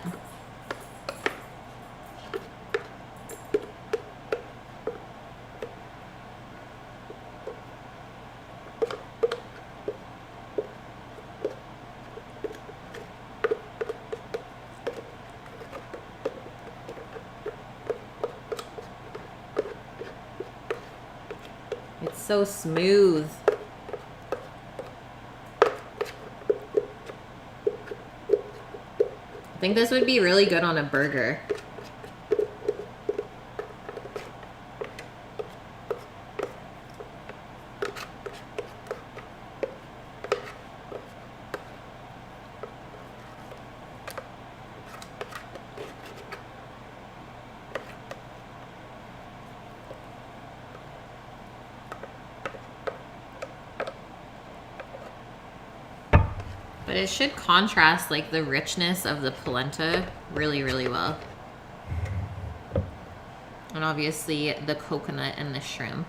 It's so smooth. I think this would be really good on a burger. But it should contrast like the richness of the polenta really, really well. And obviously the coconut and the shrimp.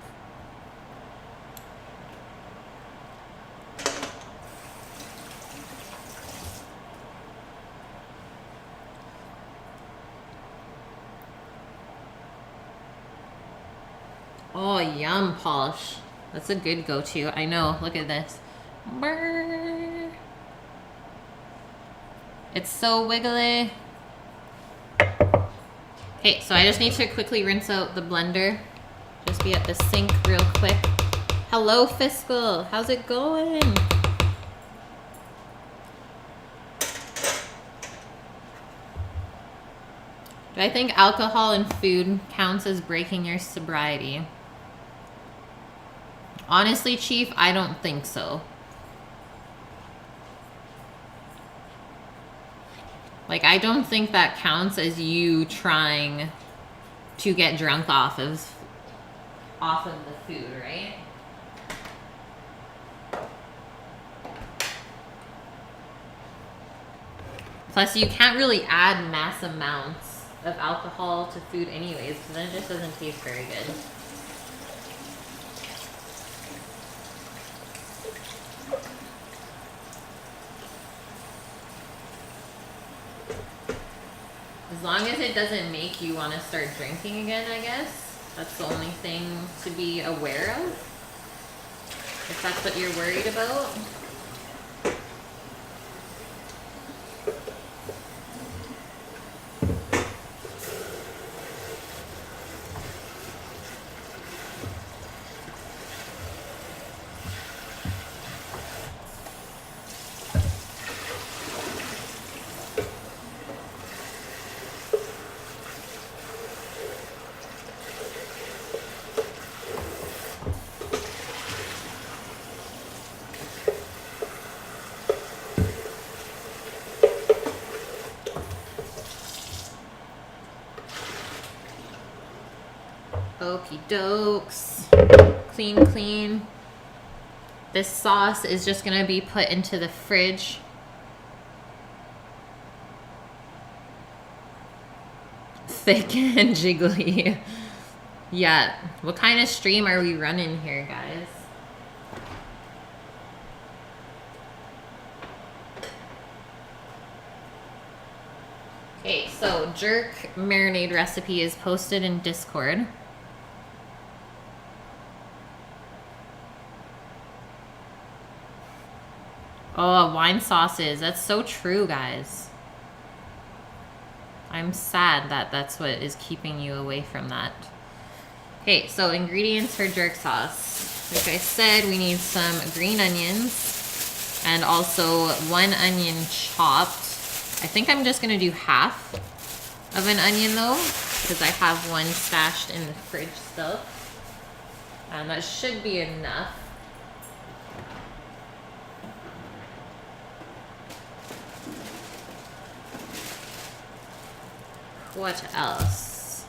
Oh, yum, Polish. That's a good go-to. I know, look at this. Brrr. It's so wiggly. Okay, so I just need to quickly rinse out the blender. Just be at the sink real quick. Hello, Fiscal. How's it going? Do I think alcohol and food counts as breaking your sobriety? Honestly, Chief, I don't think so. Like, I don't think that counts as you trying to get drunk off of the food, right? Plus, you can't really add mass amounts of alcohol to food anyways, because then it just doesn't taste very good. As long as it doesn't make you want to start drinking again, I guess. That's the only thing to be aware of. If that's what you're worried about. Okie dokes. Clean, clean. This sauce is just gonna be put into the fridge. Thick and jiggly. Yeah. What kind of stream are we running here, guys? Okay, so jerk marinade recipe is posted in Discord. Oh, wine sauces. That's so true, guys. I'm sad that that's what is keeping you away from that. Okay, so ingredients for jerk sauce. Like I said, we need some green onions and also 1 onion chopped. I think I'm just gonna do half of an onion though, because I have one stashed in the fridge still. And that should be enough. What else?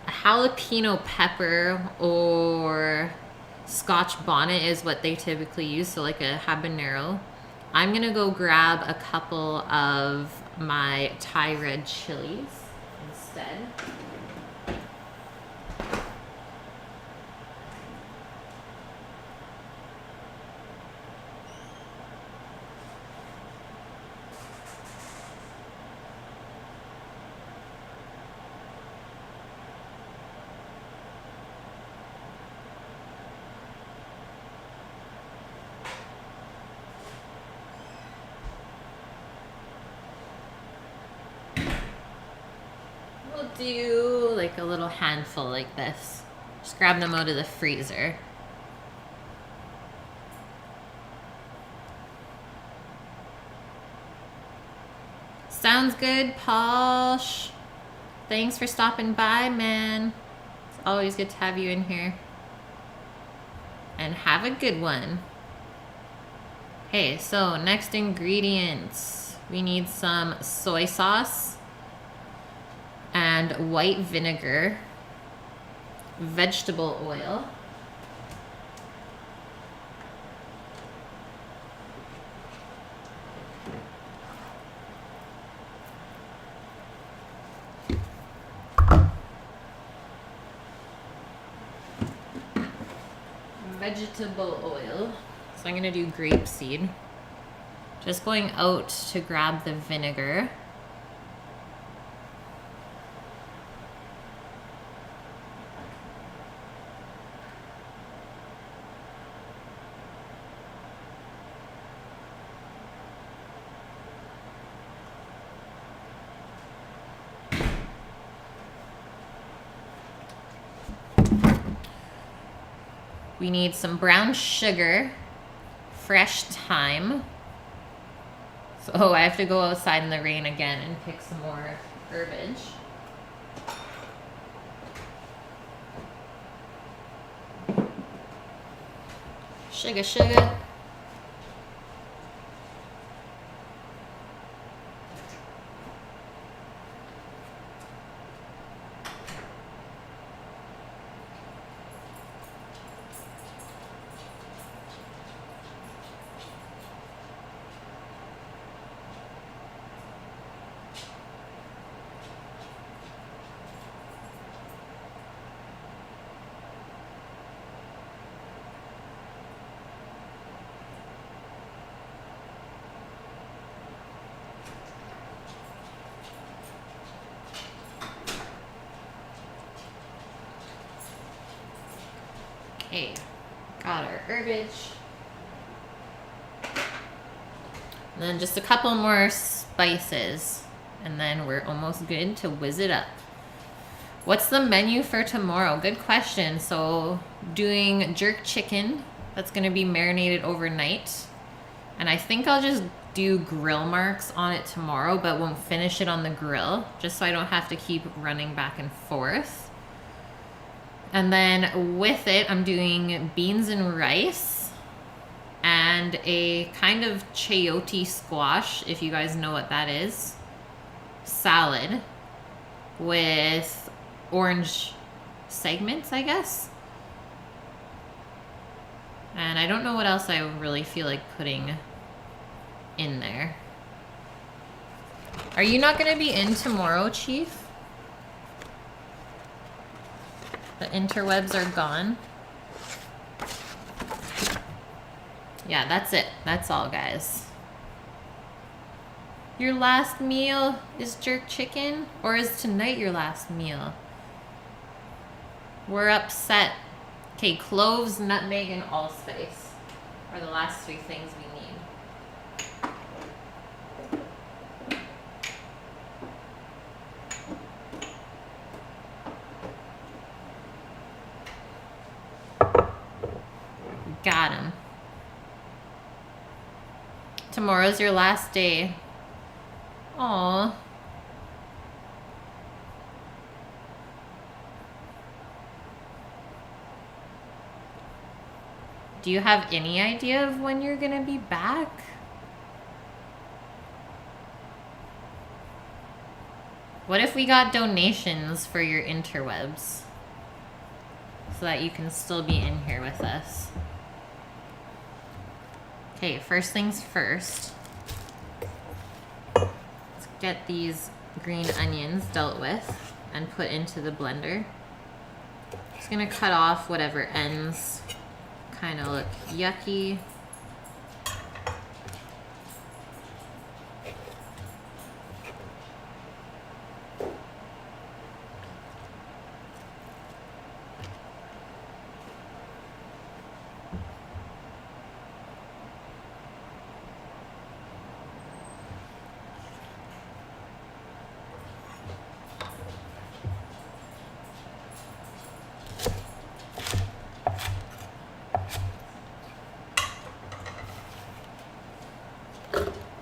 A jalapeno pepper or Scotch bonnet is what they typically use, so like a habanero. I'm gonna go grab a couple of my Thai red chilies instead. Do like a little handful like this. Just grab them out of the freezer. Sounds good, Posh. Thanks for stopping by, man. It's always good to have you in here. And have a good one. Okay, so next ingredients. We need some soy sauce and white vinegar, vegetable oil, so I'm gonna do grapeseed. Just going out to grab the vinegar. We need some brown sugar, fresh thyme. So, I have to go outside in the rain again and pick some more herbage. Sugar, sugar. Okay, got our herbage. And then just a couple more spices, and then we're almost good to whiz it up. What's the menu for tomorrow? Good question. So doing jerk chicken, that's gonna be marinated overnight. And I think I'll just do grill marks on it tomorrow, but won't finish it on the grill, just so I don't have to keep running back and forth. And then with it, I'm doing beans and rice and a kind of chayote squash, if you guys know what that is, salad with orange segments, I guess. And I don't know what else I really feel like putting in there. Are you not going to be in tomorrow, Chief? The interwebs are gone. Yeah, that's it. That's all, guys. Your last meal is jerk chicken? Or is tonight your last meal? We're upset. Okay, cloves, nutmeg, and allspice are the last three things we need. Got him. Tomorrow's your last day. Aww. Do you have any idea of when you're gonna be back? What if we got donations for your interwebs? So that you can still be in here with us. Okay, first things first. Let's get these green onions dealt with and put into the blender. Just gonna cut off whatever ends kind of look yucky.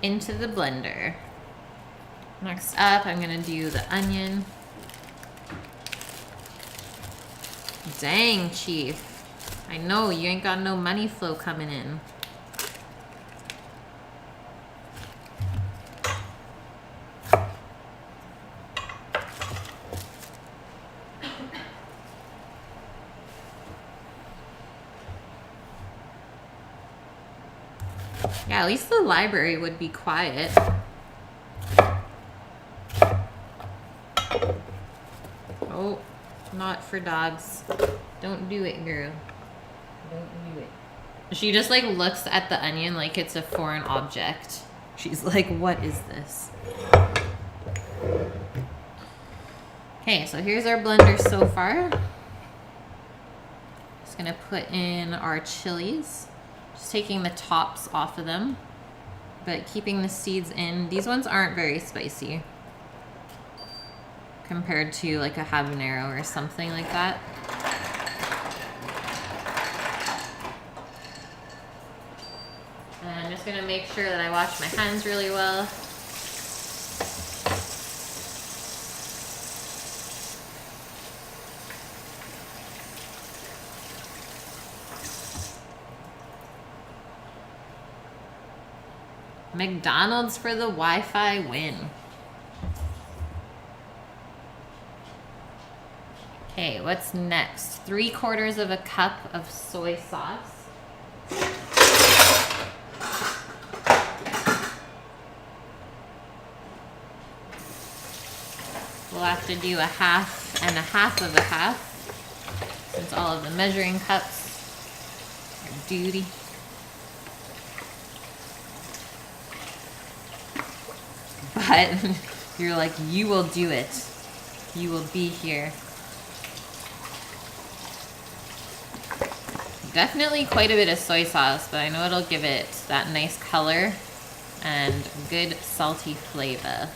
Into the blender. Next up, I'm gonna do the onion. Dang, Chief. I know, you ain't got no money flow coming in. Yeah, at least the library would be quiet. Oh, not for dogs. Don't do it, girl. Don't do it. She just like looks at the onion like it's a foreign object. She's like, what is this? Okay, so here's our blender so far. Just gonna put in our chilies. Just taking the tops off of them, but keeping the seeds in. These ones aren't very spicy compared to like a habanero or something like that. And I'm just gonna make sure that I wash my hands really well. McDonald's for the Wi-Fi win. Okay, what's next? 3/4 of a cup of soy sauce. We'll have to do a half and a half of a half, since all of the measuring cups are duty. But you're like, you will do it. You will be here. Definitely quite a bit of soy sauce, but I know it'll give it that nice color and good salty flavor.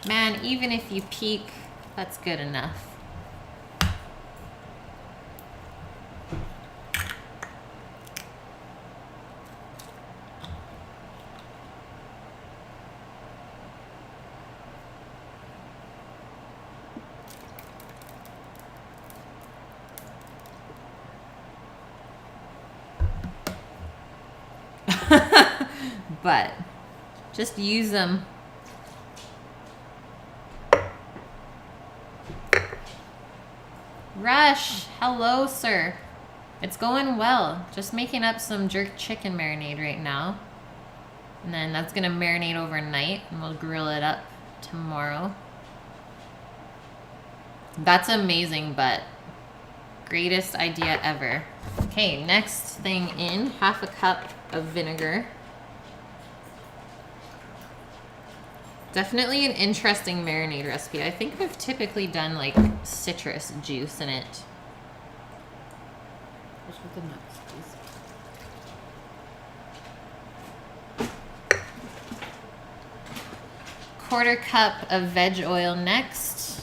Man, even if you peek, that's good enough. But just use them. Rush, hello, sir. It's going well. Just making up some jerk chicken marinade right now. And then that's gonna marinate overnight and we'll grill it up tomorrow. That's amazing, but greatest idea ever. Okay, next thing in, half a cup of vinegar. Definitely an interesting marinade recipe. I think I've typically done like citrus juice in it. What's with the nuts, please? 1/4 cup of veg oil next.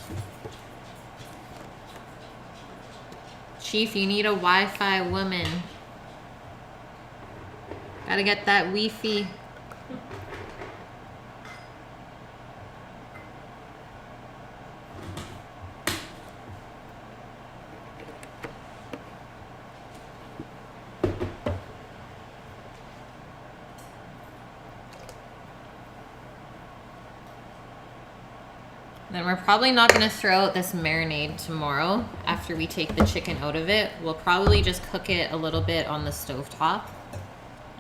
Chief, you need a Wi-Fi woman. Gotta get that Wi-Fi. Then we're probably not going to throw out this marinade tomorrow after we take the chicken out of it. We'll probably just cook it a little bit on the stovetop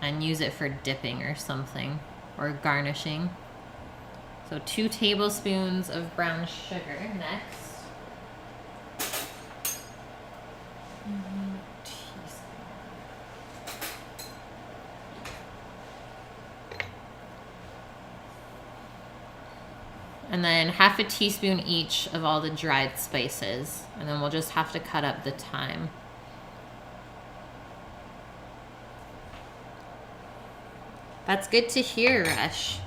and use it for dipping or something, or garnishing. So 2 tablespoons of brown sugar next. And then 1/2 teaspoon each of all the dried spices. And then we'll just have to cut up the thyme. That's good to hear, Rush.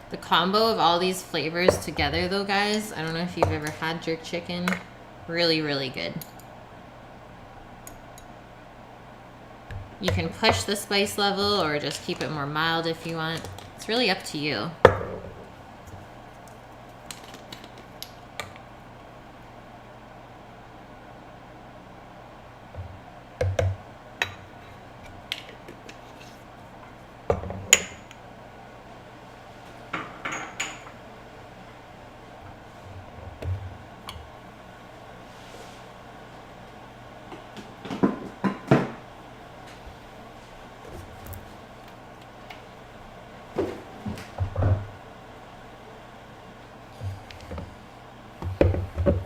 The combo of all these flavors together though, guys, I don't know if you've ever had jerk chicken, really, really good. You can push the spice level or just keep it more mild if you want. It's really up to you.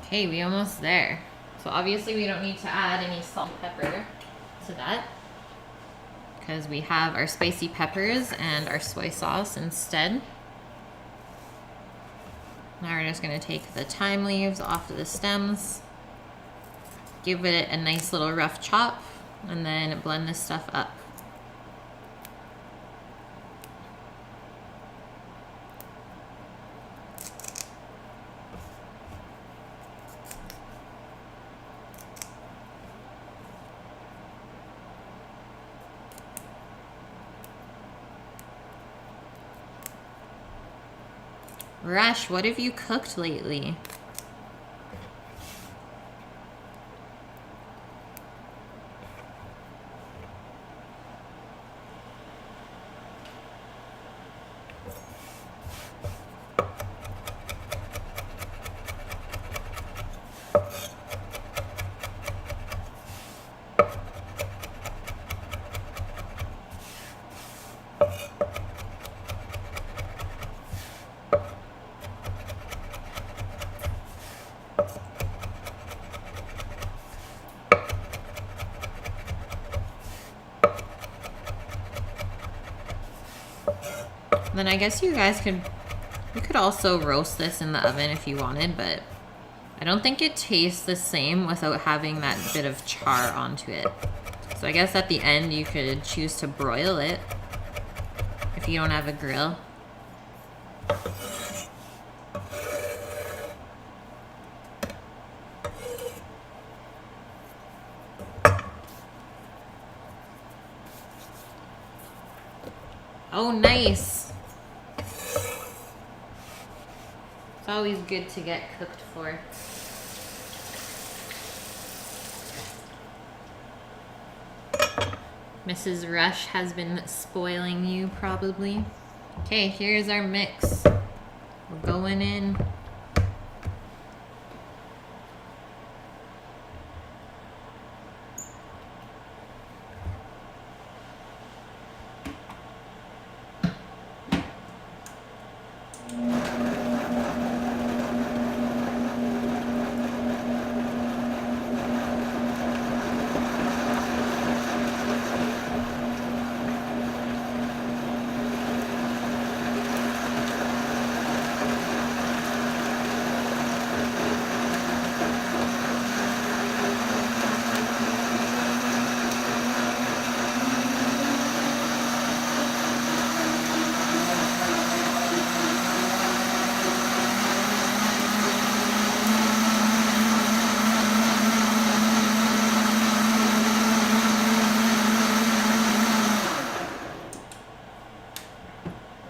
Okay, we almost there. So obviously we don't need to add any salt and pepper. to that because we have our spicy peppers and our soy sauce instead. Now we're just gonna take the thyme leaves off of the stems, give it a nice little rough chop, and then blend this stuff up. Rush, what have you cooked lately? Then I guess you could also roast this in the oven if you wanted, but I don't think it tastes the same without having that bit of char onto it. So I guess at the end you could choose to broil it if you don't have a grill. Oh, nice. It's always good to get cooked for. Mrs. Rush has been spoiling you, probably. Okay, here's our mix. We're going in.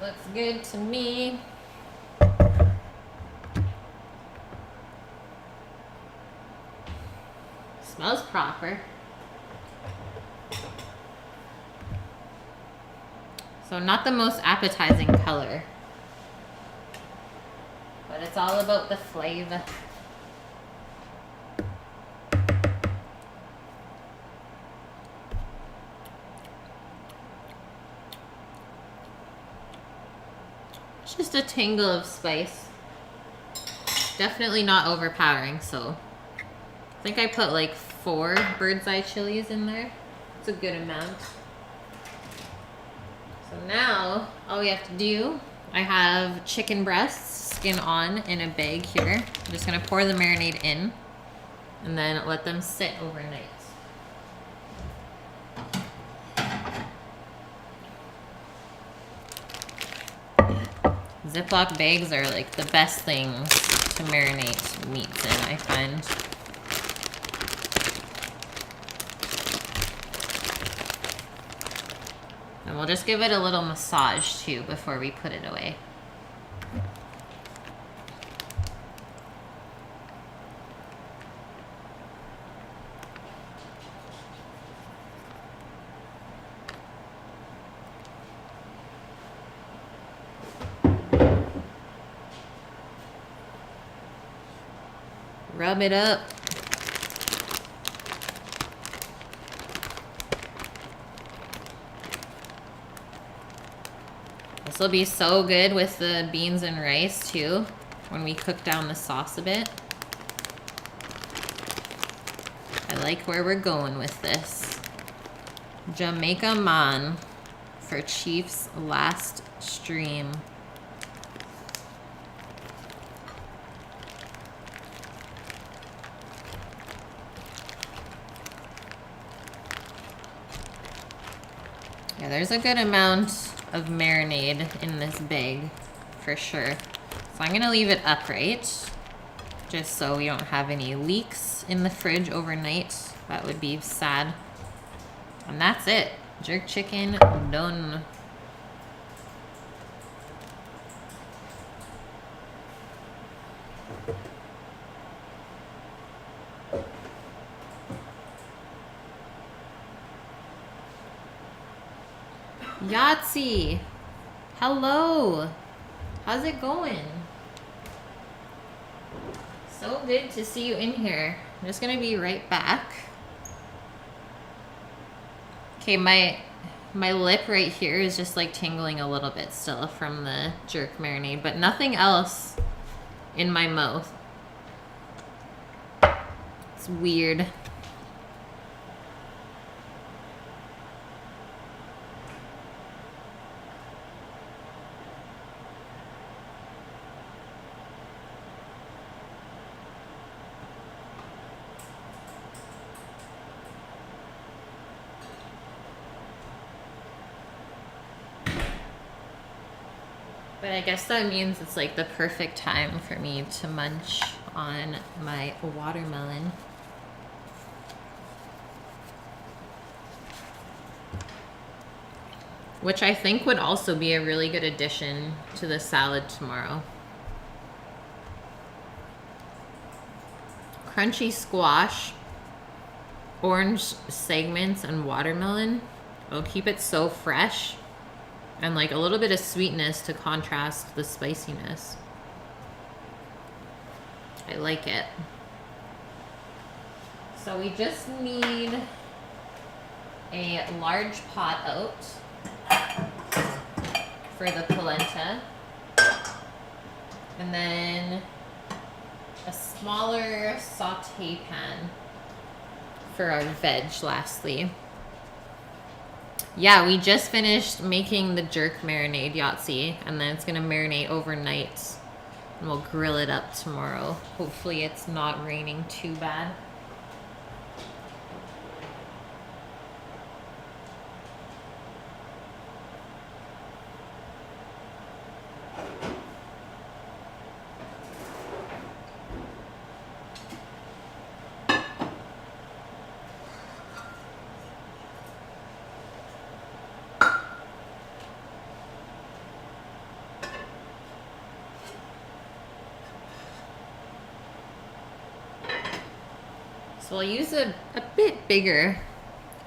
Looks good to me. Smells proper. So not the most appetizing color, but it's all about the flavor. It's just a tingle of spice. Definitely not overpowering, so I think I put like 4 bird's eye chilies in there. It's a good amount. So now all we have to do, I have chicken breasts, skin on, in a bag here. I'm just gonna pour the marinade in and then let them sit overnight. Ziploc bags are like the best things to marinate meats in, I find. And we'll just give it a little massage too before we put it away. Rub it up. This will be so good with the beans and rice too, when we cook down the sauce a bit. I like where we're going with this. Jamaica Man for Chief's last stream. Yeah, there's a good amount of marinade in this bag for sure. So I'm gonna leave it upright just so we don't have any leaks in the fridge overnight. That would be sad. And that's it. Jerk chicken done. Yahtzee! Hello! How's it going? So good to see you in here. I'm just gonna be right back. Okay, my lip right here is just like tingling a little bit still from the jerk marinade, but nothing else in my mouth. It's weird. But I guess that means it's like the perfect time for me to munch on my watermelon. Which I think would also be a really good addition to the salad tomorrow. Crunchy squash, orange segments, and watermelon. It'll keep it so fresh. And like a little bit of sweetness to contrast the spiciness. I like it. So we just need a large pot out for the polenta. And then a smaller saute pan for our veg lastly. Yeah, we just finished making the jerk marinade, Yahtzee, and then it's gonna marinate overnight, and we'll grill it up tomorrow. Hopefully it's not raining too bad. So I'll use a bit bigger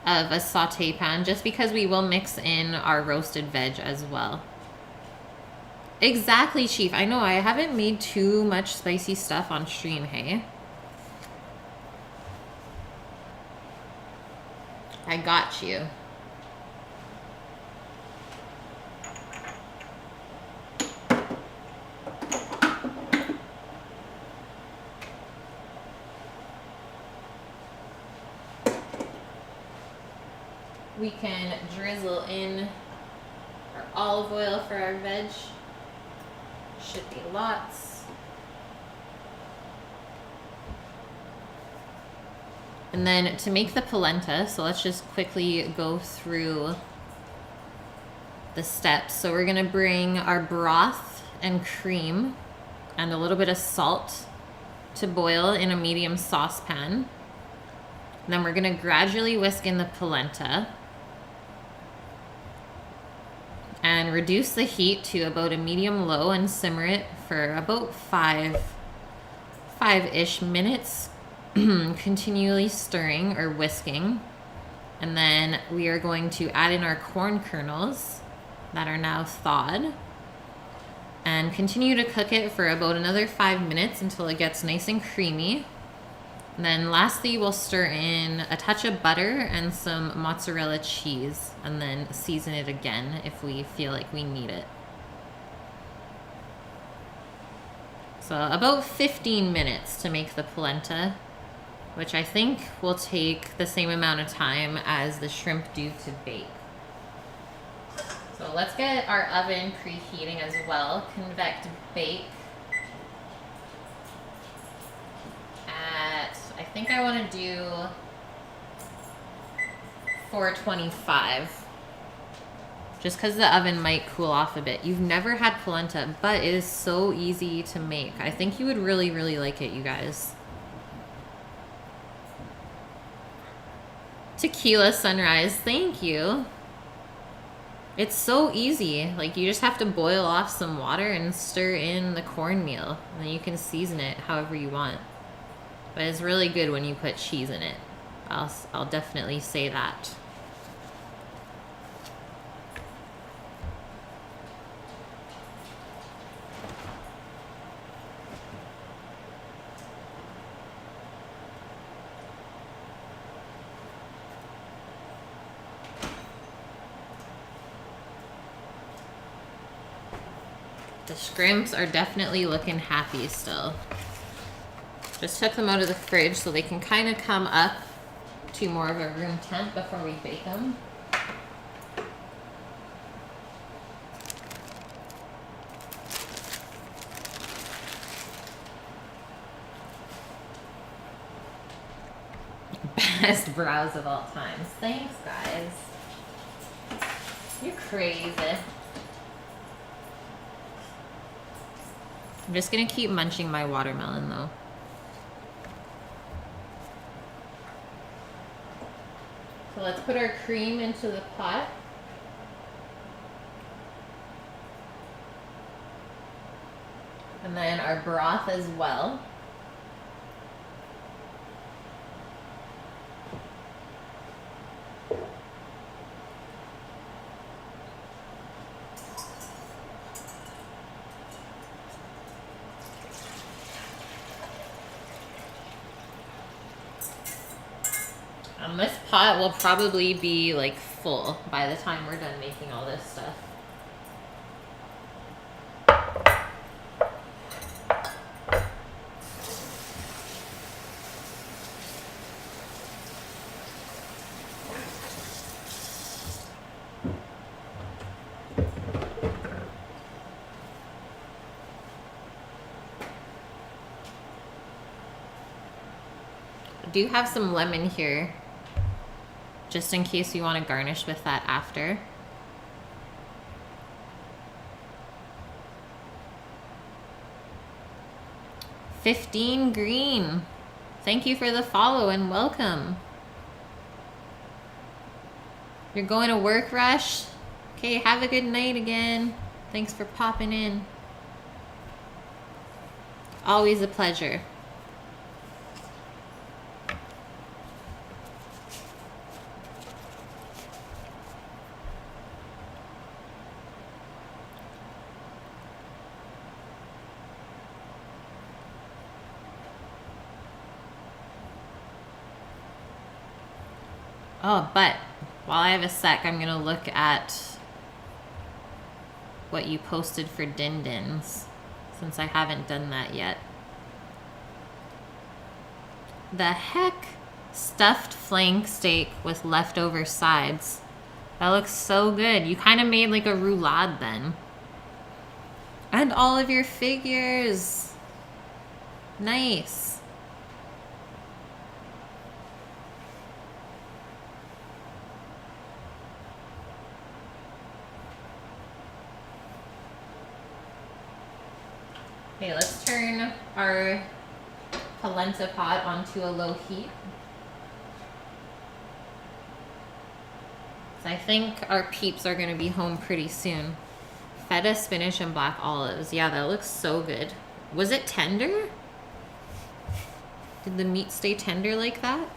of a saute pan just because we will mix in our roasted veg as well. Exactly, Chief. I know I haven't made too much spicy stuff on stream, hey? I got you. We can drizzle in our olive oil for our veg. Should be lots. And then to make the polenta, so let's just quickly go through the steps. So we're gonna bring our broth and cream and a little bit of salt to boil in a medium saucepan. And then we're gonna gradually whisk in the polenta and reduce the heat to about a medium low and simmer it for about five-ish minutes, continually stirring or whisking. And then we are going to add in our corn kernels that are now thawed and continue to cook it for about another 5 minutes until it gets nice and creamy. And then lastly, we'll stir in a touch of butter and some mozzarella cheese and then season it again if we feel like we need it. So about 15 minutes to make the polenta which I think will take the same amount of time as the shrimp do to bake. So let's get our oven preheating as well. Convect bake at, I think I want to do 425. Just because the oven might cool off a bit. You've never had polenta, but it is so easy to make. I think you would really, really like it, you guys. Tequila sunrise, thank you. It's so easy. Like, you just have to boil off some water and stir in the cornmeal. And then you can season it however you want. But it's really good when you put cheese in it. I'll definitely say that. The shrimps are definitely looking happy still. Just took them out of the fridge so they can kind of come up to more of a room temp before we bake them. Best brows of all times. Thanks, guys. You're crazy. I'm just gonna keep munching my watermelon though. So let's put our cream into the pot. And then our broth as well. This pot will probably be like full by the time we're done making all this stuff. I do have some lemon here, just in case you want to garnish with that after. $15 green. Thank you for the follow and welcome. You're going to work, Rush? Okay, have a good night again. Thanks for popping in. Always a pleasure. Oh, but while I have a sec, I'm going to look at what you posted for Din Dins, since I haven't done that yet. The heck? Stuffed flank steak with leftover sides. That looks so good. You kind of made like a roulade then. And all of your figures. Nice. Okay, let's turn our polenta pot onto a low heat. So I think our peeps are going to be home pretty soon. Feta, spinach, and black olives. Yeah, that looks so good. Was it tender? Did the meat stay tender like that?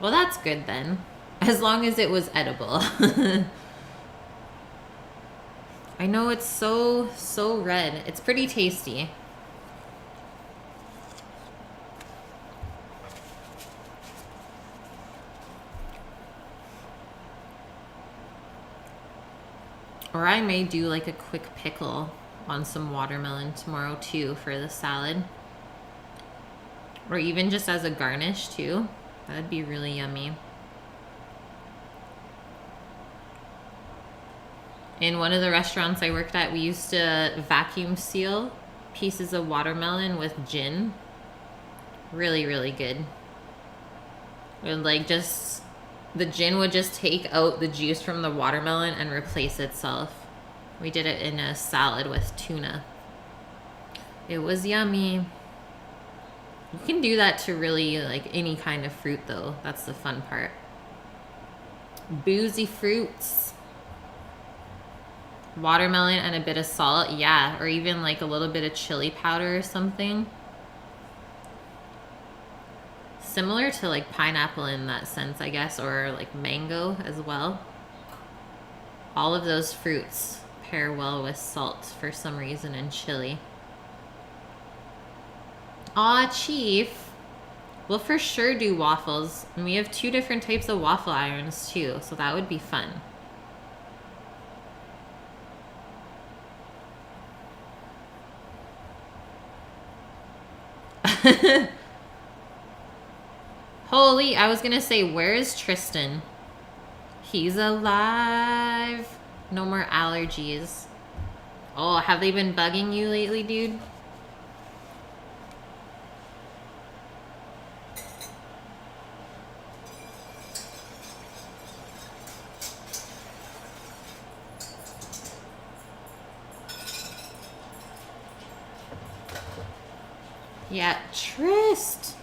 Well, that's good then. As long as it was edible. I know it's so red. It's pretty tasty. Or I may do like a quick pickle on some watermelon tomorrow too for the salad. Or even just as a garnish too. That'd be really yummy. In one of the restaurants I worked at, we used to vacuum seal pieces of watermelon with gin. Really, really good. And like just, the gin would just take out the juice from the watermelon and replace itself. We did it in a salad with tuna. It was yummy. You can do that to really like any kind of fruit though. That's the fun part. Boozy fruits. Watermelon and a bit of salt, yeah. Or even like a little bit of chili powder or something. Similar to like pineapple in that sense, I guess, or like mango as well. All of those fruits pair well with salt for some reason and chili. Aw, Chief. We'll for sure do waffles. And we have 2 different types of waffle irons too, so that would be fun. Holy, I was gonna say, where is Tristan? He's alive. No more allergies. Oh, have they been bugging you lately, dude? Yeah, Trist.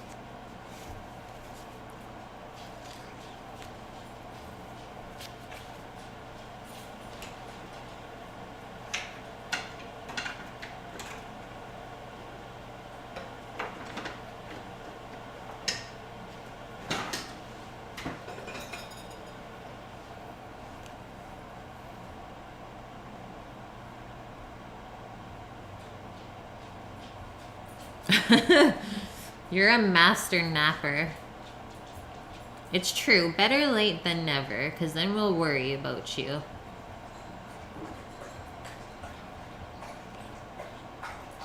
You're a master napper. It's true. Better late than never, because then we'll worry about you.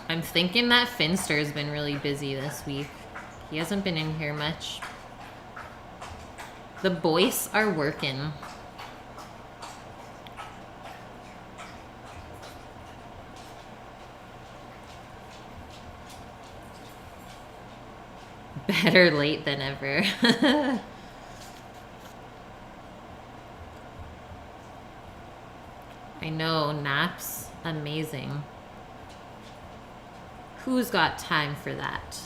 I'm thinking that Finster's been really busy this week. He hasn't been in here much. The boys are working. Better late than ever. I know, naps, amazing. Who's got time for that?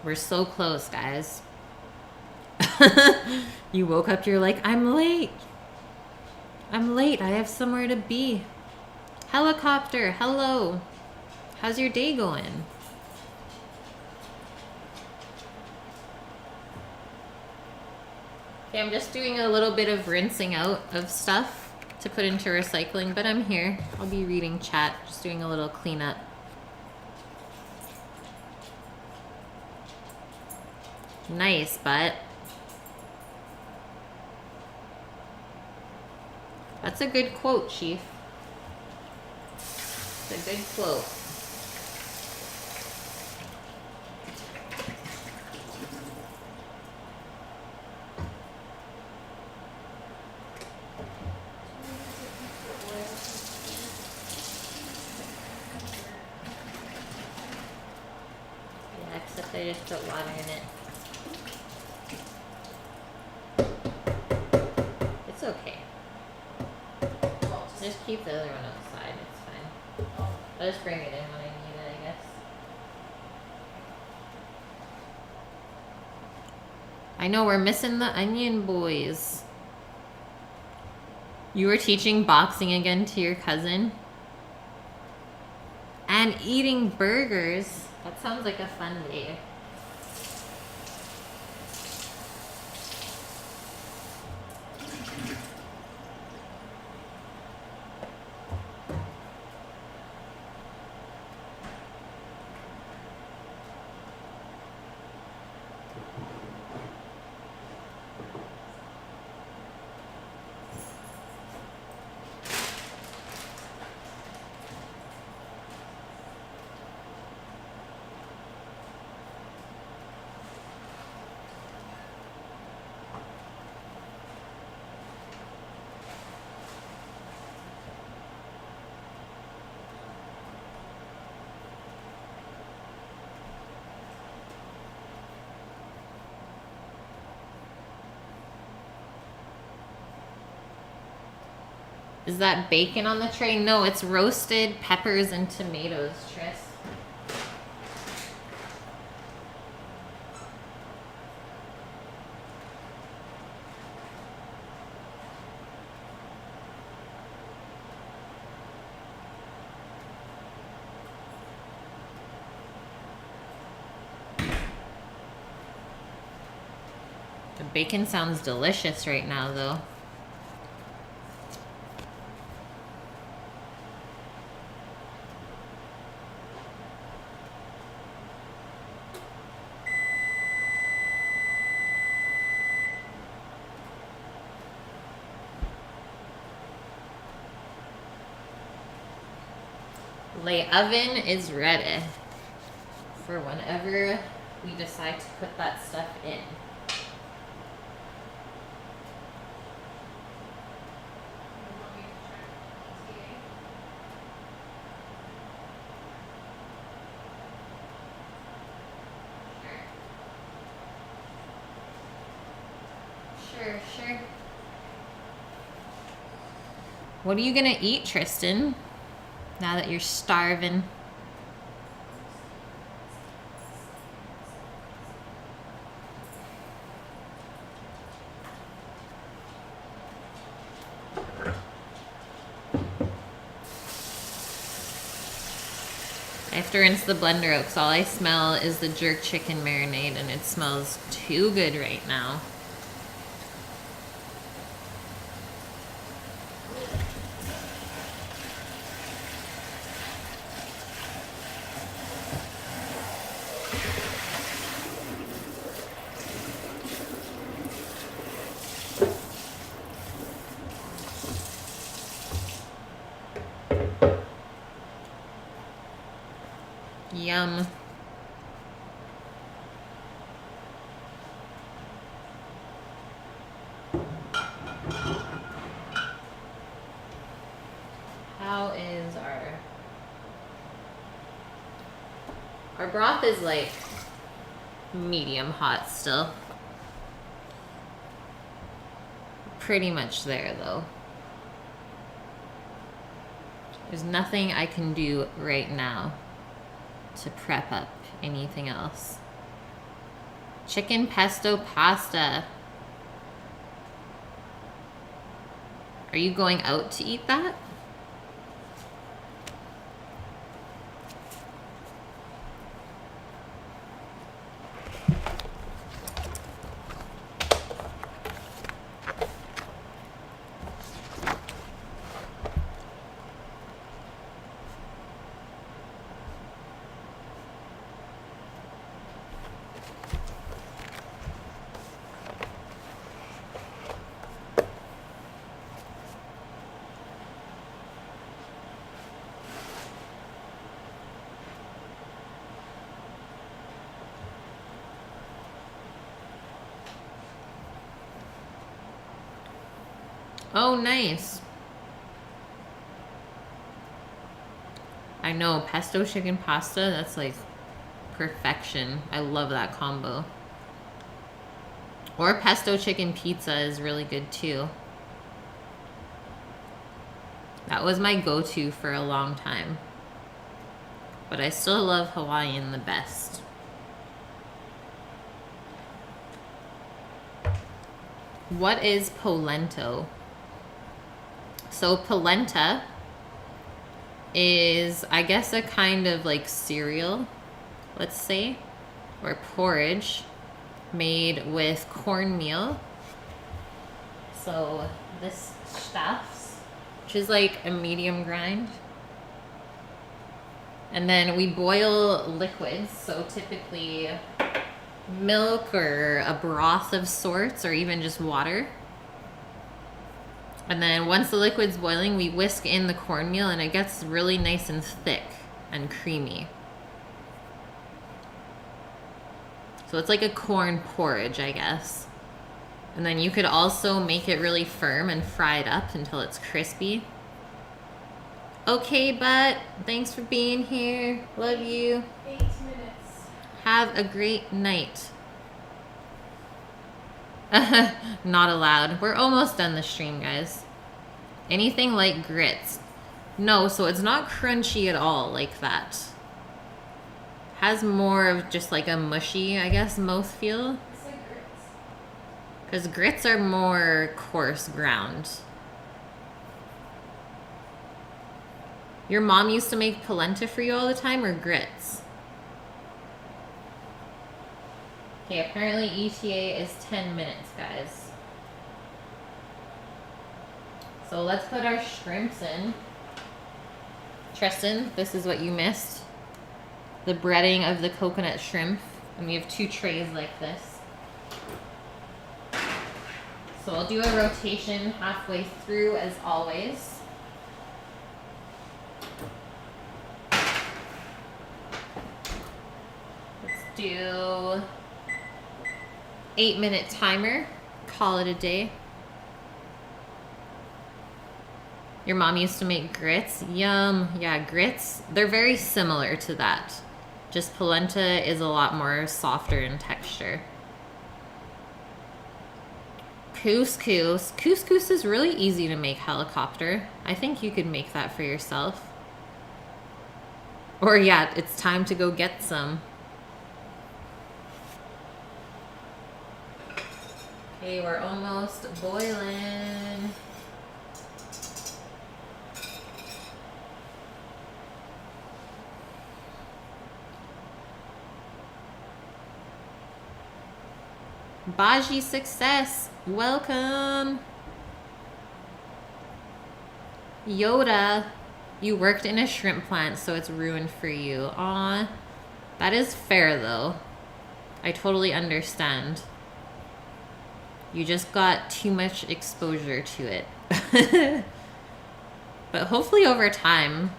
We're so close, guys. You woke up, you're like, I'm late. I'm late, I have somewhere to be. Helicopter, hello. How's your day going? Okay, I'm just doing a little bit of rinsing out of stuff to put into recycling, but I'm here. I'll be reading chat, just doing a little cleanup. Nice, but that's a good quote, Chief. It's a good quote. Yeah, except I just put water in it. It's okay. Just keep the other one outside, it's fine. I'll just bring it in when I need it, I guess. I know, we're missing the onion, boys. You were teaching boxing again to your cousin? And eating burgers. That sounds like a fun day. Is that bacon on the tray? No, it's roasted peppers and tomatoes, Tris. The bacon sounds delicious right now, though. The oven is ready for whenever we decide to put that stuff in. Sure. What are you gonna eat, Tristan? Now that you're starving. I have to rinse the blender out because all I smell is the jerk chicken marinade and it smells too good right now. Yum. How is our broth is like medium hot still. Pretty much there though. There's nothing I can do right now to prep up anything else. Chicken pesto pasta. Are you going out to eat that? Oh, nice. I know, pesto chicken pasta, that's like perfection. I love that combo. Or pesto chicken pizza is really good too. That was my go-to for a long time. But I still love Hawaiian the best. What is polenta? So polenta is, I guess, a kind of like cereal, let's say, or porridge made with cornmeal. So this stuffs, which is like a medium grind. And then we boil liquids, so typically milk or a broth of sorts, or even just water. And then once the liquid's boiling, we whisk in the cornmeal and it gets really nice and thick and creamy. So it's like a corn porridge, I guess. And then you could also make it really firm and fry it up until it's crispy. Okay, but thanks for being here. Love you. 8 minutes. Have a great night. Not allowed. We're almost done the stream, guys. Anything like grits? No, so it's not crunchy at all like that. Has more of just like a mushy, I guess, mouthfeel. It's like grits. Because grits are more coarse ground. Your mom used to make polenta for you all the time, or grits? Okay, apparently ETA is 10 minutes, guys. So let's put our shrimps in. Tristan, this is what you missed. The breading of the coconut shrimp. And we have 2 trays like this. So I'll do a rotation halfway through as always. Let's do 8-minute timer. Call it a day. Your mom used to make grits. Yum. Yeah, grits. They're very similar to that. Just polenta is a lot more softer in texture. Couscous. Couscous is really easy to make, helicopter. I think you could make that for yourself. Or yeah, it's time to go get some. Okay, we're almost boiling. Baji success, welcome. Yoda, you worked in a shrimp plant, so it's ruined for you. Aw, that is fair though. I totally understand. You just got too much exposure to it. But hopefully over time,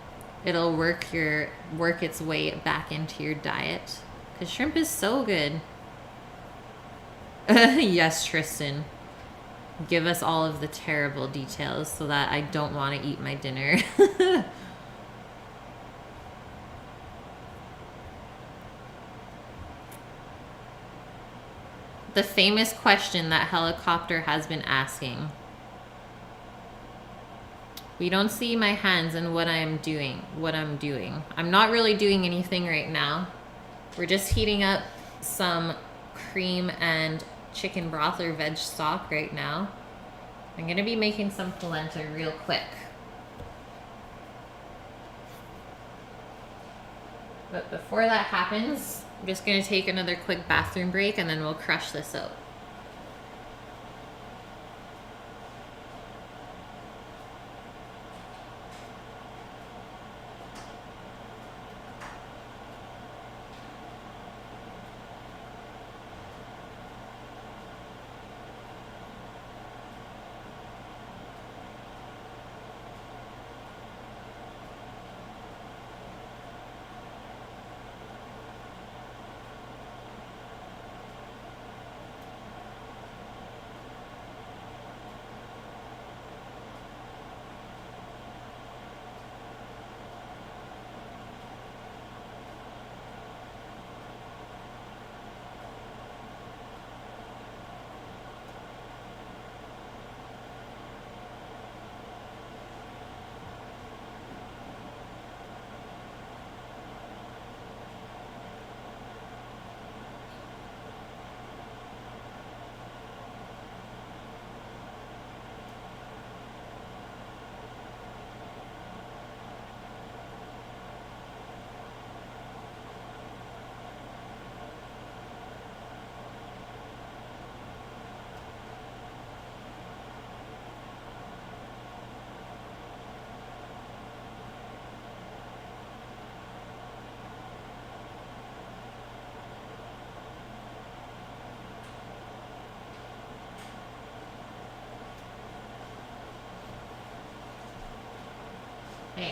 it'll work its way back into your diet. Because shrimp is so good. Yes, Tristan. Give us all of the terrible details so that I don't want to eat my dinner. The famous question that helicopter has been asking. We don't see my hands and what I'm doing. I'm not really doing anything right now. We're just heating up some cream and chicken broth or veg stock right now. I'm gonna be making some polenta real quick. But before that happens, I'm just gonna take another quick bathroom break and then we'll crush this out.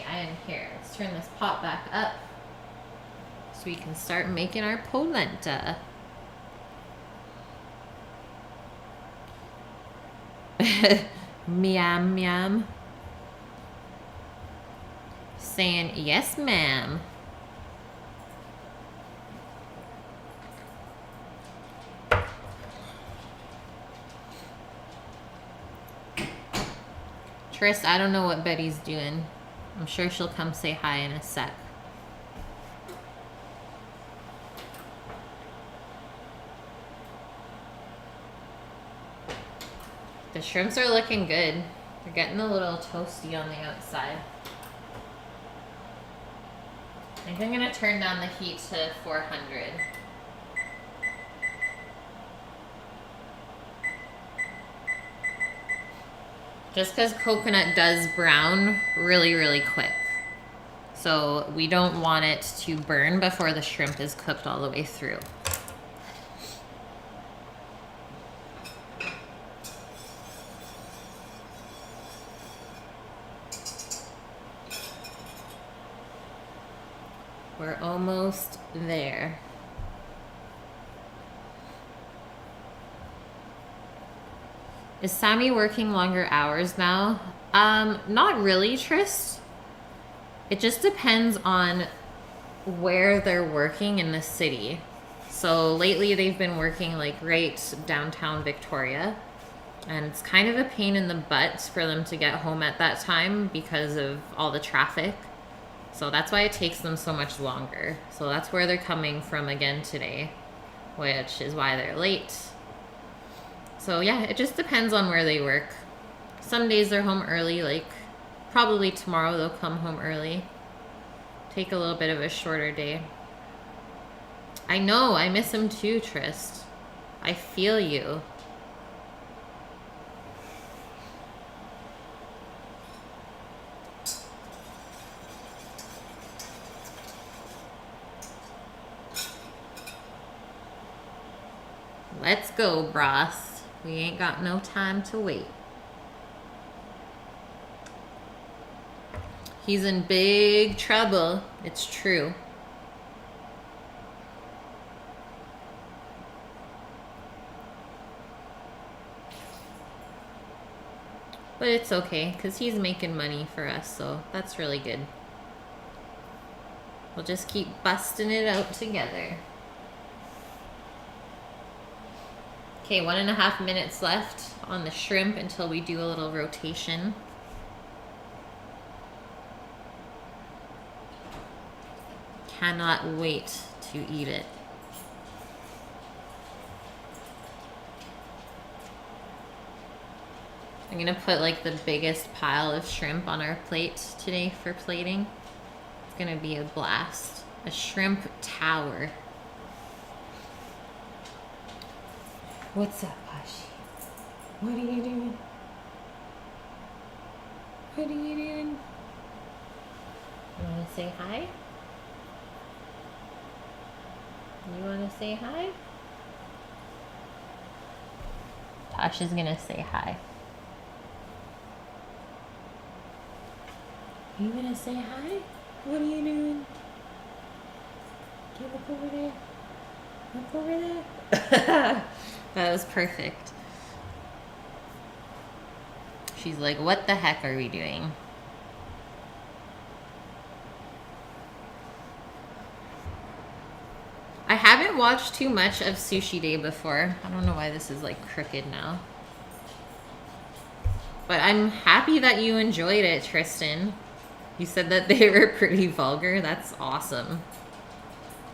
Okay, I didn't hear. Let's turn this pot back up so we can start making our polenta. Meow, meow. Saying, yes, ma'am. Tris, I don't know what Betty's doing. I'm sure she'll come say hi in a sec. The shrimps are looking good. They're getting a little toasty on the outside. I think I'm gonna turn down the heat to 400. Just because coconut does brown really, really quick. So we don't want it to burn before the shrimp is cooked all the way through. We're almost there. Is Sammy working longer hours now? Not really, Tris. It just depends on where they're working in the city. So lately they've been working like right downtown Victoria. And it's kind of a pain in the butt for them to get home at that time because of all the traffic. So that's why it takes them so much longer. So that's where they're coming from again today, which is why they're late. So yeah, it just depends on where they work. Some days they're home early, like probably tomorrow they'll come home early. Take a little bit of a shorter day. I know, I miss him too, Trist. I feel you. Let's go, Broth. We ain't got no time to wait. He's in big trouble. It's true. But it's okay, because he's making money for us, so that's really good. We'll just keep busting it out together. Okay, 1.5 minutes left on the shrimp until we do a little rotation. Cannot wait to eat it. I'm gonna put like the biggest pile of shrimp on our plate today for plating. It's gonna be a blast. A shrimp tower. What's up, Pashi? What are you doing? What are you doing? You wanna say hi? You wanna say hi? Tasha's gonna say hi. You gonna say hi? What are you doing? Get up over there. Up over there. That was perfect. She's like, what the heck are we doing? I haven't watched too much of Sushi Day before. I don't know why this is like crooked now. But I'm happy that you enjoyed it, Tristan. You said that they were pretty vulgar. That's awesome.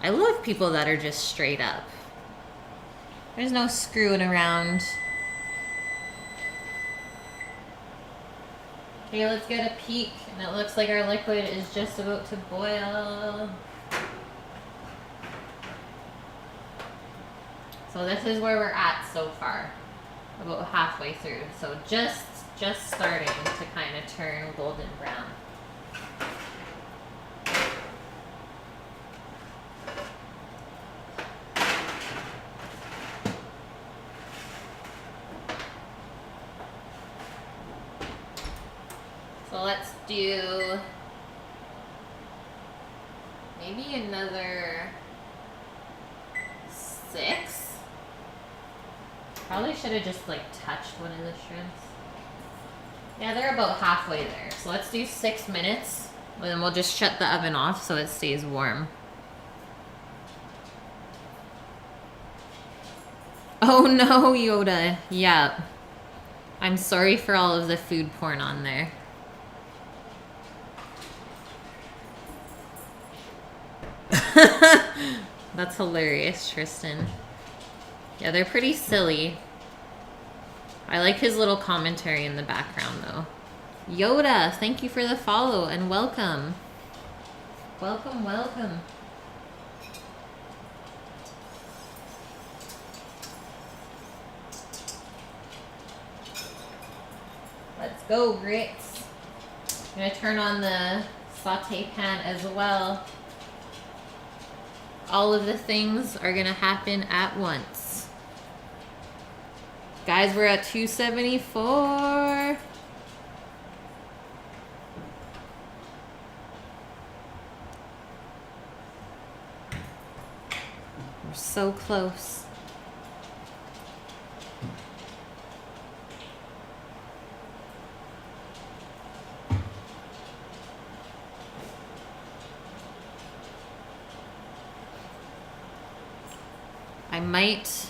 I love people that are just straight up. There's no screwing around. Okay, let's get a peek. And it looks like our liquid is just about to boil. So this is where we're at so far. About halfway through. So just starting to kind of turn golden brown. So let's do maybe another 6. Probably should have just like touched one of the shrimps. Yeah, they're about halfway there. So let's do 6 minutes. And then we'll just shut the oven off so it stays warm. Oh no, Yoda. Yeah. I'm sorry for all of the food porn on there. That's hilarious, Tristan. Yeah, they're pretty silly. I like his little commentary in the background, though. Yoda, thank you for the follow and welcome. Welcome, welcome. Let's go, grits. I'm gonna turn on the saute pan as well. All of the things are gonna happen at once. Guys, we're at 274. We're so close. I might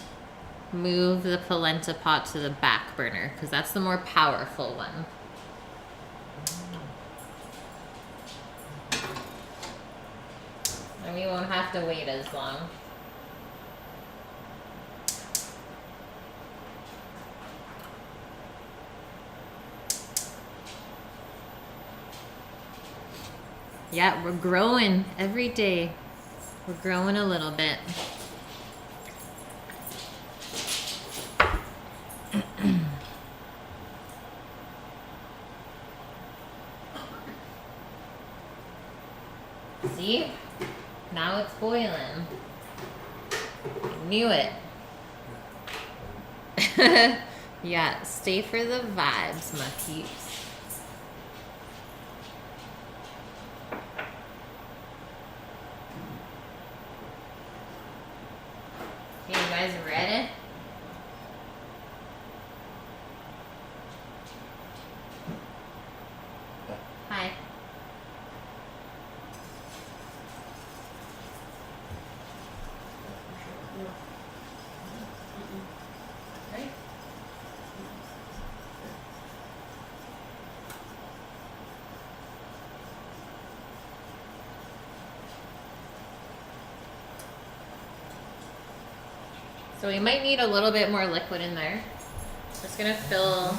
move the polenta pot to the back burner because that's the more powerful one. And we won't have to wait as long. Yeah, we're growing every day. We're growing a little bit. See? Now it's boiling. I knew it. Yeah, stay for the vibes, my peeps. Okay, you guys ready? Hi. Ready? So we might need a little bit more liquid in there. Just gonna fill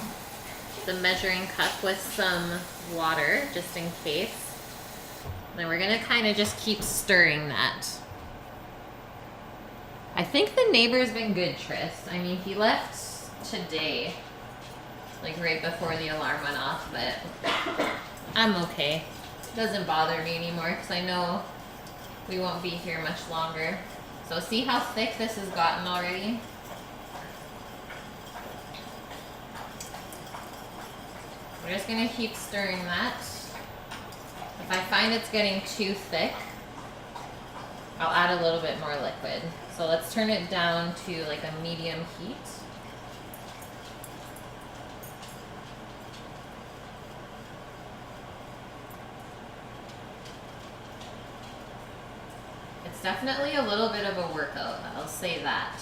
the measuring cup with some water, just in case. Then we're gonna kind of just keep stirring that. I think the neighbor's been good, Tris. I mean, he left today, like right before the alarm went off, but I'm okay. It doesn't bother me anymore because I know we won't be here much longer. So see how thick this has gotten already? We're just gonna keep stirring that. If I find it's getting too thick, I'll add a little bit more liquid. So let's turn it down to like a medium heat. It's definitely a little bit of a workout, I'll say that.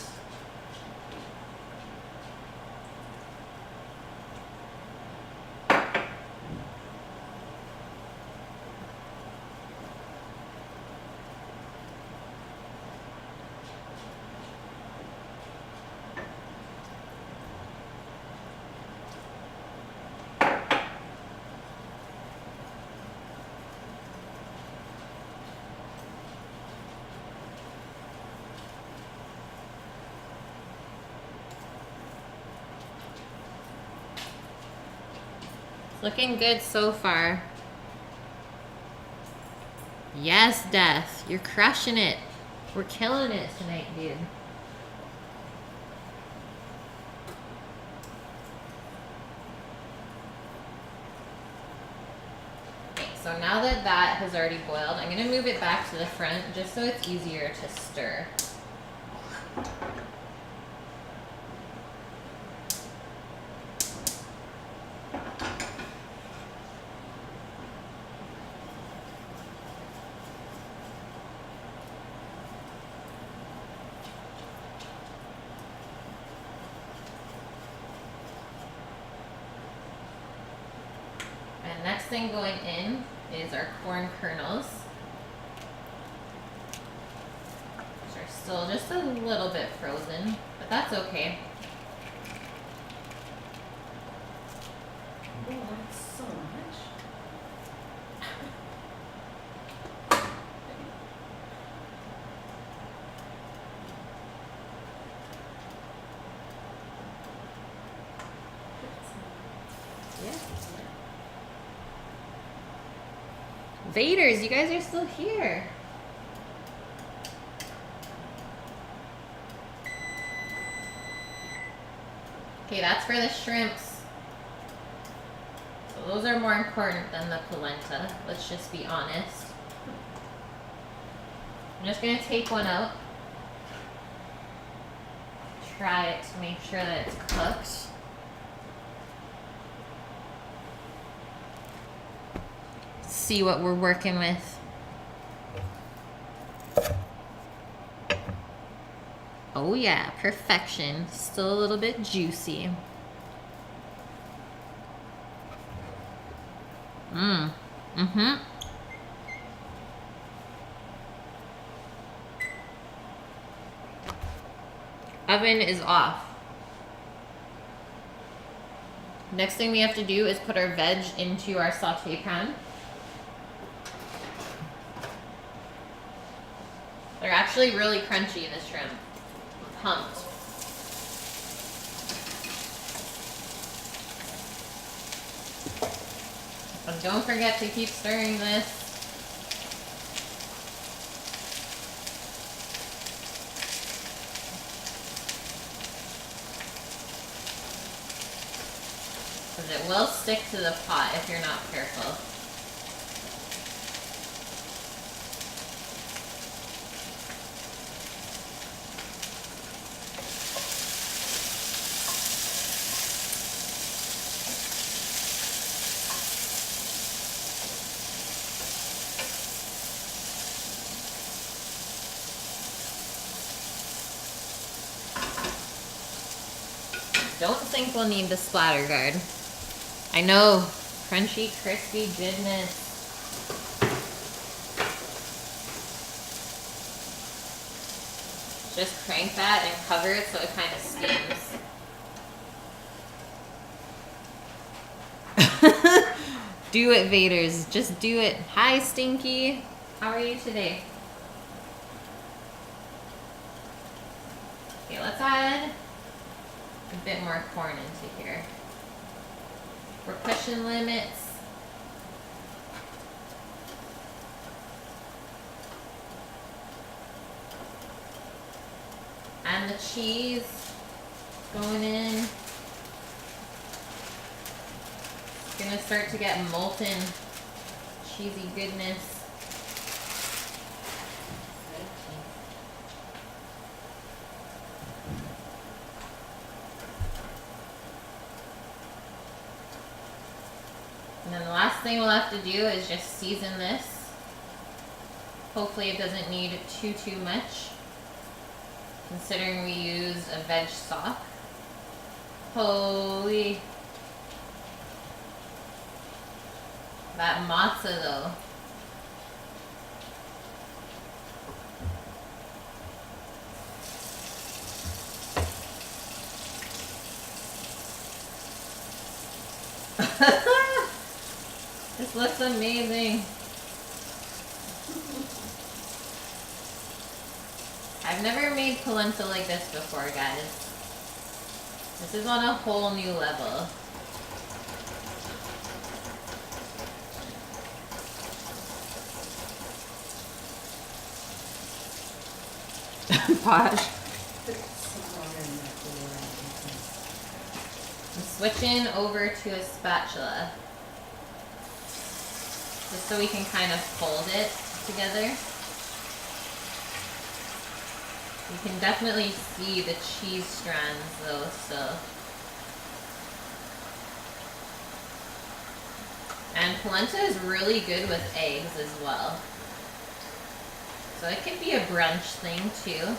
Looking good so far. Yes, Death. You're crushing it. We're killing it tonight, dude. Thanks. so now that that has already boiled, I'm gonna move it back to the front just so it's easier to stir. And next thing going in is our corn kernels, which are still just a little bit frozen, but that's okay. Oh, that's so much. Yeah. Vaders, you guys are still here. Okay, that's for the shrimps. So those are more important than the polenta. Let's just be honest. I'm just gonna take one out. Try it to make sure that it's cooked. See what we're working with. Oh yeah, perfection. Still a little bit juicy. Mm-hmm. Oven is off. Next thing we have to do is put our veg into our saute pan. They're actually really crunchy, the shrimp. I'm pumped. And don't forget to keep stirring this. Because it will stick to the pot if you're not careful. Don't think we'll need the splatter guard. I know, crunchy, crispy goodness. Just crank that and cover it so it kind of steams. Do it, Vaders. Just do it. Hi, Stinky. How are you today? Okay, let's add a bit more corn into here. We're pushing limits. And the cheese going in. It's gonna start to get molten, cheesy goodness. And then the last thing we'll have to do is just season this. Hopefully it doesn't need too much, considering we use a veg stock. Holy. That matzah though. This looks amazing. I've never made polenta like this before, guys. This is on a whole new level. Posh. I'm switching over to a spatula. just so we can kind of fold it together. You can definitely see the cheese strands though still. And polenta is really good with eggs as well. So it could be a brunch thing too.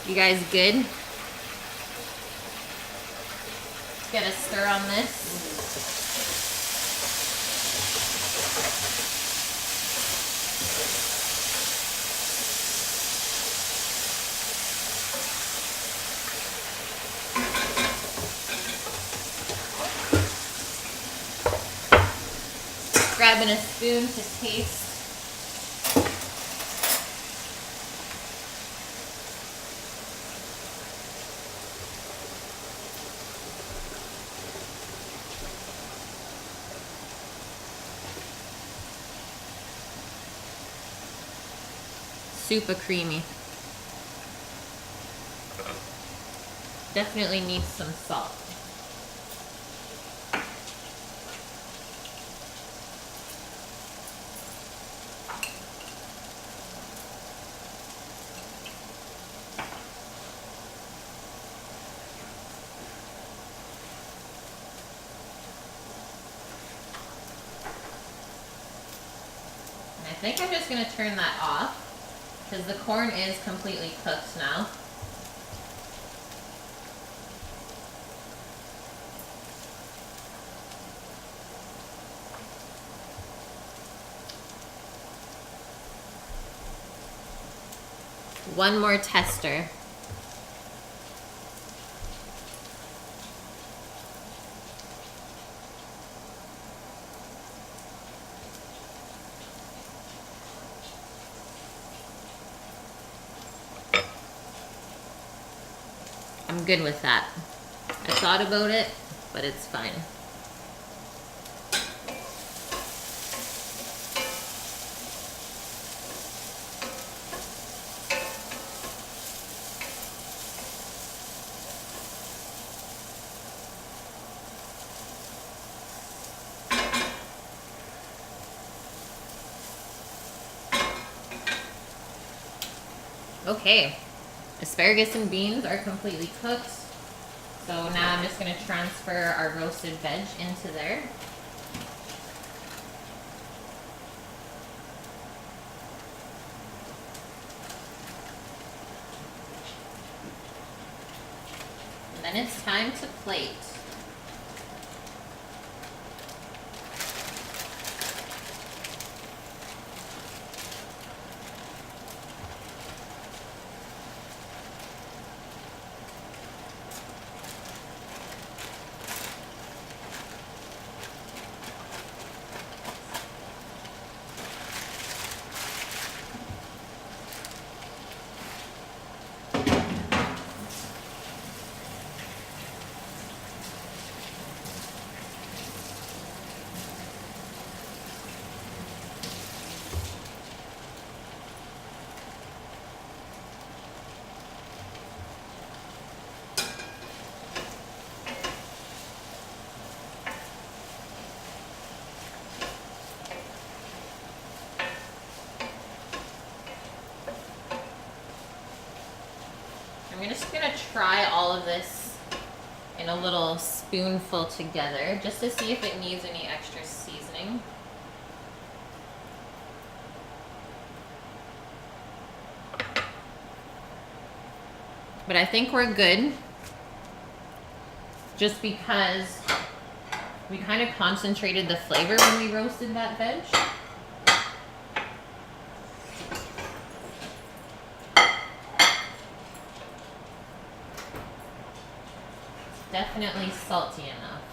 You guys good? Let's get a stir on this. Grabbing a spoon to taste. Super creamy. Definitely needs some salt. And I think I'm just going to turn that off because the corn is completely cooked now. One more tester. I'm good with that. I thought about it, but it's fine. Okay, asparagus and beans are completely cooked. So now I'm just going to transfer our roasted veg into there. And then it's time to plate. I'm just going to try all of this in a little spoonful together just to see if it needs any extra seasoning. But I think we're good just because we kind of concentrated the flavor when we roasted that veg. Definitely salty enough.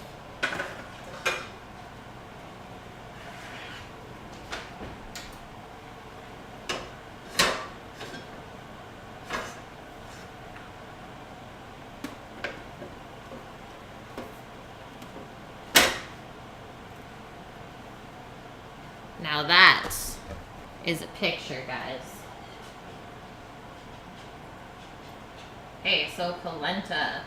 Now that is a picture, guys. Okay, so polenta.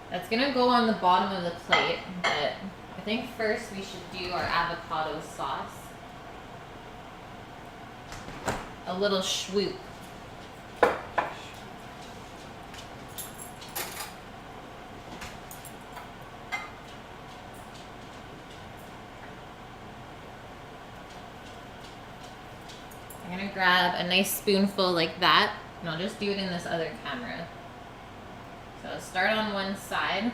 That's gonna go on the bottom of the plate, but I think first we should do our avocado sauce. A little swoop. I'm gonna grab a nice spoonful like that, and I'll just do it in this other camera. So start on one side,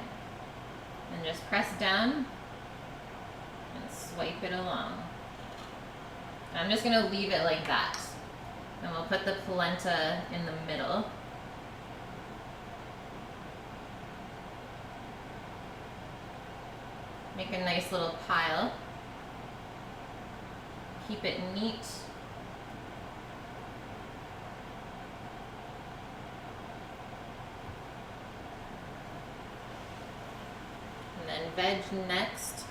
and just press down, and swipe it along. And I'm just gonna leave it like that. And we'll put the polenta in the middle. Make a nice little pile. Keep it neat. And then veg next.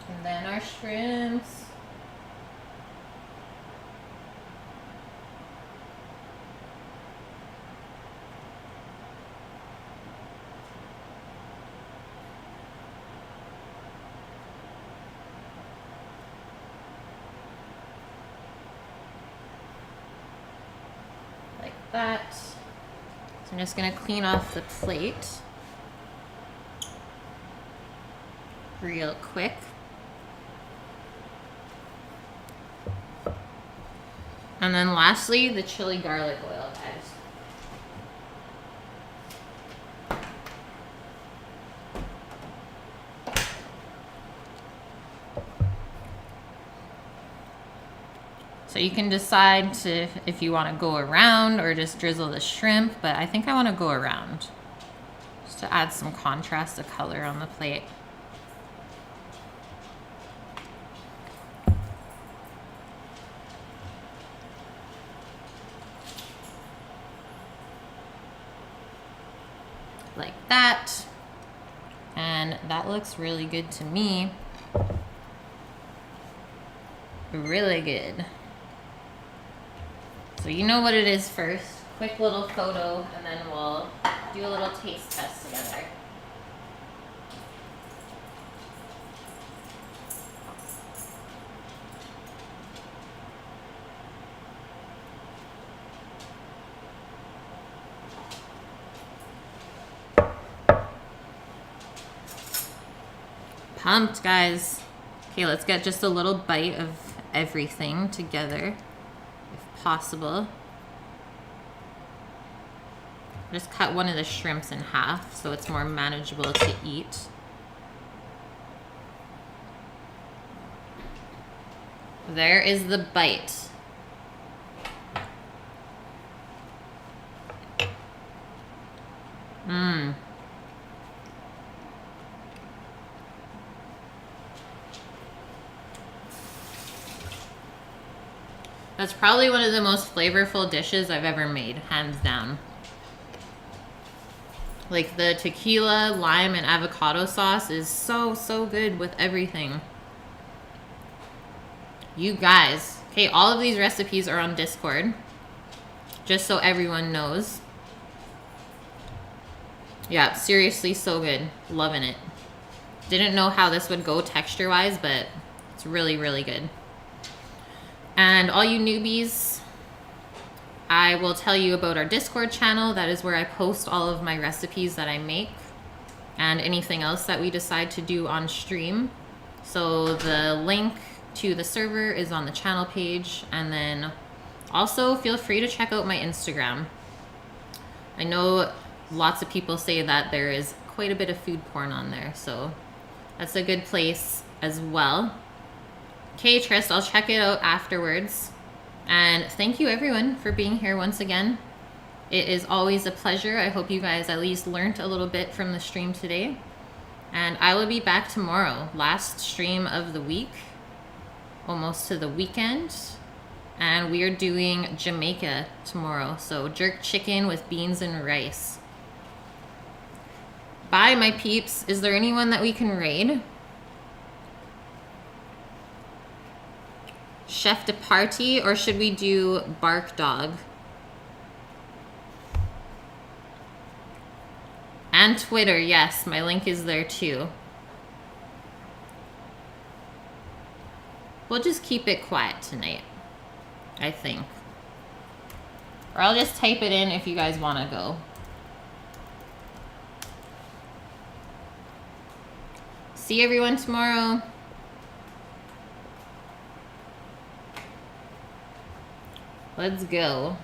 And then our shrimps. Like that. So I'm just gonna clean off the plate real quick. And then lastly, the chili garlic oil, guys. So you can decide if you want to go around or just drizzle the shrimp, but I think I want to go around just to add some contrast of color on the plate. Like that. And that looks really good to me. Really good. So you know what it is first. Quick little photo, and then we'll do a little taste test together. Pumped, guys. Okay, let's get just a little bite of everything together, if possible. Just cut one of the shrimps in half so it's more manageable to eat. There is the bite. Mmm. That's probably one of the most flavorful dishes I've ever made, hands down. Like the tequila, lime, and avocado sauce is so good with everything. You guys, okay, all of these recipes are on Discord, just so everyone knows. Yeah, seriously, so good. Loving it. Didn't know how this would go texture-wise, but it's really good. And all you newbies, I will tell you about our Discord channel. That is where I post all of my recipes that I make and anything else that we decide to do on stream. So the link to the server is on the channel page. And then also feel free to check out my Instagram. I know lots of people say that there is quite a bit of food porn on there, so that's a good place as well. Okay, Trist, I'll check it out afterwards. And thank you everyone for being here once again. It is always a pleasure. I hope you guys at least learned a little bit from the stream today. And I will be back tomorrow. Last stream of the week. Almost to the weekend. And we are doing Jamaica tomorrow. So jerk chicken with beans and rice. Bye, my peeps. Is there anyone that we can raid? Chef de Partie, or should we do Bark Dog? And Twitter, yes, my link is there too. We'll just keep it quiet tonight, I think. Or I'll just type it in if you guys want to go. See everyone tomorrow. Let's go.